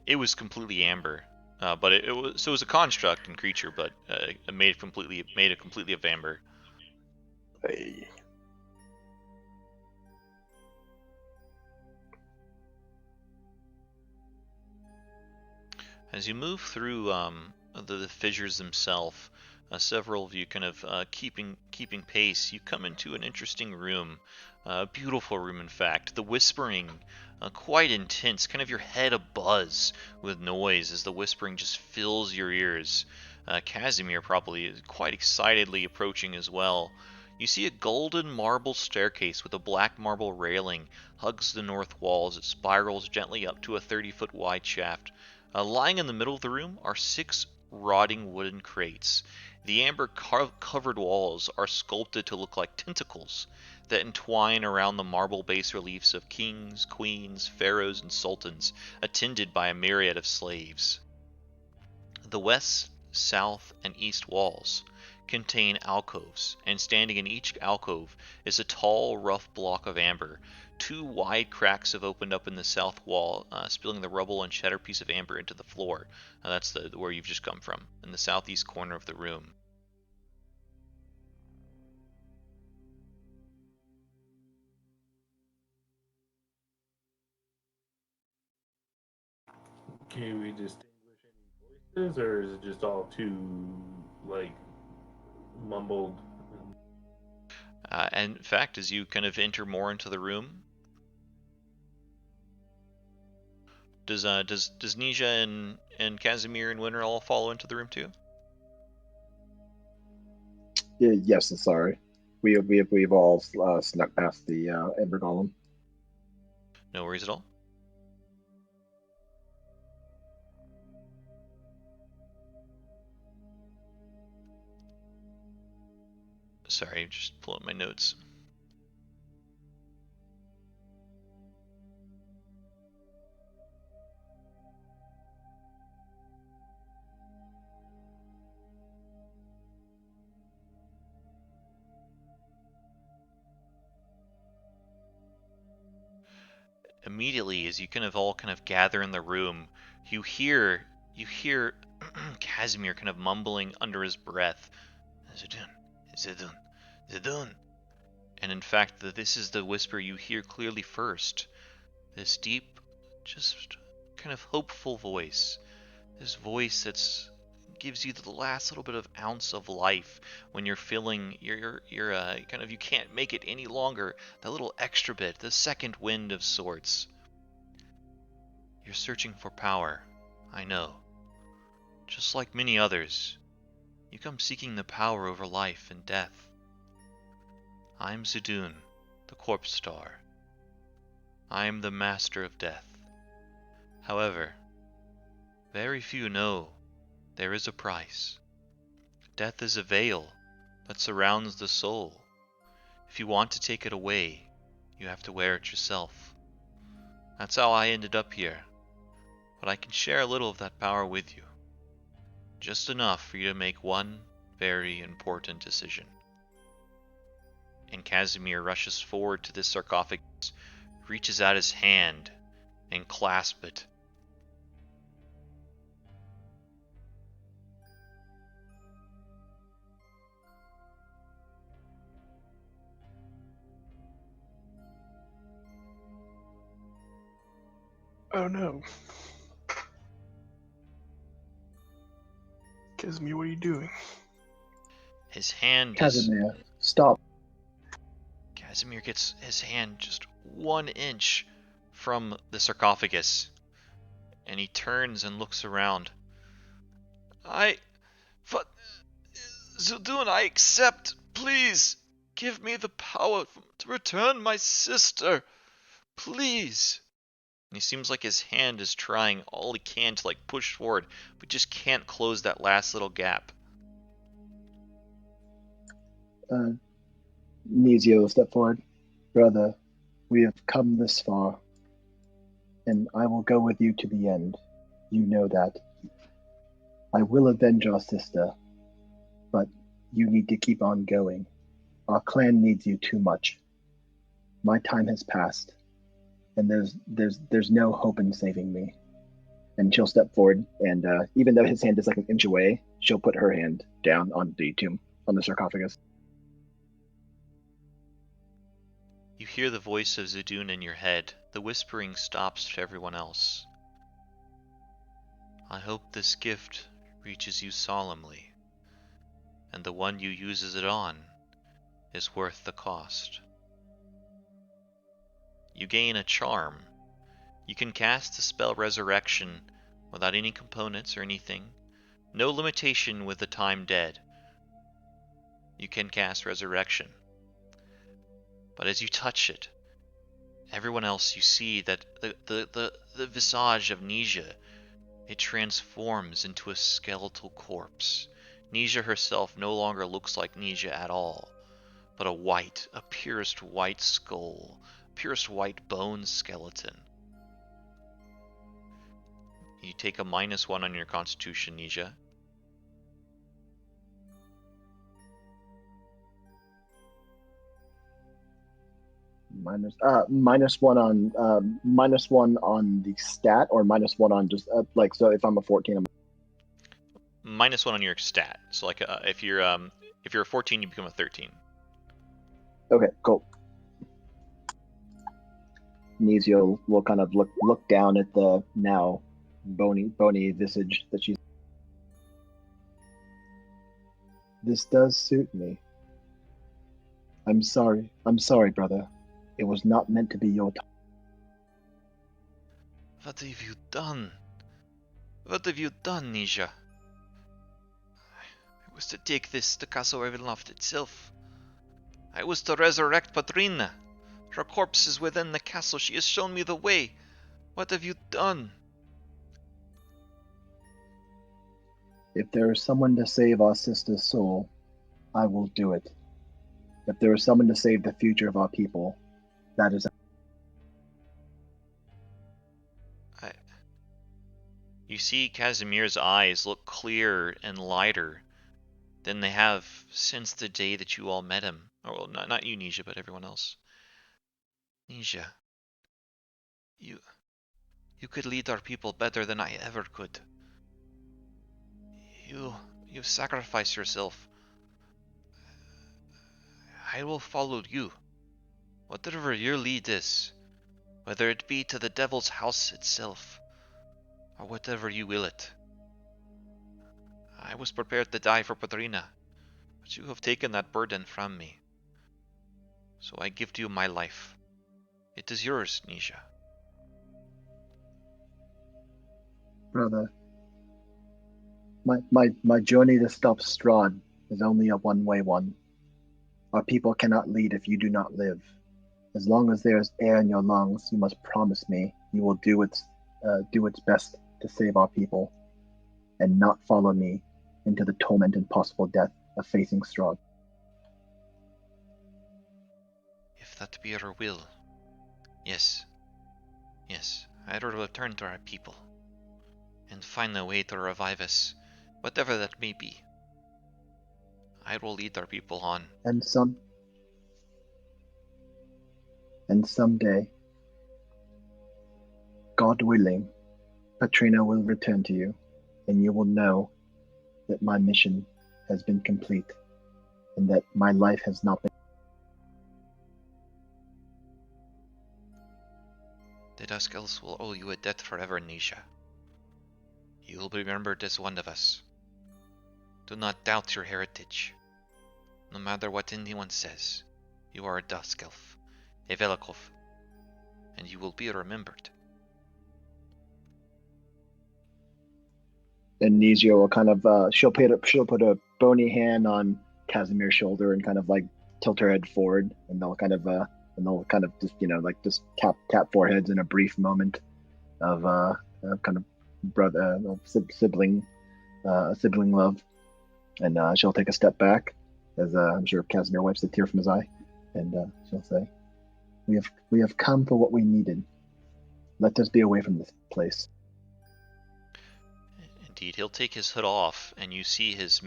It was completely amber, but it was a construct and creature, but made completely of amber. Hey. As you move through the fissures themselves, several of you kind of keeping pace, you come into an interesting room, a beautiful room in fact. The whispering, quite intense, kind of your head abuzz with noise as the whispering just fills your ears. Casimir probably is quite excitedly approaching as well. You see a golden marble staircase with a black marble railing hugs the north wall as it spirals gently up to a 30-foot wide shaft. Lying in the middle of the room are 6 rotting wooden crates. The amber covered walls are sculpted to look like tentacles that entwine around the marble bas reliefs of kings, queens, pharaohs, and sultans, attended by a myriad of slaves. The west, south, and east walls contain alcoves, and standing in each alcove is a tall, rough block of amber. 2 wide cracks have opened up in the south wall, spilling the rubble and shattered piece of amber into the floor. That's where you've just come from, in the southeast corner of the room. can we distinguish any voices, or is it just all too like mumbled? And in fact, as you kind of enter more into the room, does Nesia and Casimir and Winter all follow into the room too? Yeah, yes, I'm sorry. We've all snuck past the Ember Golem. No worries at all. Sorry, just pull up my notes. Immediately, as you kind of all gather in the room, you hear Casimir kind of mumbling under his breath, "Zidun, Zidun, Zidun." And in fact, this is the whisper you hear clearly first. This deep, just kind of hopeful voice. This voice that's gives you the last little bit of ounce of life when you're feeling you're kind of, you can't make it any longer. That little extra bit, the second wind of sorts. You're searching for power, I know. Just like many others, you come seeking the power over life and death. I'm Zidun, the Corpse Star. I am the master of death. However, very few know there is a price. Death is a veil that surrounds the soul. If you want to take it away, you have to wear it yourself. That's how I ended up here, but I can share a little of that power with you. Just enough for you to make one very important decision. And Casimir rushes forward to this sarcophagus, reaches out his hand, and clasps it. Oh no. Casimir, what are you doing? His hand is... Casimir, stop. Casimir gets his hand just 1 inch from the sarcophagus, and he turns and looks around. But, Zudun, I accept. Please, give me the power to return my sister. Please. And he seems like his hand is trying all he can to push forward, but just can't close that last little gap. Nesia will step forward. Brother, we have come this far, and I will go with you to the end. You know that. I will avenge our sister, but you need to keep on going. Our clan needs you too much. My time has passed, and there's no hope in saving me. And she'll step forward, and even though his hand is like an inch away, she'll put her hand down on the tomb, on the sarcophagus. You hear the voice of Zudun in your head. The whispering stops to everyone else. I hope this gift reaches you solemnly, and the one you uses it on is worth the cost. You gain a charm. You can cast the spell Resurrection without any components or anything. No limitation with the time dead. You can cast Resurrection. But as you touch it, everyone else, you see that the visage of Nesia, it transforms into a skeletal corpse. Nesia herself no longer looks like Nesia at all, but a pierced white skull, pierced white bone skeleton. You take a -1 on your constitution, Nesia. -1 on the stat, or -1 on just so if I'm a 14, I'm -1 on your stat. So if you're a 14, you become a 13. okay, cool. Nesia will kind of look down at the now bony visage that she's. This does suit me. I'm sorry, brother. It was not meant to be your time. What have you done? What have you done, Nesia? I was to take this to Castle Ravenloft itself. I was to resurrect Patrina. Her corpse is within the castle. She has shown me the way. What have you done? If there is someone to save our sister's soul, I will do it. If there is someone to save the future of our people, that is. You see Casimir's eyes look clearer and lighter than they have since the day that you all met him. Or, well, not you, Nesia, but everyone else. Nesia, you could lead our people better than I ever could. You sacrifice yourself. I will follow you. Whatever your lead is, whether it be to the devil's house itself, or whatever you will it. I was prepared to die for Patrina, but you have taken that burden from me. So I give to you my life. It is yours, Nesia. Brother, my journey to stop Strahd is only a one-way one. Our people cannot lead if you do not live. As long as there is air in your lungs, you must promise me you will do its best to save our people, and not follow me into the torment and possible death of facing Strahd. If that be your will, yes, I will return to our people, and find a way to revive us, whatever that may be. I will lead our people on. And someday, God willing, Patrina will return to you, and you will know that my mission has been complete, and that my life has not been. The Dusk Elves will owe you a debt forever, Nesia. You will be remembered as one of us. Do not doubt your heritage. No matter what anyone says, you are a Dusk Elf, a Velikov, and you will be remembered. And Nesia will kind of she'll put a bony hand on Casimir's shoulder and kind of like tilt her head forward, and they'll kind of just just tap foreheads in a brief moment of kind of brother sibling love, and she'll take a step back as I'm sure Casimir wipes the tear from his eye, and she'll say, "We have come for what we needed. Let us be away from this place." Indeed, he'll take his hood off, and you see his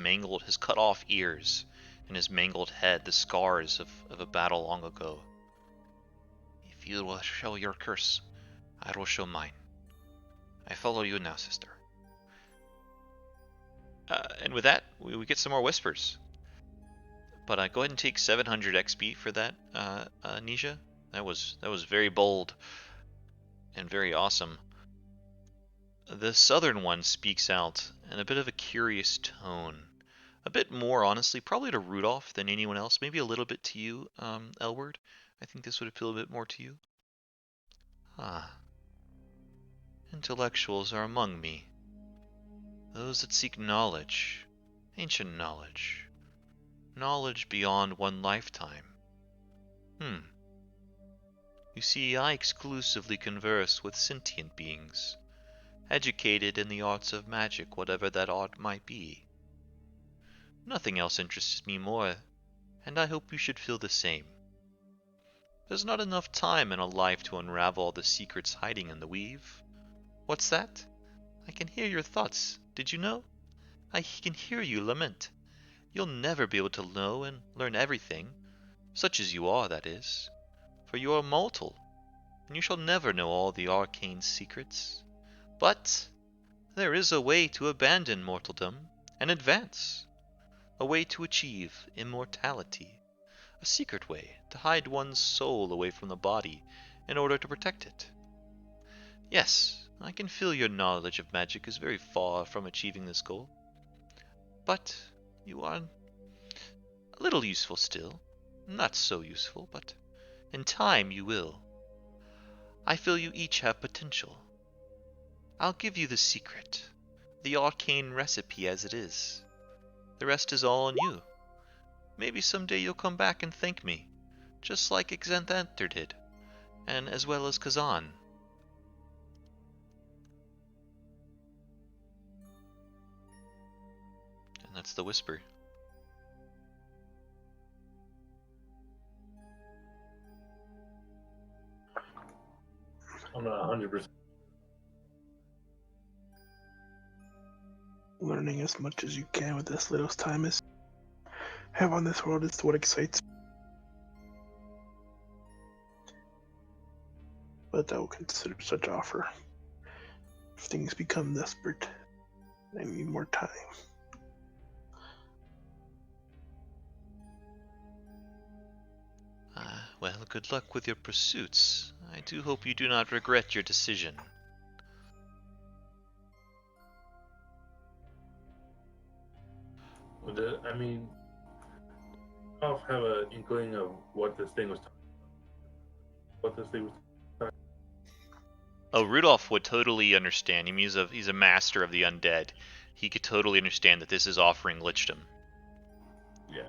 cut off ears, and his mangled head, the scars of a battle long ago. If you will show your curse, I will show mine. I follow you now, sister. And with that, we get some more whispers. But go ahead and take 700 XP for that, Nesia. That was very bold and very awesome. The southern one speaks out in a bit of a curious tone. A bit more, honestly, probably to Rudolph than anyone else. Maybe a little bit to you, Elward. I think this would appeal a bit more to you. Intellectuals are among me. Those that seek knowledge, ancient knowledge. Knowledge beyond one lifetime. You see, I exclusively converse with sentient beings, educated in the arts of magic, whatever that art might be. Nothing else interests me more, and I hope you should feel the same. There's not enough time in a life to unravel all the secrets hiding in the weave. What's that? I can hear your thoughts. Did you know? I can hear you lament. You'll never be able to know and learn everything, such as you are, that is. For you are mortal, and you shall never know all the arcane secrets. But there is a way to abandon mortaldom and advance. A way to achieve immortality. A secret way to hide one's soul away from the body in order to protect it. Yes, I can feel your knowledge of magic is very far from achieving this goal. But you are a little useful still. Not so useful, but in time you will. I feel you each have potential. I'll give you the secret, the arcane recipe as it is. The rest is all on you. Maybe someday you'll come back and thank me, just like Xanthanter did, and as well as Kazan. And that's the whisper. I'm not 100%. Learning as much as you can with this little time as have on this world is what excites me. But I will consider such offer if things become desperate and I need more time. Well, good luck with your pursuits. I do hope you do not regret your decision. I mean, I'll have an inkling of what this thing was talking about. What this thing was talking Oh, Rudolph would totally understand. I mean, he's a master of the undead. He could totally understand that this is offering lichdom. Yeah.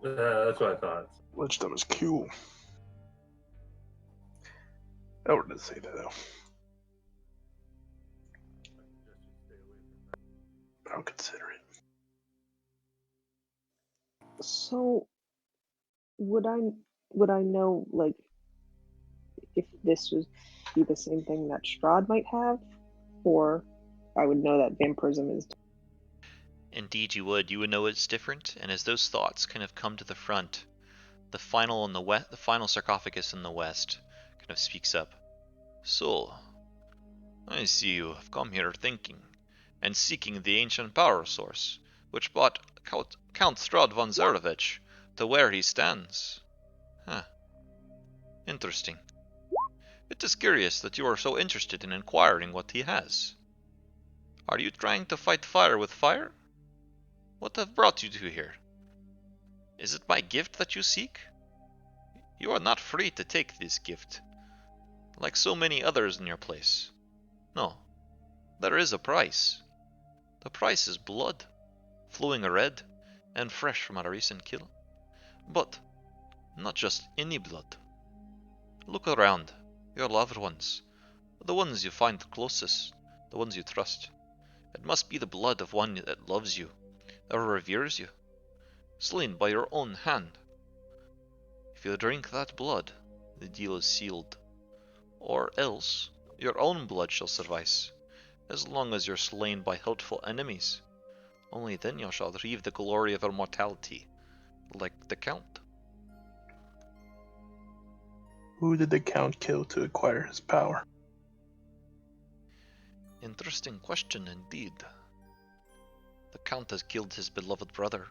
That's what I thought. Lichdom is cool. I wouldn't say that though. But I'll consider it. So would I know, like, if this would be the same thing that Strahd might have, or I would know that vampirism is. Indeed, you would. You would know it's different. And as those thoughts kind of come to the front, the final sarcophagus in the west, kind of speaks up. So, I see you have come here thinking and seeking the ancient power source, which brought Count Strahd von Zarovich to where he stands. Huh. Interesting. It is curious that you are so interested in inquiring what he has. Are you trying to fight fire with fire? What have brought you to here? Is it my gift that you seek? You are not free to take this gift, like so many others in your place. No, there is a price. The price is blood, flowing red and fresh from a recent kill. But not just any blood. Look around, your loved ones, the ones you find closest, the ones you trust. It must be the blood of one that loves you, or reveres you, slain by your own hand. If you drink that blood, the deal is sealed. Or else, your own blood shall suffice, as long as you're slain by helpful enemies. Only then you shall reap the glory of immortality, like the Count. Who did the Count kill to acquire his power? Interesting question indeed. The Count has killed his beloved brother,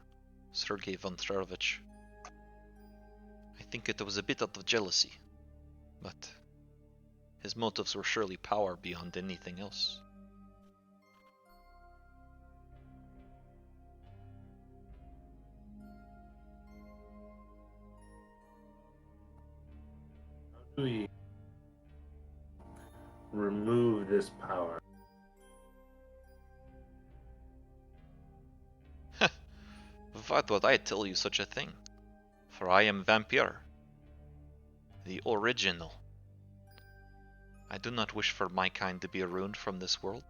Sergei von Tsarovich. I think it was a bit out of jealousy, but his motives were surely power beyond anything else. How do we remove this power? Why would I tell you such a thing? For I am Vampire, the original. I do not wish for my kind to be ruined from this world.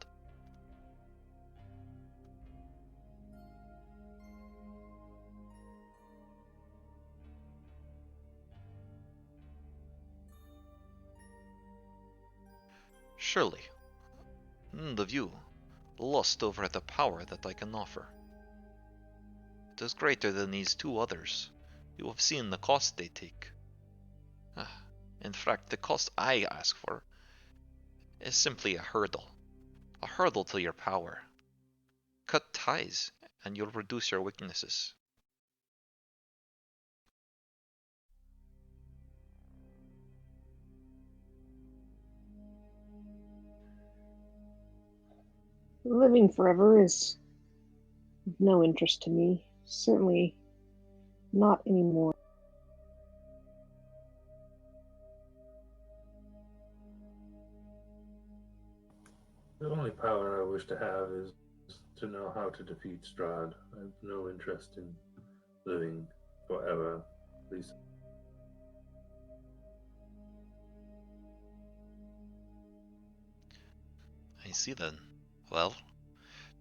Surely, none of you lust over the power that I can offer. It is greater than these two others. You have seen the cost they take. In fact, the cost I ask for is simply a hurdle to your power. Cut ties, and you'll reduce your weaknesses. Living forever is of no interest to me. Certainly not anymore. The only power I wish to have is to know how to defeat Strahd. I have no interest in living forever, at least. I see then. Well,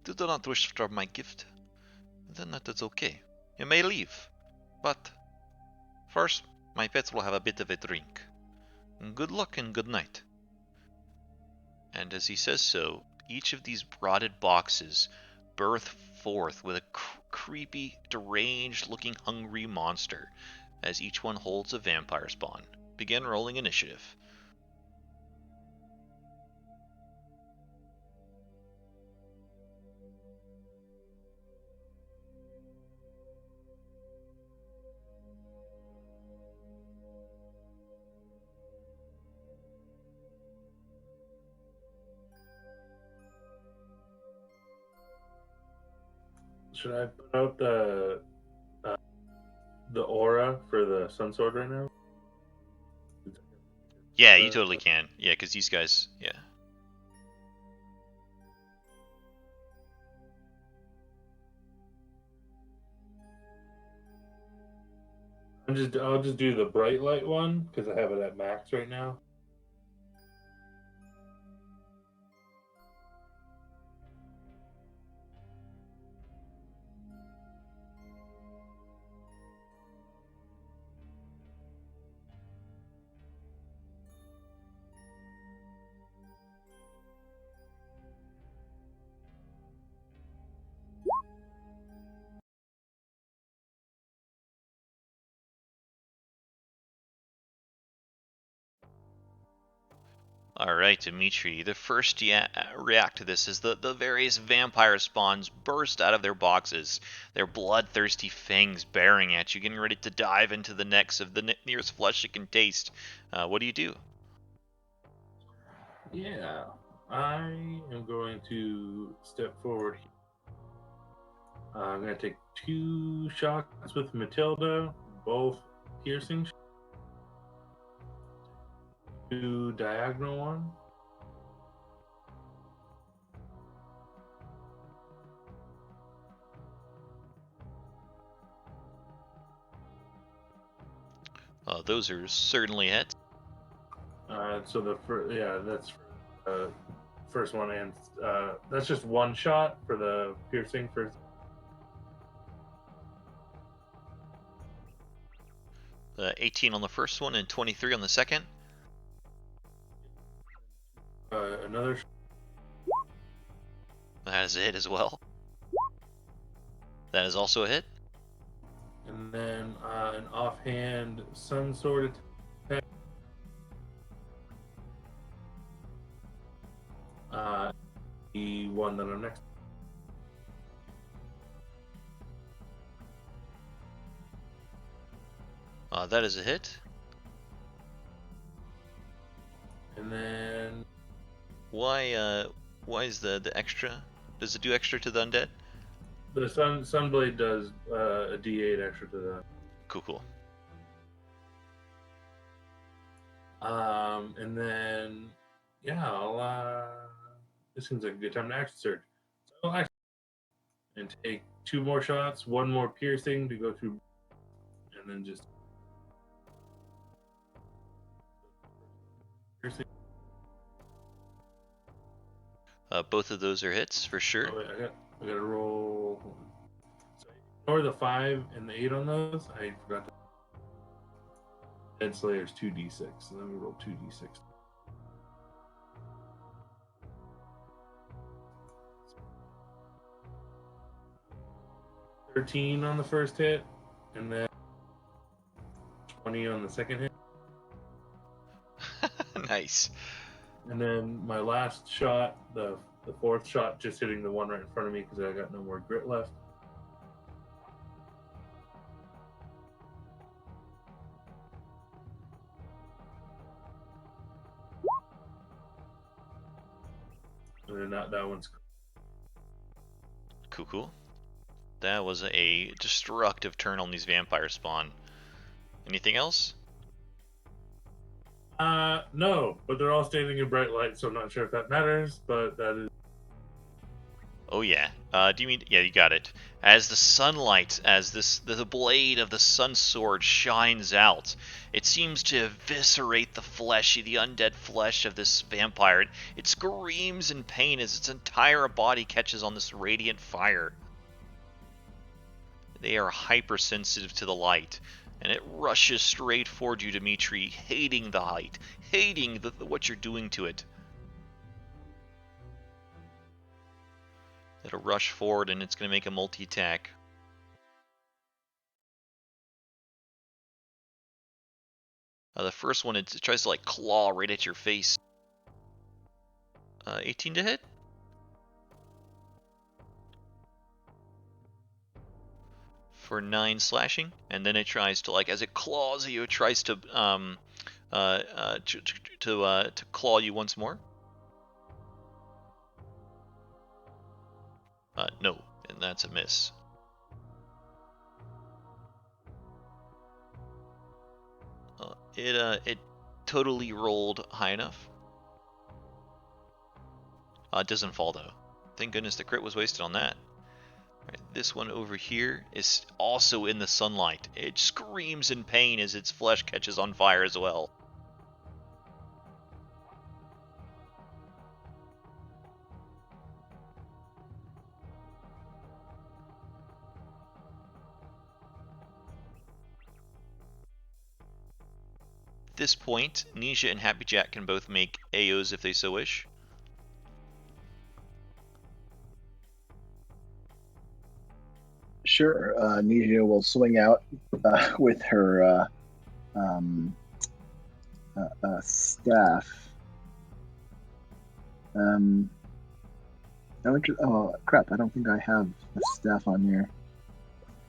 you do not wish for my gift? Then that is okay. You may leave. But first, my pets will have a bit of a drink. Good luck and good night. And as he says so, each of these rotted boxes birth forth with a creepy, deranged-looking hungry monster, as each one holds a vampire spawn. Begin rolling initiative. Should I put out the aura for the sun sword right now? Yeah, you totally can. Yeah, because these guys, yeah. I'll just do the bright light one because I have it at max right now. Alright, Dimitri, the first to react to this is the various vampire spawns burst out of their boxes, their bloodthirsty fangs baring at you, getting ready to dive into the necks of the nearest flesh it can taste. What do you do? Yeah, I am going to step forward. I'm going to take 2 shots with Matilda, both piercing. 2 diagonal one. Those are certainly hits. So that's for first one, and that's just 1 shot for the piercing first. 18 on the first one and 23 on the second. Another. That is a hit as well. That is also a hit. And then an offhand sun sword attack. The one that I'm next. That is a hit. And then Why is the extra? Does it do extra to the undead? the sunblade does a D8 extra to that. Cool. And then this seems like a good time to action surge. So I'll action and take 2 more shots, 1 more piercing to go through, and then just piercing. Both of those are hits for sure. Oh, wait, I gotta roll. So ignore the 5 and the 8 on those. I forgot to. Dead Slayer's 2d6. So let me roll 2d6. 13 on the first hit, and then 20 on the second hit. Nice. And then my last shot, the 4th shot, just hitting the one right in front of me because I got no more grit left. And then that one's Cool. That was a destructive turn on these vampire spawn. Anything else? no, but they're all standing in bright light, so I'm not sure if that matters, but that is. Oh yeah. Do you mean? Yeah, you got it. As the sunlight, as the blade of the sun sword shines out, it seems to eviscerate the undead flesh of this vampire. It screams in pain as its entire body catches on this radiant fire. They are hypersensitive to the light, and it rushes straight toward you, Dimitri, hating the light, hating what you're doing to it. It'll rush forward, and it's going to make a multi-attack. The first one, it tries to like claw right at your face. 18 to hit? For 9 slashing, and then it tries to, like, as it claws at you, it tries to claw you once more. No, and that's a miss. It totally rolled high enough. It doesn't fall though. Thank goodness the crit was wasted on that. Right, this one over here is also in the sunlight. It screams in pain as its flesh catches on fire as well. At this point, Nesia and Happy Jack can both make AOs if they so wish. Sure. Nesia will swing out with her staff. Oh crap! I don't think I have a staff on here.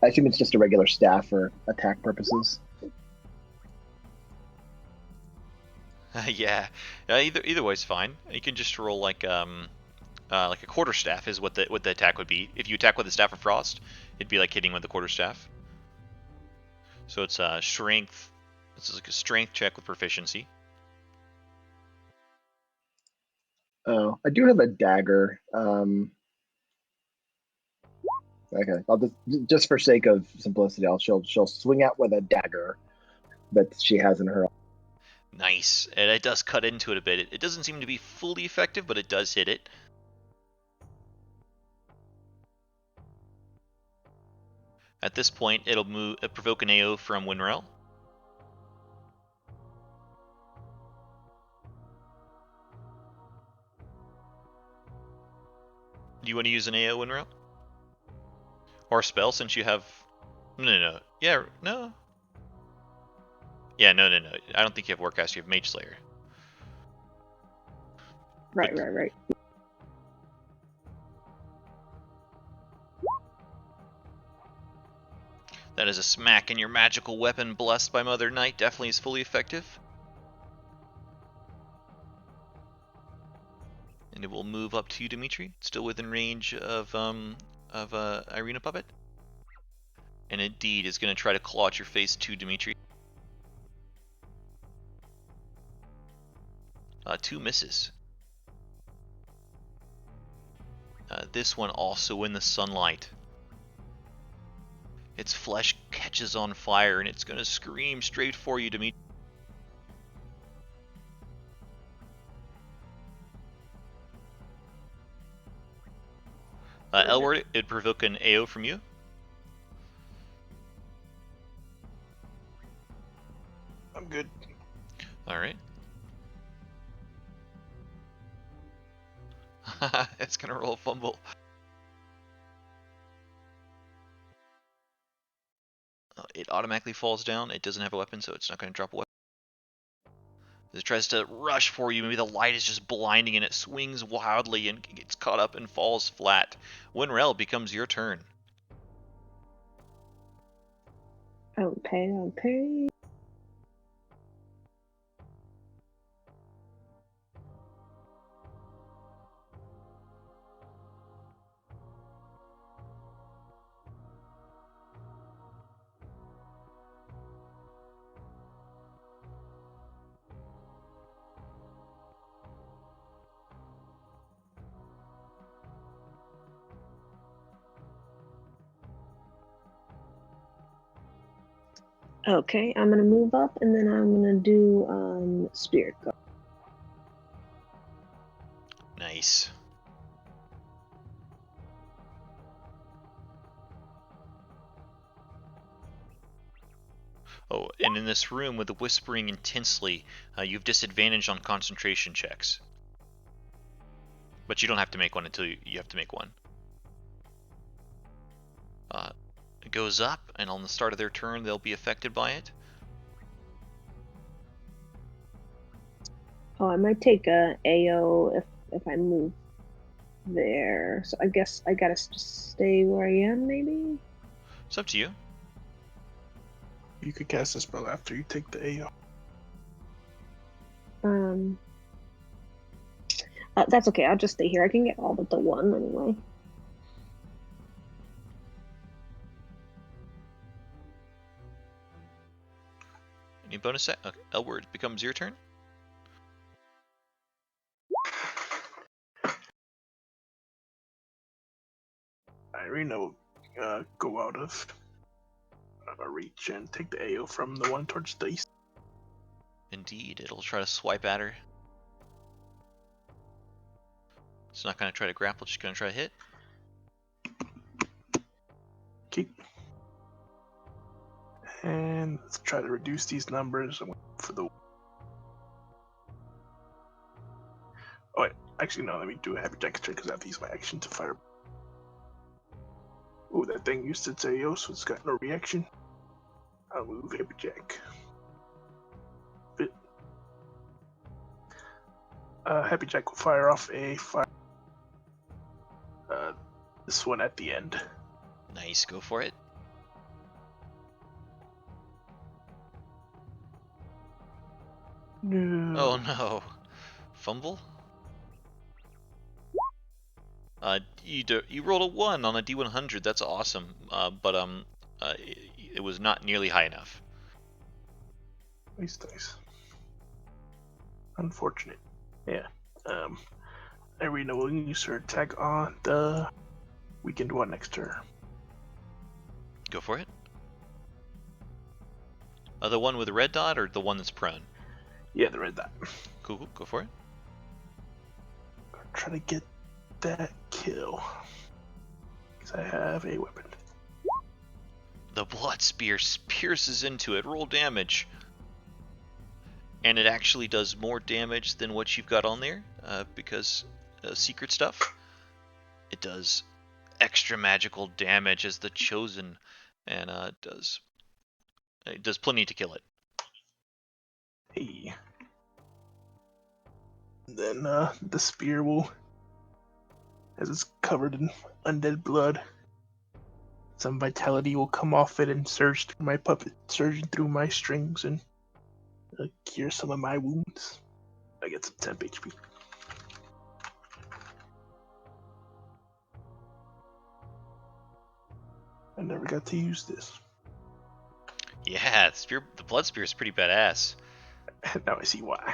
I assume it's just a regular staff for attack purposes. Yeah, either way is fine. You can just roll like a quarterstaff is what the attack would be. If you attack with the staff of frost, it'd be like hitting with the quarterstaff. So it's strength. This is like a strength check with proficiency. Oh, I do have a dagger. Okay, I'll just for sake of simplicity, she'll swing out with a dagger that she has in her. Nice, and it does cut into it a bit. It doesn't seem to be fully effective, but it does hit it. At this point, it'll provoke an AO from Winrel. Do you want to use an AO, Winrel? Or a spell, since you have... No. Yeah, no. Yeah, no. I don't think you have Warcaster, you have Mage Slayer. Right. That is a smack, and your magical weapon, blessed by Mother Night, definitely is fully effective. And it will move up to you, Dimitri, still within range of Irina Puppet. And indeed is going to try to claw at your face too, Dimitri. 2 misses. This one also in the sunlight. Its flesh catches on fire and it's going to scream straight for you, Dimitri. Elward, it'd provoke an AO from you. I'm good. Alright. It's going to roll a fumble. It automatically falls down. It doesn't have a weapon, so it's not going to drop a weapon. As it tries to rush for you, maybe the light is just blinding and it swings wildly and gets caught up and falls flat. Winrel, becomes your turn. Okay. Okay, I'm gonna move up and then I'm gonna do Spirit Guard. Nice. Oh, and in this room with the whispering intensely, you have disadvantage on concentration checks. But you don't have to make one until you have to make one. It goes up, and on the start of their turn, they'll be affected by it. Oh, I might take a AO if I move there. So I guess I gotta just stay where I am, maybe? It's up to you. You could cast a spell after you take the AO. That's okay. I'll just stay here. I can get all but the one anyway. Any bonus? Okay, Elward, becomes your turn. Irina will go out of reach and take the AO from the one towards the east. Indeed, it'll try to swipe at her. It's not going to try to grapple, just going to try to hit. Okay. And let's try to reduce these numbers for the... Oh, wait. Actually, no, let me do a heavy check because I have to use my action to fire. Oh, that thing used its AO, so it's got no reaction. I'll move heavy check. Bit. Happy Jack will fire off a fire. This one at the end. Nice, go for it. No. Oh no. Fumble? You rolled a 1 on a D100. That's awesome. But it was not nearly high enough. Nice dice. Unfortunate. Yeah. Irina will use her attack on the weakened one next to her. Go for it. The one with the red dot or the one that's prone? Yeah, the red dot. Cool, go for it. Try to get that kill. Because I have a weapon. The blood spear pierces into it. Roll damage. And it actually does more damage than what you've got on there, because secret stuff. It does extra magical damage as the chosen, and it does plenty to kill it. Hey. Then the spear will, as it's covered in undead blood, some vitality will come off it and surge through my puppet, surging through my strings and cure some of my wounds. I get some temp HP. I never got to use this. Yeah, the blood spear is pretty badass. Now I see why.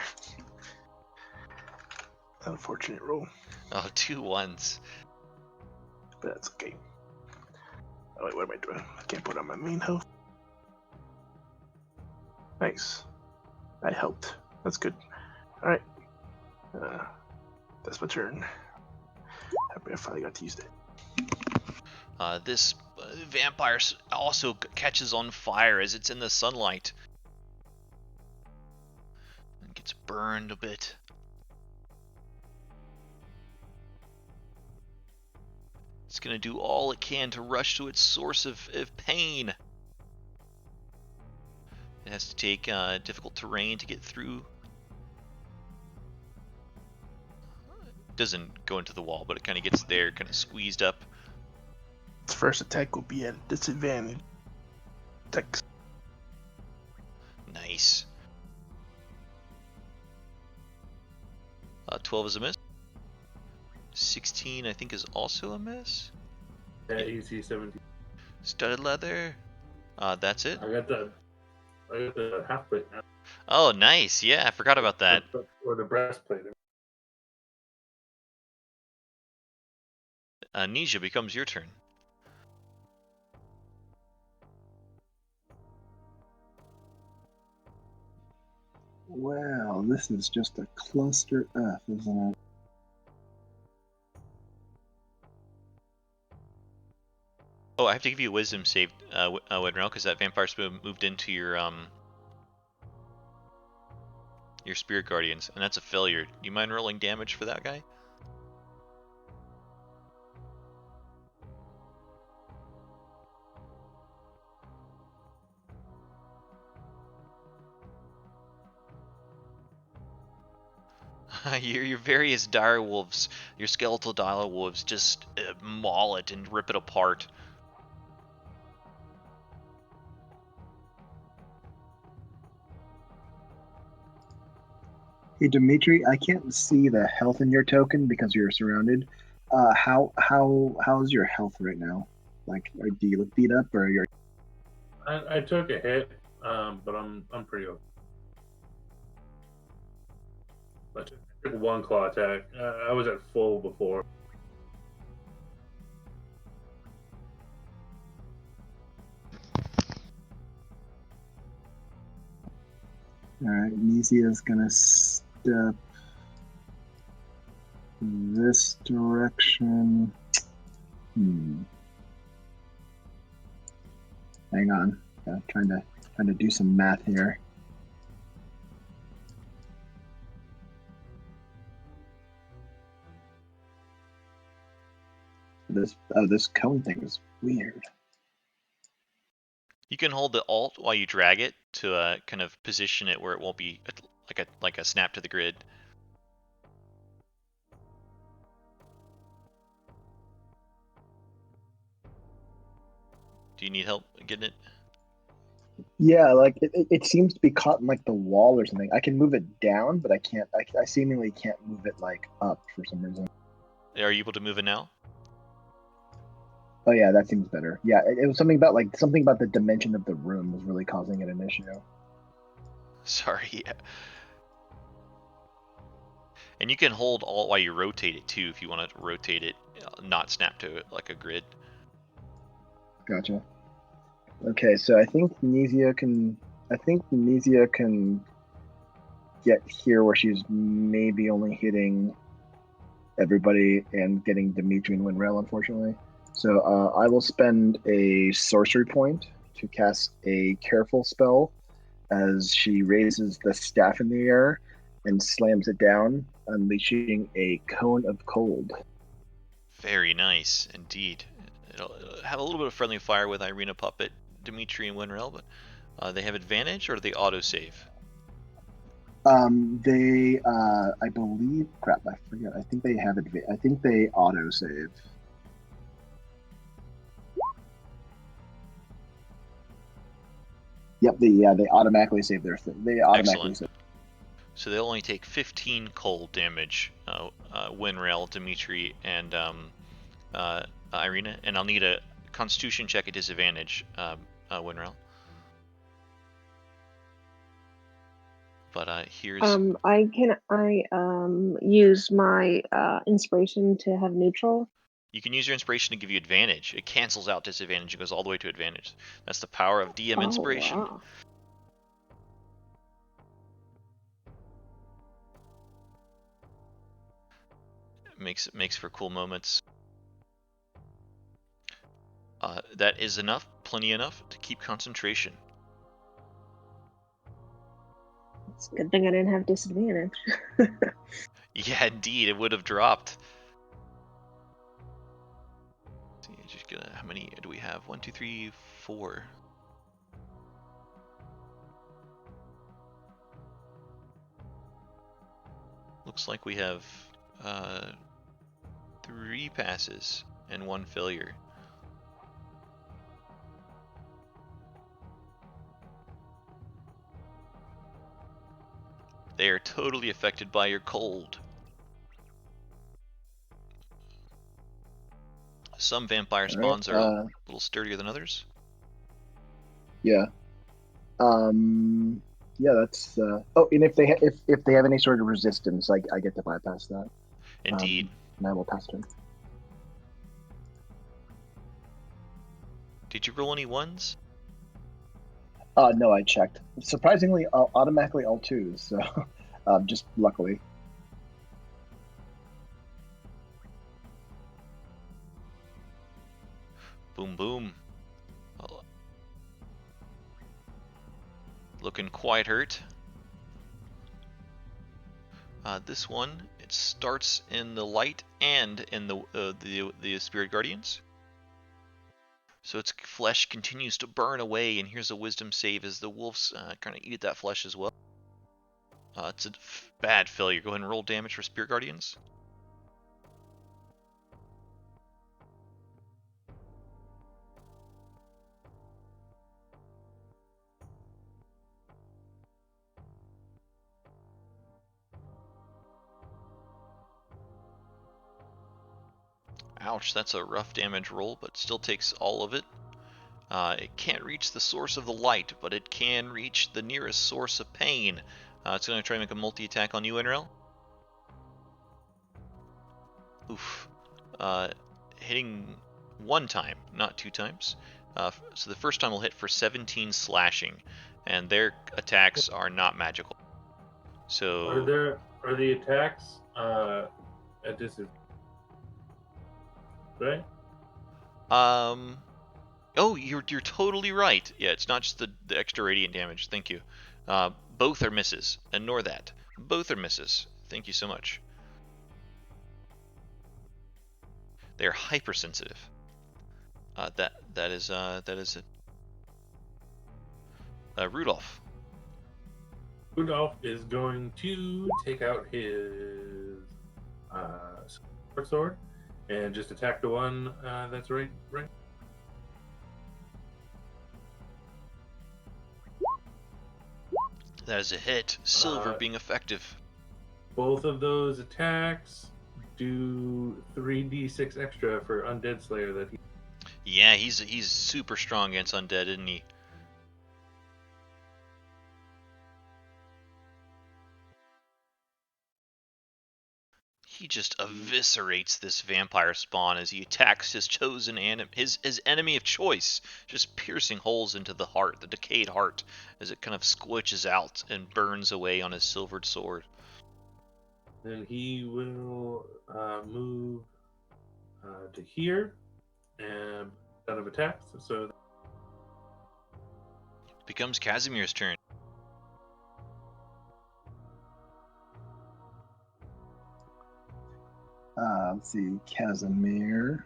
Unfortunate roll. Oh, 2 1s. But that's okay. Oh wait, what am I doing? I can't put on my main health. Nice. I helped. That's good. Alright. That's my turn. Happy I finally got to use that. This vampire also catches on fire as it's in the sunlight. And gets burned a bit. It's going to do all it can to rush to its source of pain. It has to take difficult terrain to get through. It doesn't go into the wall, but it kind of gets there, kind of squeezed up. Its first attack will be at a disadvantage. Text. Nice. 12 is a miss. 16, I think, is also a miss. Yeah, AC 17. Studded leather. That's it. I got the half plate now. Oh, nice. Yeah, I forgot about that. Or the breastplate. Nesia, becomes your turn. Well, this is just a cluster F, isn't it? Oh, I have to give you a wisdom save, Wedrell, because that vampire moved into your spirit guardians, and that's a failure. Do you mind rolling damage for that guy? Your various dire wolves, your skeletal dire wolves, just maul it and rip it apart. Hey, Dimitri, I can't see the health in your token because you're surrounded. How's your health right now? Like, do you look beat up, or you're? I took a hit but I'm pretty okay. But I took one claw attack. I was at full before. Alright, Nesia is gonna step this direction. Hang on. Trying to do some math here. This cone thing is weird. You can hold the Alt while you drag it to kind of position it where it won't be like a snap to the grid. Do you need help getting it? Yeah, like it seems to be caught in like the wall or something. I can move it down, but I can't. I seemingly can't move it like up for some reason. Are you able to move it now? Oh yeah, that seems better. Yeah, it was something about the dimension of the room was really causing it an issue. Sorry. Yeah. And you can hold Alt while you rotate it too, if you want to rotate it, not snap to it like a grid. Gotcha. Okay, so I think Nesia can get here where she's maybe only hitting everybody and getting Dimitri and Winrail, unfortunately. So I will spend a sorcery point to cast a careful spell as she raises the staff in the air and slams it down, unleashing a cone of cold. Very nice indeed. It'll have a little bit of friendly fire with Irina Puppet, Dimitri, and Winrel, but they have advantage, or do they autosave? I believe, crap, I forget. I think they have I think they autosave. Yep, they automatically save their thing. They automatically Excellent. save. So they'll only take 15 cold damage, Winrail, Dimitri, and Irina, and I'll need a Constitution check at disadvantage, Winrail. But here's. I use my inspiration to have neutral. You can use your inspiration to give you advantage. It cancels out disadvantage. It goes all the way to advantage. That's the power of DM inspiration. Wow. Makes for cool moments. That is enough, plenty enough to keep concentration. It's a good thing I didn't have disadvantage. Yeah, indeed, it would have dropped. See, just gonna. How many do we have? 1, 2, 3, 4. Looks like we have 3 passes and 1 failure. They are totally affected by your cold. Some vampire spawns are a little sturdier than others. Yeah. Yeah, that's. Oh, and if they have any sort of resistance, I get to bypass that. Indeed. And I will pass turn. Did you roll any ones? No, I checked. Surprisingly, automatically all twos. So, just luckily. Boom, boom. Looking quite hurt. This one, it starts in the light and in the spirit guardians. So its flesh continues to burn away, and here's a wisdom save as the wolves kind of eat at that flesh as well. It's a bad failure. Go ahead and roll damage for spirit guardians. Ouch, that's a rough damage roll, but still takes all of it. It can't reach the source of the light, but it can reach the nearest source of pain. It's going to try and make a multi-attack on you, Enrel. Oof. Hitting one time, not two times. So the first time will hit for 17 slashing, and their attacks are not magical. So Are the attacks at disadvantage? Right? Oh, you're totally right. Yeah, it's not just the extra radiant damage. Thank you. Both are misses. Ignore that. Both are misses. Thank you so much. They're hypersensitive. That is it. Rudolph. Rudolph is going to take out his sword and just attack the one that's right. That is a hit. Silver being effective. Both of those attacks do 3d6 extra for Undead Slayer that he. Yeah, he's super strong against undead, isn't he? He just eviscerates this vampire spawn as he attacks his chosen his enemy of choice, just piercing holes into the heart, the decayed heart, as it kind of squishes out and burns away on his silvered sword. Then he will move to here and out of attacks. So it becomes Casimir's turn. Let's see, Casimir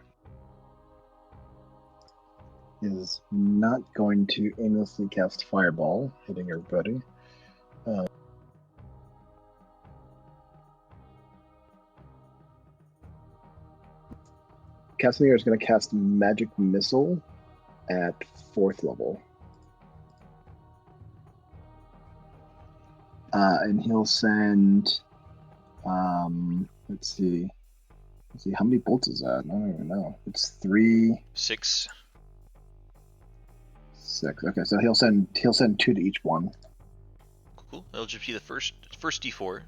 is not going to aimlessly cast Fireball, hitting everybody. Casimir is going to cast Magic Missile at 4th level. And he'll send, let's see, how many bolts is that? I don't even know. It's 3. 6. 6. Okay, so he'll send 2 to each one. Cool. It'll just be the first d4,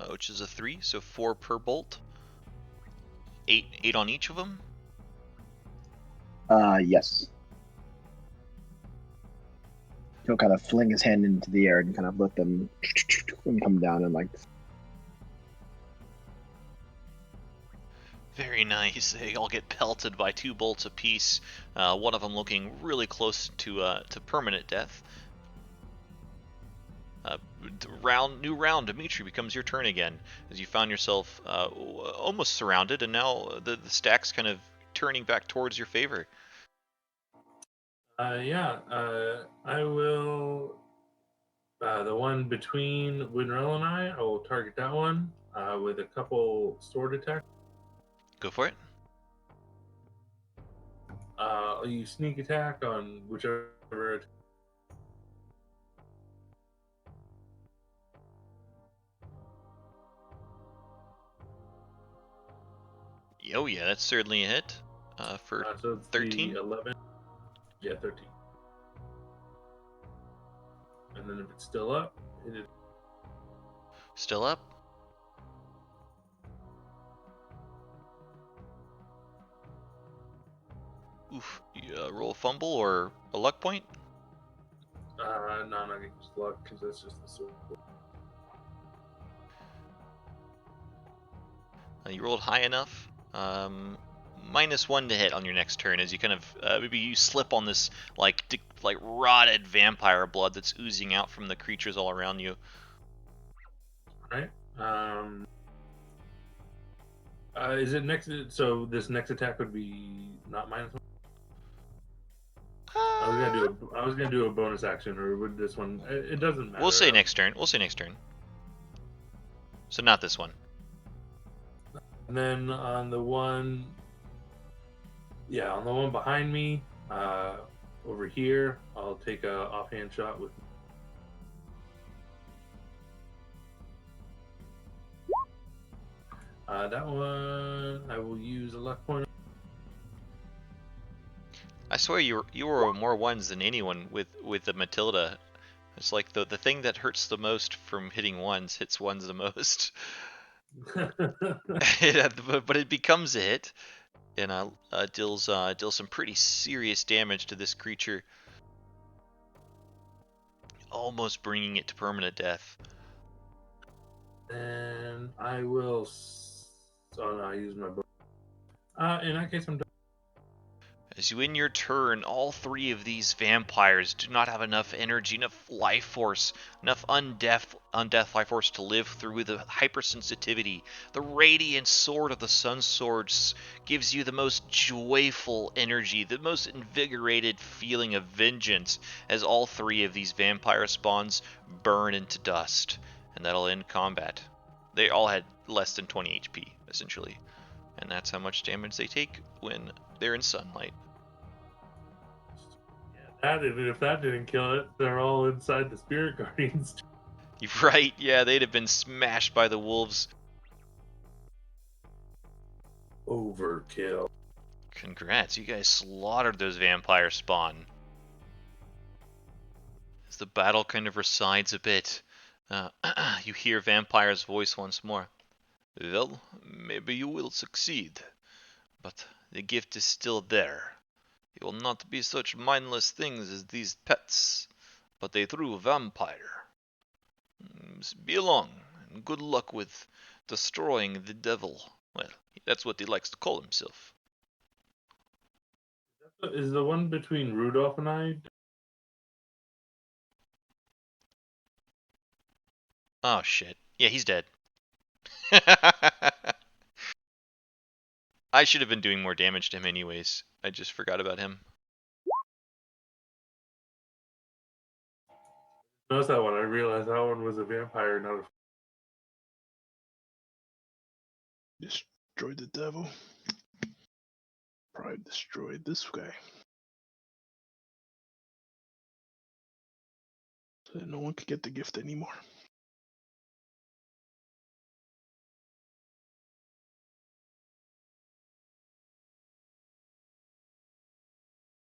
which is a 3, so 4 per bolt. 8 on each of them. Yes. He'll kind of fling his hand into the air and kind of let them come down and like. Very nice. They all get pelted by 2 bolts apiece. One of them looking really close to permanent death. New round, Dimitri, becomes your turn again, as you found yourself almost surrounded, and now the stack's kind of turning back towards your favor. I will. The one between Winrell and I will target that one with a couple sword attacks. Go for it. I'll use sneak attack on whichever. Oh yeah, that's certainly a hit. For so it's 13. 11. Yeah, 13. And then if it's still up, hit it. Still up. Oof. Roll a fumble or a luck point. No, I'm not gonna use luck because that's just the sword. You rolled high enough. -1 to hit on your next turn, as you kind of maybe you slip on this like rotted vampire blood that's oozing out from the creatures all around you. All right. Is it next? So this next attack would be not -1. I was gonna do a bonus action, or would this one? It doesn't matter. We'll say next turn. So not this one. And then on the one behind me, over here, I'll take a offhand shot with. That one I will use a luck point. swear you were more ones than anyone with the Matilda. It's like the thing that hurts the most from hitting ones hits ones the most. But it becomes a hit, and deals some pretty serious damage to this creature, almost bringing it to permanent death. And I will. Oh no, I used my book. In that case, I'm done. As you end your turn, all three of these vampires do not have enough energy, enough life force, enough undeath life force to live through the hypersensitivity. The radiant sword of the Sun Swords gives you the most joyful energy, the most invigorated feeling of vengeance as all three of these vampire spawns burn into dust. And that'll end combat. They all had less than 20 HP, essentially. And that's how much damage they take when they're in sunlight. If that didn't kill it, they're all inside the Spirit Guardians. You're right, yeah, they'd have been smashed by the wolves. Overkill. Congrats, you guys slaughtered those vampire spawn. As the battle kind of resides a bit, you hear Vampire's voice once more. Well, maybe you will succeed, but the gift is still there. It will not be such mindless things as these pets, but a true vampire. Be along, and good luck with destroying the devil. Well, that's what he likes to call himself. Is the one between Rudolph and I? Oh shit. Yeah, he's dead. I should have been doing more damage to him anyways. I just forgot about him. Notice that one. I realized that one was a vampire, not a. Destroy the devil. Probably destroyed this guy. So that no one could get the gift anymore.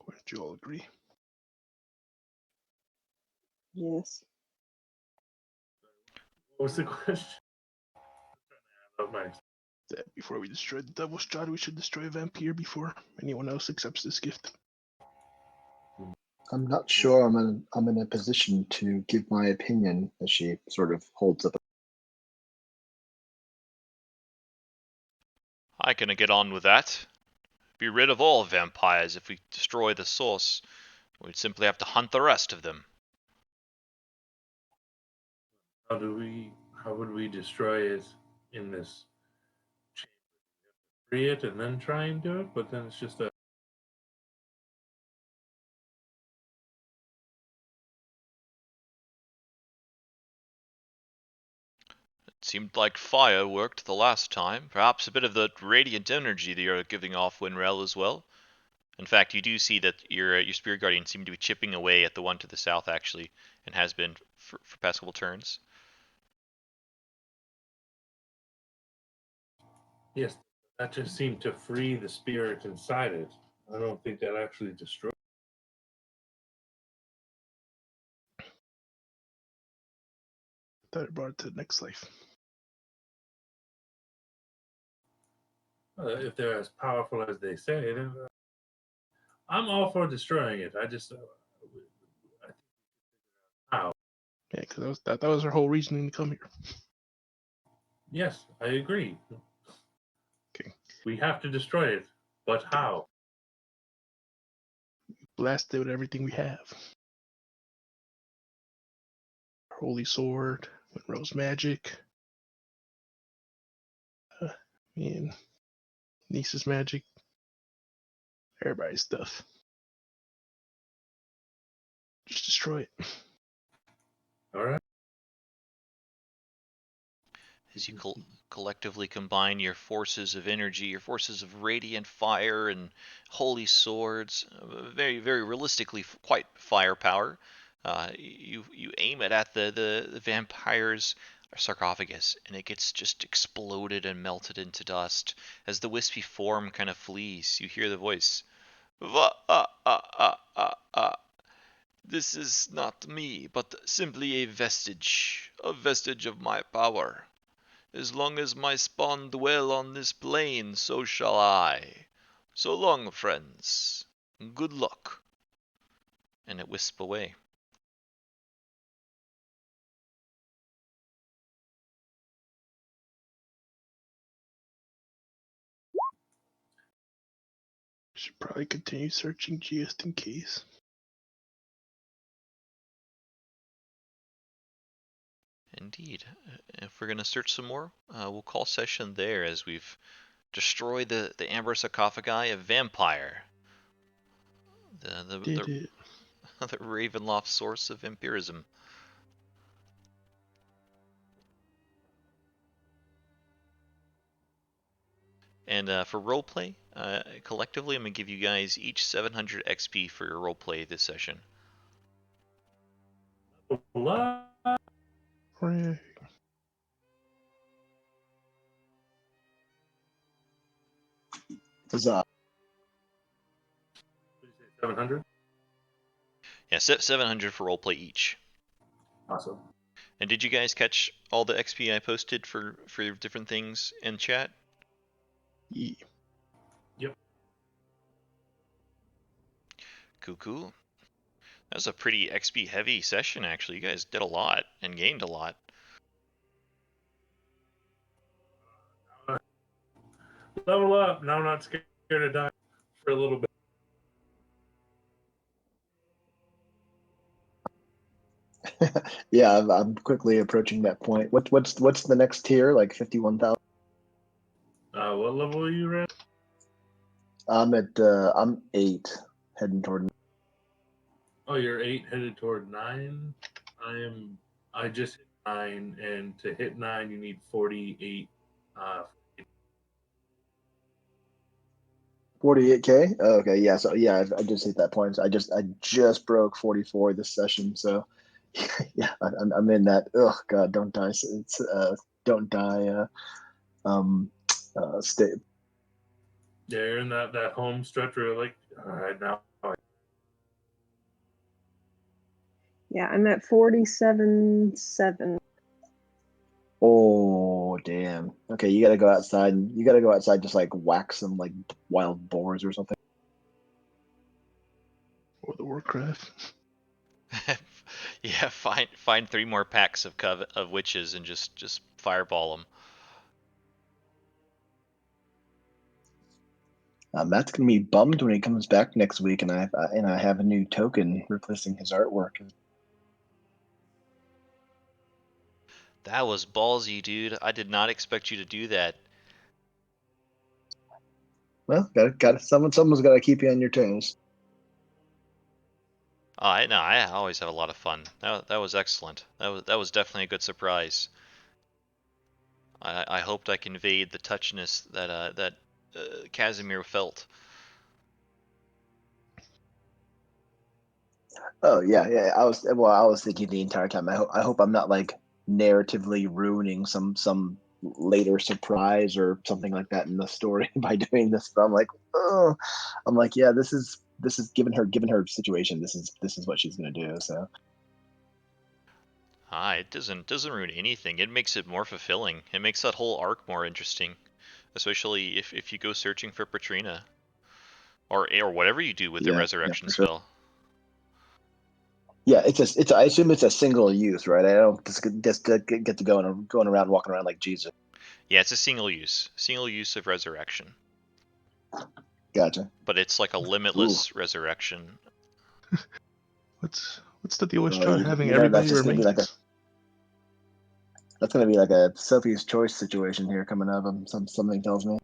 Wouldn't you all agree? Yes. What was the question? Oh, my. That before we destroy the devil's child, we should destroy a vampire before anyone else accepts this gift. I'm not sure I'm in a position to give my opinion, as she sort of holds up. I can get on with that. Be rid of all vampires if we destroy the source. We'd simply have to hunt the rest of them. How would we destroy it in this chamber? Free it and then try and do it, but then it's just a. It seemed like fire worked the last time. Perhaps a bit of the radiant energy that you're giving off, Winrel, as well. In fact, you do see that your spirit guardian seemed to be chipping away at the one to the south, actually, and has been for past couple turns. Yes, that just seemed to free the spirit inside it. I don't think that actually destroyed. Thought it brought it to the next life. If they're as powerful as they say, then I'm all for destroying it. I just how? Yeah, because that was our whole reasoning to come here. Yes, I agree. Okay. We have to destroy it, but how? Blast it with everything we have. Holy sword, Rose magic. And Niece's magic. Everybody's stuff. Just destroy it. All right. As you collectively combine your forces of energy, your forces of radiant fire and holy swords, very, very realistically quite firepower, you aim it at the vampire's sarcophagus, and it gets just exploded and melted into dust. As the wispy form kind of flees, you hear the voice. This is not me, but simply a vestige of my power. As long as my spawn dwell on this plane, so shall I. So long, friends. Good luck. And it wisps away. Should probably continue searching just in case. Indeed. If we're going to search some more, we'll call session there as we've destroyed the Amber Sarcophagi of Vampire. Did it. The Ravenloft source of empirism. And for roleplay, collectively, I'm going to give you guys each 700 XP for your roleplay this session. Hello? Hooray. Huzzah. 700? Yeah, 700 for roleplay each. Awesome. And did you guys catch all the XP I posted for different things in chat? Yeah. Yep. Cool. That was a pretty XP heavy session, actually. You guys did a lot and gained a lot. Level up. Now I'm not scared to die for a little bit. Yeah, I'm quickly approaching that point. What's the next tier? Like 51,000. What level are you at? I'm 8, heading toward. Oh, you're 8 headed toward 9. I just hit 9, and to hit 9 you need 48. 48K. Oh, okay, yeah. So yeah, I just hit that point. I just broke 44 this session. So yeah, I'm in that. Oh God, don't die. It's don't die. State. Yeah, you're in that home stretch where you're like, all right, now. Yeah, I'm at 47.7. Oh damn. Okay, you gotta go outside. You gotta go outside, just like whack some like wild boars or something. Or the Warcraft. Yeah, find 3 more packs of witches and just fireball them. Matt's gonna be bummed when he comes back next week, and I have a new token replacing his artwork. That was ballsy, dude. I did not expect you to do that. Well, got someone's got to keep you on your toes. Oh, I always have a lot of fun. That was excellent. That was definitely a good surprise. I hoped I conveyed the touchiness that Casimir felt. Oh yeah. I was thinking the entire time. I hope I'm not like narratively ruining some later surprise or something like that in the story by doing this. But I'm like, oh, yeah, this is given her situation. This is what she's gonna do. So It doesn't ruin anything. It makes it more fulfilling. It makes that whole arc more interesting, especially if you go searching for Patrina, or whatever you do with the yeah, resurrection for sure. spell. Yeah, I assume it's a single use, right? I don't just get to going around walking around like Jesus. Yeah, it's a single use of resurrection. Gotcha. But it's like a limitless resurrection. What's the deal with Well, Strahd having that's everybody just gonna be like remains? a Sophie's Choice situation here coming up. Something tells me.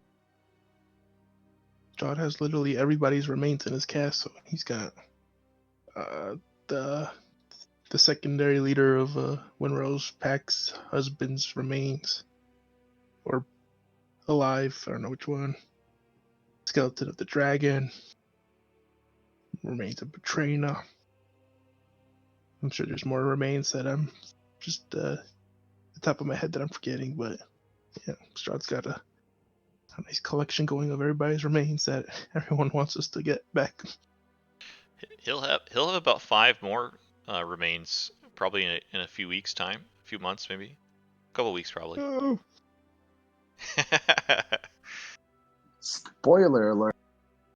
Strahd has literally everybody's remains in his cast, so he's got uh, the secondary leader of Winrose Pack's husband's remains, or alive. I don't know which one. Skeleton of the Dragon. Remains of Patrina. I'm sure there's more remains that I'm just the top of my head that I'm forgetting, but yeah, Strahd's got a nice collection going of everybody's remains that everyone wants us to get back. He'll have about 5 more remains probably in a few weeks time, a few months maybe, a couple weeks probably. Oh, Spoiler alert.